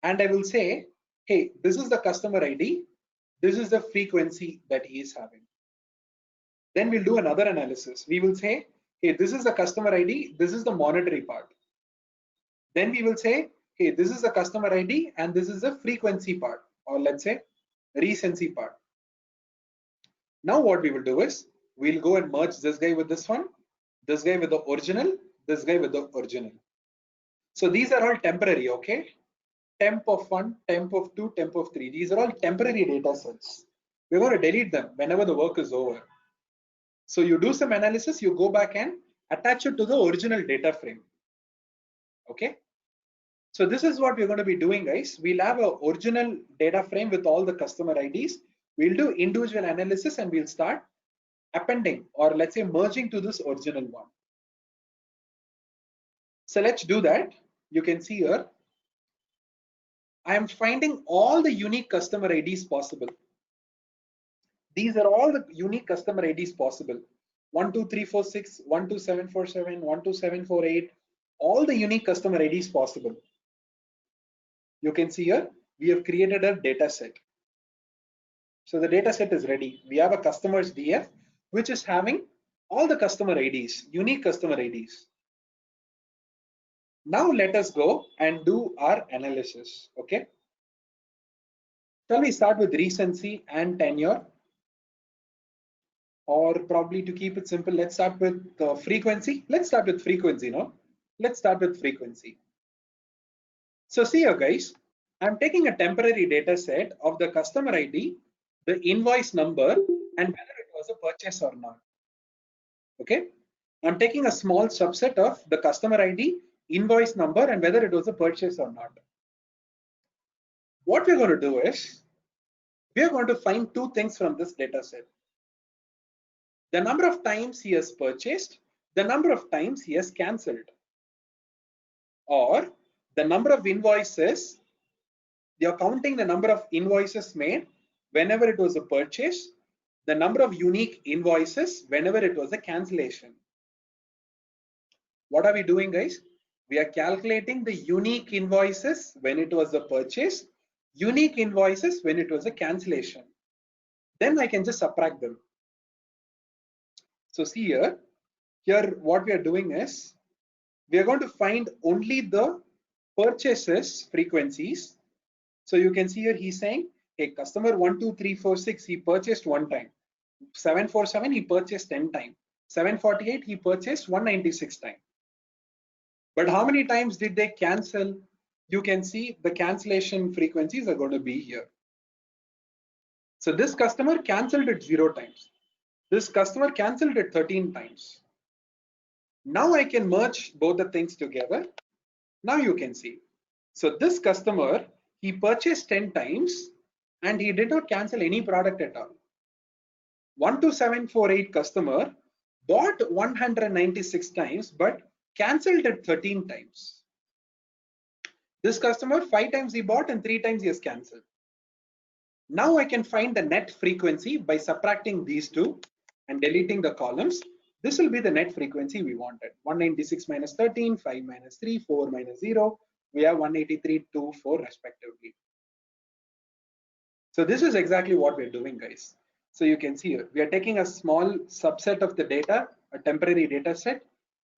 and I will say, hey, this is the customer ID. This is the frequency that he is having. Then we'll do another analysis. We will say, hey, this is the customer ID. This is the monetary part. Then we will say, hey, this is the customer ID and this is the frequency part, or let's say recency part. Now what we will do is, we'll go and merge this guy with this one, this guy with the original, this guy with the original. So these are all temporary, okay? Temp of 1, temp of 2, temp of 3. These are all temporary data sets. We're going to delete them whenever the work is over. So you do some analysis, you go back and attach it to the original data frame. Okay. So this is what we're going to be doing, guys. We'll have an original data frame with all the customer IDs. We'll do individual analysis and we'll start appending, or let's say merging to this original one. So let's do that. You can see here, I am finding all the unique customer IDs possible. These are all the unique customer IDs possible. 12346, 12747, 12748, all the unique customer IDs possible. You can see here, we have created a data set. So the data set is ready. We have a customers DF, which is having all the customer IDs, unique customer IDs. Now let us go and do our analysis. Okay. Shall we start with recency and tenure? Or probably to keep it simple, let's start with frequency. Let's start with frequency, no? Let's start with frequency. So see here, guys, I'm taking a temporary data set of the customer ID, the invoice number, and whether it was a purchase or not. Okay, I'm taking a small subset of the customer ID, invoice number, and whether it was a purchase or not. What we're going to do is, we're going to find 2 things from this data set. The number of times he has purchased, the number of times he has cancelled, or the number of invoices. They are counting the number of invoices made whenever it was a purchase the number of unique invoices whenever it was a cancellation. What are we doing, guys? We are calculating the unique invoices when it was a purchase, unique invoices when it was a cancellation. Then I can just subtract them. So see here what we are doing is we are going to find only the purchases frequencies. So you can see here he's saying, hey, customer 12346, he purchased one time. 747, he purchased 10 times. 748, he purchased 196 times. But how many times did they cancel? You can see the cancellation frequencies are going to be here. So this customer cancelled it 0 times. This customer cancelled it 13 times. Now I can merge both the things together. Now you can see. So this customer, he purchased 10 times and he did not cancel any product at all. 12748 customer bought 196 times but cancelled it 13 times. This customer 5 times he bought and 3 times he has cancelled. Now I can find the net frequency by subtracting these two and deleting the columns. This will be the net frequency we wanted. 196 minus 13, 5 minus 3, 4 minus 0. We have 183, 2, 4 respectively. So this is exactly what we're doing, guys. So you can see here, we are taking a small subset of the data, a temporary data set.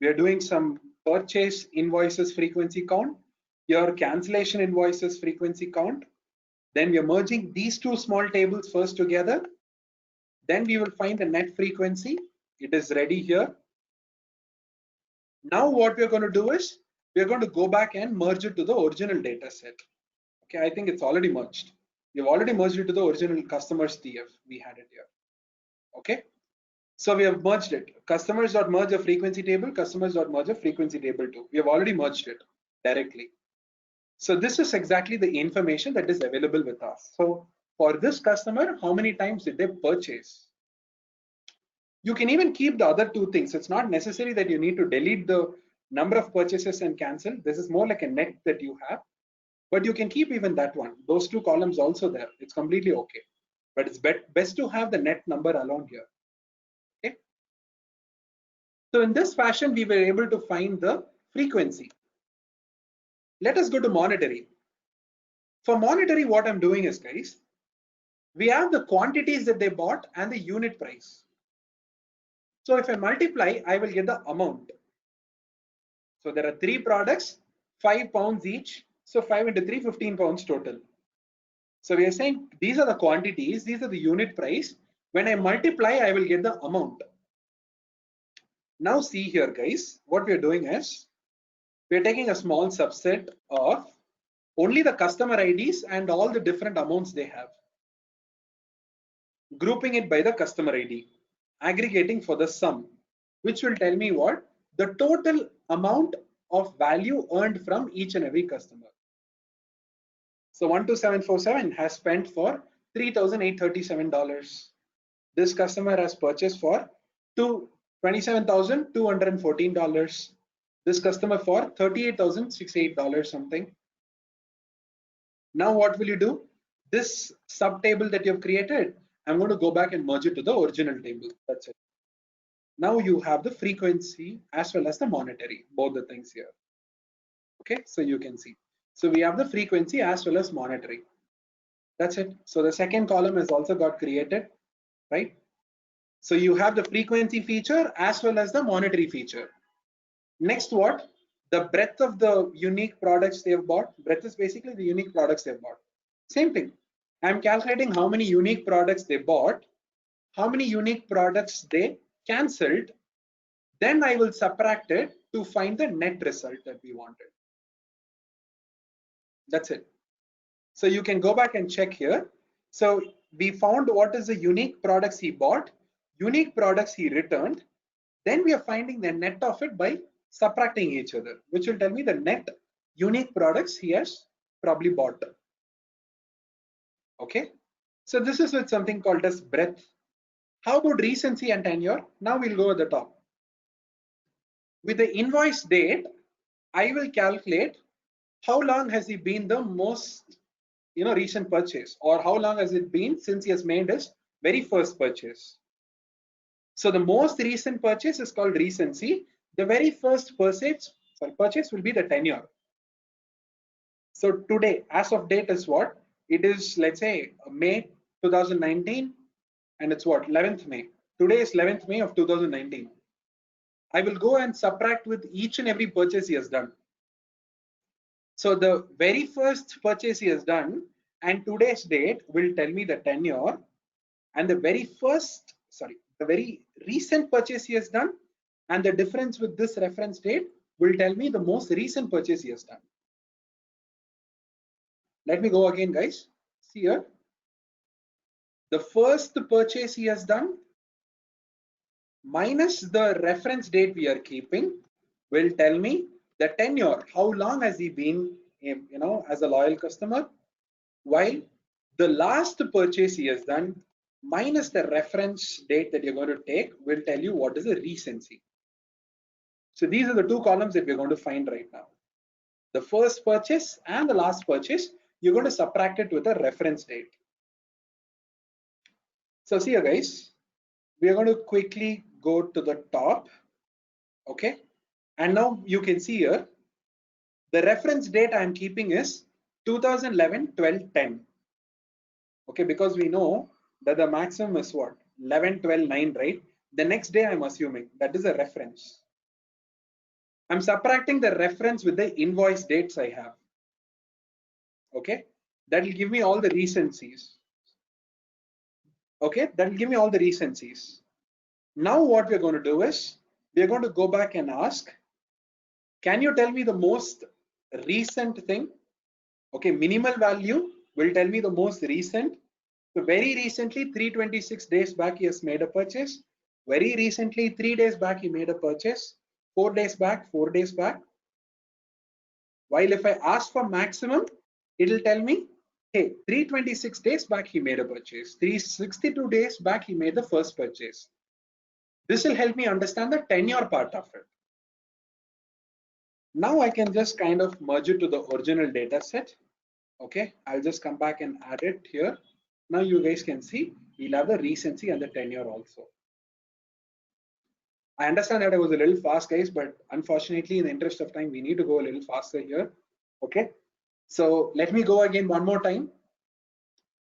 We are doing some purchase invoices frequency count, your cancellation invoices frequency count. Then we are merging these two small tables first together. Then we will find the net frequency. It is ready here. Now what we're going to do is we're going to go back and merge it to the original data set. Okay, I think it's already merged. We've already merged it to the original customers TF. We had it here. Okay, so we have merged it. Customers.merge a frequency table, customers.merge a frequency table too. We have already merged it directly. So this is exactly the information that is available with us. So for this customer, how many times did they purchase? You can even keep the other two things. It's not necessary that you need to delete the number of purchases and cancel. This is more like a net that you have, but you can keep even that one. Those two columns also there. It's completely okay. But it's best to have the net number alone here. Okay. So in this fashion, we were able to find the frequency. Let us go to monetary. For monetary, what I'm doing is, guys, we have the quantities that they bought and the unit price. So if I multiply, I will get the amount. So there are 3 products, 5 pounds each. So 5 into 3, 15 pounds total. So we are saying these are the quantities, these are the unit price. When I multiply, I will get the amount. Now see here, guys, what we are doing is we are taking a small subset of only the customer IDs and all the different amounts they have, grouping it by the customer ID, aggregating for the sum, which will tell me what the total amount of value earned from each and every customer. So 12747 has spent for $3,837. This customer has purchased for $27,214. This customer for $38,068 something. Now what will you do? This subtable that you've created, I'm going to go back and merge it to the original table. That's it. Now you have the frequency as well as the monetary, both the things here. Okay, so you can see. So we have the frequency as well as monetary. That's it. So the second column has also got created, right? So you have the frequency feature as well as the monetary feature. Next, what? The breadth of the unique products they have bought. Breadth is basically the unique products they have bought. Same thing. I'm calculating how many unique products they bought, how many unique products they cancelled. Then I will subtract it to find the net result that we wanted. That's it. So you can go back and check here. So we found what is the unique products he bought, unique products he returned. Then we are finding the net of it by subtracting each other, which will tell me the net unique products he has probably bought. Okay. So this is with something called as breadth. How about recency and tenure? Now we'll go at the top. With the invoice date, I will calculate how long has he been the most recent purchase, or how long has it been since he has made his very first purchase. So the most recent purchase is called recency. The very first purchase will be the tenure. So today, as of date is what? It is, let's say, May 2019, and it's what? 11th May. Today is 11th May of 2019. I will go and subtract with each and every purchase he has done. So the very first purchase he has done and today's date will tell me the tenure, and the very recent purchase he has done, and the difference with this reference date will tell me the most recent purchase he has done. Let me go again, guys. See here. The first purchase he has done minus the reference date we are keeping will tell me the tenure. How long has he been, as a loyal customer? While the last purchase he has done minus the reference date that you're going to take will tell you what is the recency. So these are the two columns that we're going to find right now. The first purchase and the last purchase, you're going to subtract it with a reference date. So see here, guys, we are going to quickly go to the top. Okay. And now you can see here, the reference date I'm keeping is 2011-12-10. Okay, because we know that the maximum is what? 11-12-9, right? The next day I'm assuming that is a reference. I'm subtracting the reference with the invoice dates I have. Okay, that will give me all the recencies. Okay, that will give me all the recencies. Now what we're going to do is we're going to go back and ask, can you tell me the most recent thing? Okay, minimal value will tell me the most recent. So very recently, 326 days back, he has made a purchase. Very recently, 3 days back, he made a purchase. 4 days back, 4 days back. While if I ask for maximum, it will tell me, hey, 326 days back, he made a purchase. 362 days back, he made the first purchase. This will help me understand the tenure part of it. Now I can just kind of merge it to the original data set. Okay, I'll just come back and add it here. Now you guys can see we'll have the recency and the tenure also. I understand that I was a little fast, guys, but unfortunately, in the interest of time, we need to go a little faster here. Okay, so let me go again one more time.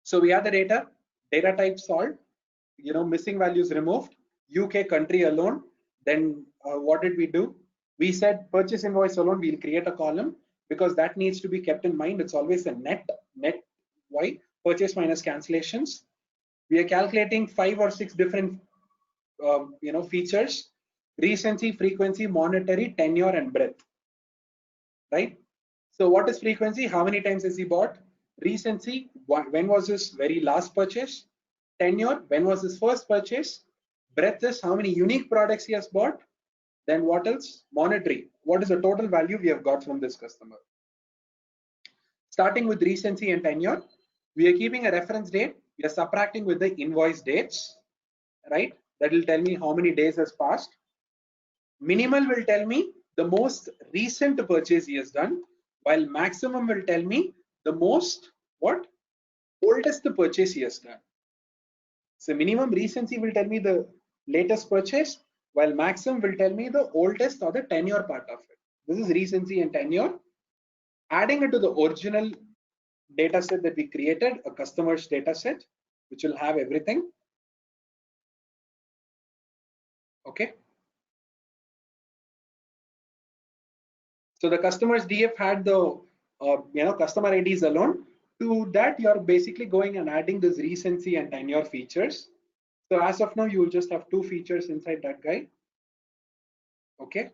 So we have the data type solved, missing values removed, UK country alone. Then what did we do? We said purchase invoice alone, we'll create a column because that needs to be kept in mind. It's always a net Y, purchase minus cancellations. We are calculating 5 or 6 different features: recency, frequency, monetary, tenure, and breadth. Right? So what is frequency? How many times has he bought? Recency, when was his very last purchase? Tenure, when was his first purchase? Breadth is how many unique products he has bought. Then what else? Monetary, what is the total value we have got from this customer? Starting with recency and tenure, we are keeping a reference date. We are subtracting with the invoice dates, right? That will tell me how many days has passed. Minimal will tell me the most recent purchase he has done, while maximum will tell me the most oldest purchase he has done. So minimum recency will tell me the latest purchase, while maximum will tell me the oldest or the tenure part of it. This is recency and tenure. Adding it to the original data set that we created, a customer's data set, which will have everything. Okay. So the customer's DF had the customer IDs alone. To that, you're basically going and adding this recency and tenure features. So as of now, you will just have 2 features inside that guy. Okay.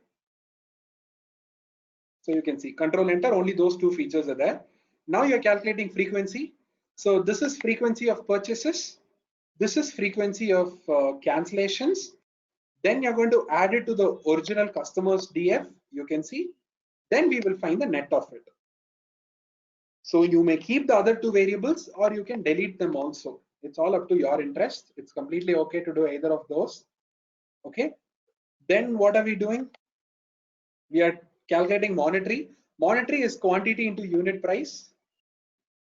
So you can see control enter, only those 2 features are there. Now you're calculating frequency. So this is frequency of purchases. This is frequency of cancellations. Then you're going to add it to the original customer's DF. You can see. Then we will find the net of it. So you may keep the other 2 variables or you can delete them also. It's all up to your interest. It's completely okay to do either of those. Okay. Then what are we doing? We are calculating monetary. Monetary is quantity into unit price.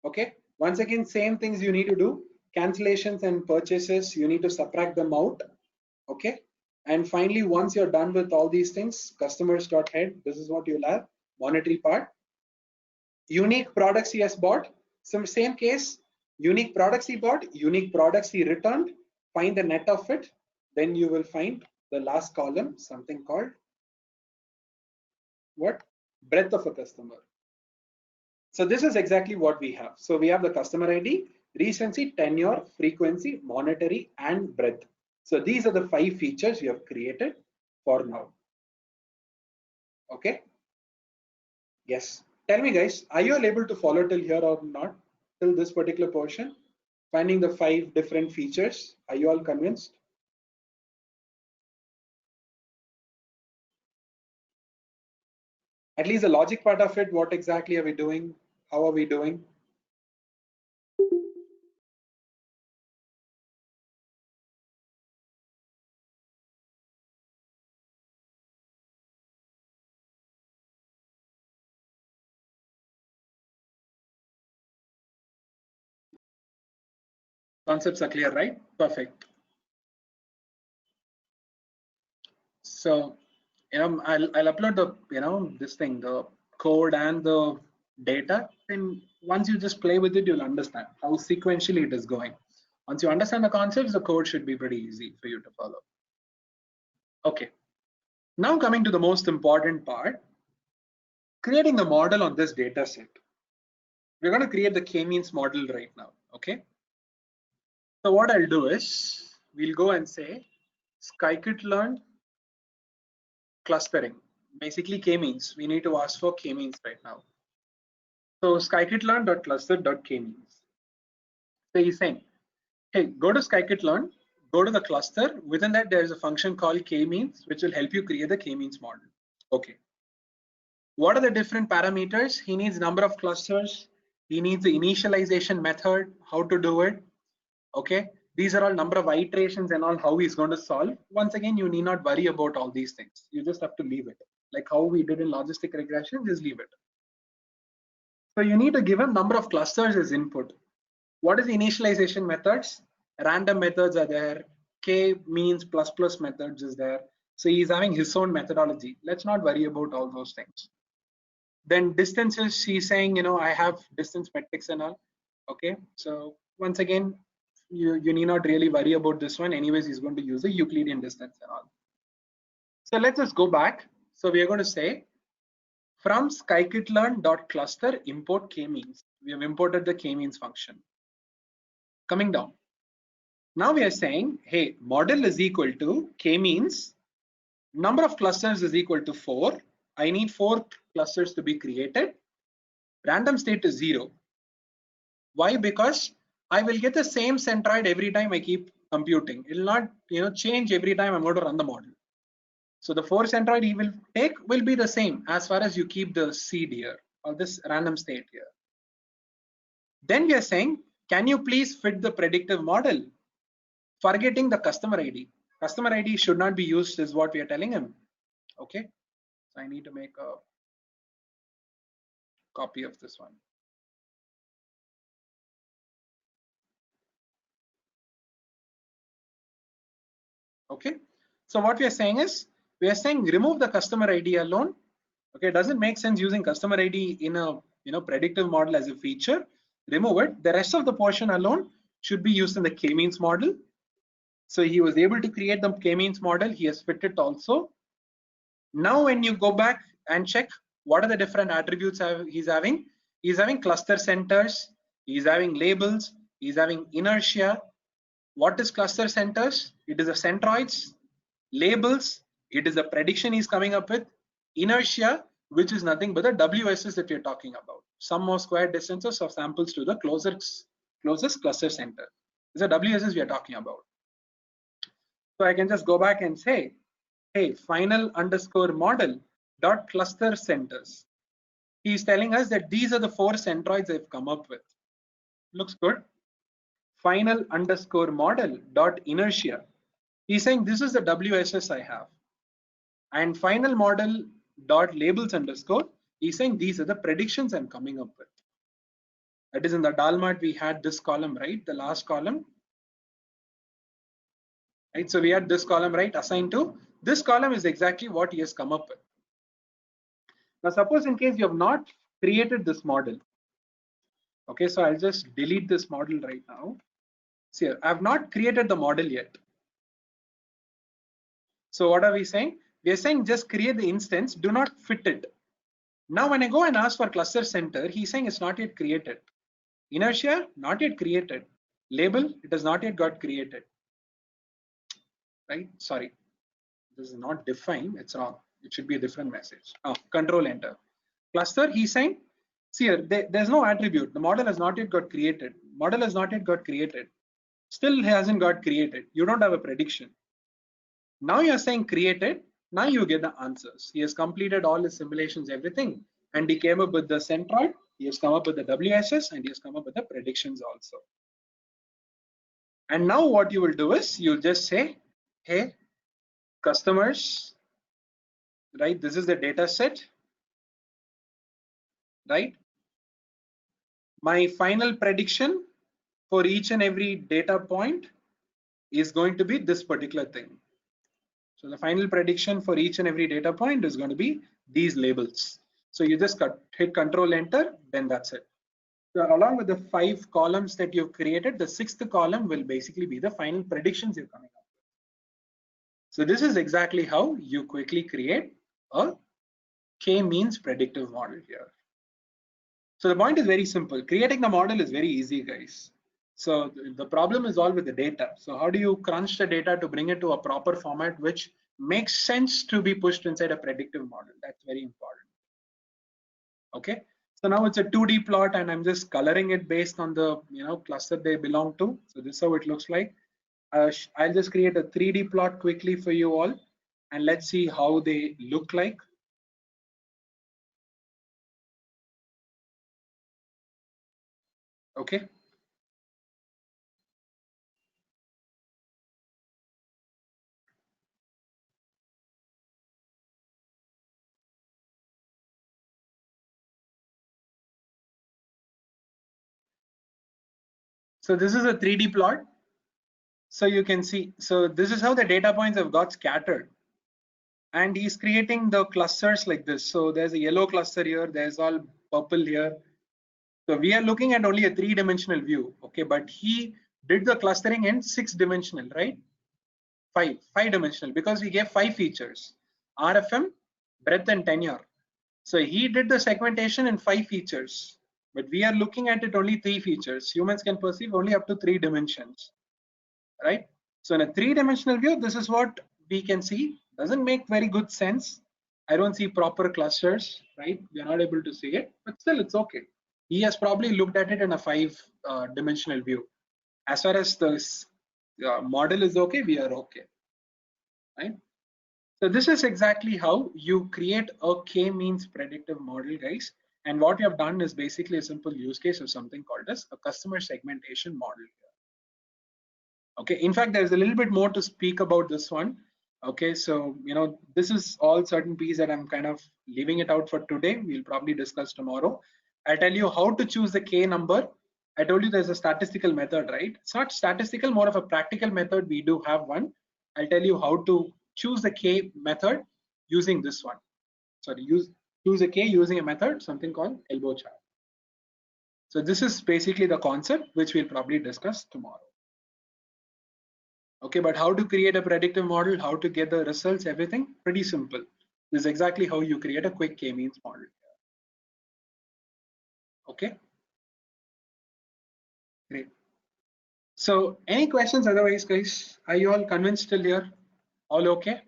Okay. Once again, same things you need to do. cancellations and purchases, you need to subtract them out. Okay. And finally, once you're done with all these things, customers.head, this is what you'll have, monetary part. Unique products he has bought, same case, unique products he bought, unique products he returned, find the net of it. Then you will find the last column, something called what? Breadth of a customer. So this is exactly what we have. So we have the customer ID, recency, tenure, frequency, monetary, and breadth. So these are the 5 features we have created for now. Okay. Yes. Tell me guys, are you all able to follow till here or not? Till this particular portion? Finding the 5 different features. Are you all convinced? At least the logic part of it, what exactly are we doing? How are we doing? Concepts are clear, right? Perfect. So, I'll upload the, this thing, the code and the data. And once you just play with it, you'll understand how sequentially it is going. Once you understand the concepts, the code should be pretty easy for you to follow. Okay. Now coming to the most important part, creating the model on this data set. We're going to create the k-means model right now. Okay. So what I'll do is we'll go and say scikit-learn clustering. Basically k-means. We need to ask for k-means right now. So scikit-learn.cluster.k-means. So he's saying, hey, go to scikit-learn, go to the cluster. Within that, there's a function called k-means, which will help you create the k-means model. Okay. What are the different parameters? He needs number of clusters. He needs the initialization method, how to do it. Okay. These are all number of iterations and all how he's going to solve. Once again, you need not worry about all these things. You just have to leave it. Like how we did in logistic regression, just leave it. So you need to give him number of clusters as input. What is the initialization methods? Random methods are there. K-means plus plus methods is there. So he's having his own methodology. Let's not worry about all those things. Then distances, she's saying, I have distance metrics and all. Okay. So once again, you need not really worry about this one. Anyways, he's going to use the Euclidean distance and all. So let's just go back. So we are going to say from scikit-learn.cluster import k-means. We have imported the k-means function. Coming down. Now we are saying, hey, model is equal to k-means. Number of clusters is equal to 4. I need 4 clusters to be created. Random state is 0. Why? Because I will get the same centroid every time I keep computing. It will not change every time I'm going to run the model. So the 4 centroid he will take will be the same as far as you keep the seed here or this random state here. Then we are saying, can you please fit the predictive model? Forgetting the customer ID. Customer ID should not be used is what we are telling him. Okay. So I need to make a copy of this one. Okay. So what we are saying is, we are saying remove the customer ID alone. Okay. It doesn't make sense using customer ID in a predictive model as a feature. Remove it. The rest of the portion alone should be used in the k-means model. So he was able to create the k-means model. He has fit it also. Now when you go back and check what are the different attributes he's having, cluster centers, he's having labels, he's having inertia. What is cluster centers? It is the centroids. Labels, it is the prediction he's coming up with. Inertia, which is nothing but the WSS that we're talking about. Sum of square distances of samples to the closest cluster center. This is the WSS we are talking about. So I can just go back and say, hey, final underscore model dot cluster centers. He's telling us that these are the 4 centroids I've come up with. Looks good. Final underscore model dot inertia. He's saying this is the WSS I have. And final model dot labels underscore. He's saying these are the predictions I'm coming up with. That is, in the Dalmat, we had this column, right? The last column, right? So we had this column, right? Assigned to this column is exactly what he has come up with. Now, suppose in case you have not created this model, okay, so I'll just delete this model right now. See, I have not created the model yet. So what are we saying? We are saying just create the instance, do not fit it. Now, when I go and ask for cluster center, he's saying it's not yet created. Inertia, not yet created. Label, it has not yet got created. Right? Sorry, this is not defined. It's wrong. It should be a different message. Control enter. Cluster, he's saying, see here, there's no attribute. The model has not yet got created. Model has not yet got created. Still hasn't got created. You don't have a prediction. Now you're saying created. Now you get the answers. He has completed all his simulations, everything, and he came up with the centroid. He has come up with the WSS, and he has come up with the predictions also. And now what you will do is you'll just say, hey, customers, right? This is the data set, right? My final prediction for each and every data point is going to be this particular thing. So the final prediction for each and every data point is going to be these labels. So you just hit Control Enter, then that's it. So along with the 5 columns that you've created, the 6th column will basically be the final predictions you're coming up with. So this is exactly how you quickly create a k-means predictive model here. So the point is very simple. Creating the model is very easy, guys. So the problem is all with the data. So how do you crunch the data to bring it to a proper format which makes sense to be pushed inside a predictive model? That's very important. Okay. So now it's a 2D plot, and I'm just coloring it based on the cluster they belong to. So this is how it looks like. I'll just create a 3D plot quickly for you all, and let's see how they look like. Okay. So this is a 3D plot. So you can see, so this is how the data points have got scattered. And he's creating the clusters like this. So there's a yellow cluster here, there's all purple here. So we are looking at only a 3-dimensional view, okay, but he did the clustering in 6-dimensional, right? 5-dimensional, because we gave 5 features: RFM, breadth, and tenure. So he did the segmentation in 5 features, but we are looking at it only 3 features. Humans can perceive only up to 3 dimensions, right? So in a 3-dimensional view, this is what we can see. Doesn't make very good sense. I don't see proper clusters, right? We are not able to see it, but still it's okay. He has probably looked at it in a 5-dimensional view. As far as the model is okay, we are okay, right? So this is exactly how you create a k-means predictive model, guys. And what you have done is basically a simple use case of something called as a customer segmentation model. Okay, in fact, there's a little bit more to speak about this one. Okay, so this is all certain piece that I'm kind of leaving it out for today. We'll probably discuss tomorrow. I'll tell you how to choose the k number. I told you there's a statistical method, right? It's not statistical, more of a practical method. We do have one. I'll tell you how to choose the k method using this one. Sorry, choose a k using a method, something called elbow chart. So this is basically the concept which we'll probably discuss tomorrow. Okay, but how to create a predictive model, how to get the results, everything, pretty simple. This is exactly how you create a quick k-means model. Okay, great. So any questions otherwise, guys? Are you all convinced till here? All okay?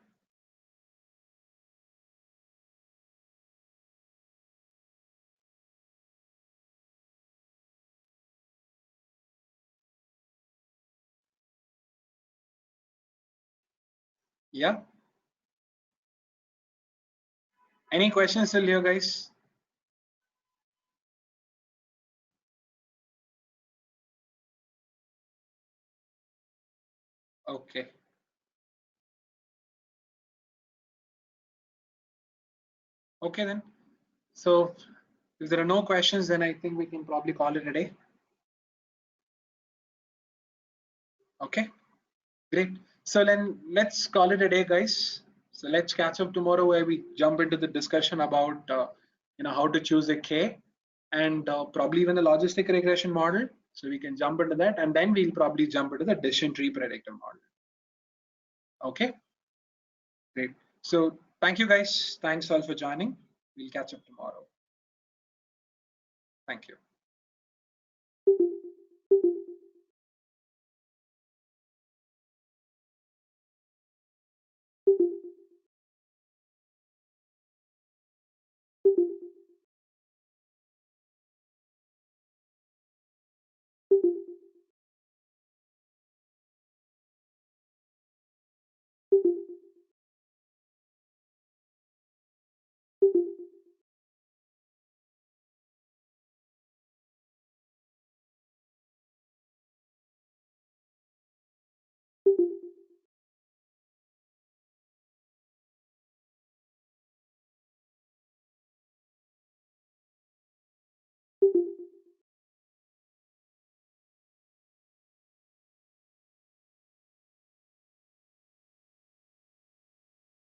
Yeah. Any questions till here, guys? Okay. Okay then. So If there are no questions, then I think we can probably call it a day. Okay, great. So then let's call it a day, guys. So let's catch up tomorrow where we jump into the discussion about how to choose a K and probably even the logistic regression model. So we can jump into that, and then we'll probably jump into the decision tree predictor model. Okay, great. So thank you, guys. Thanks all for joining. We'll catch up tomorrow. Thank you.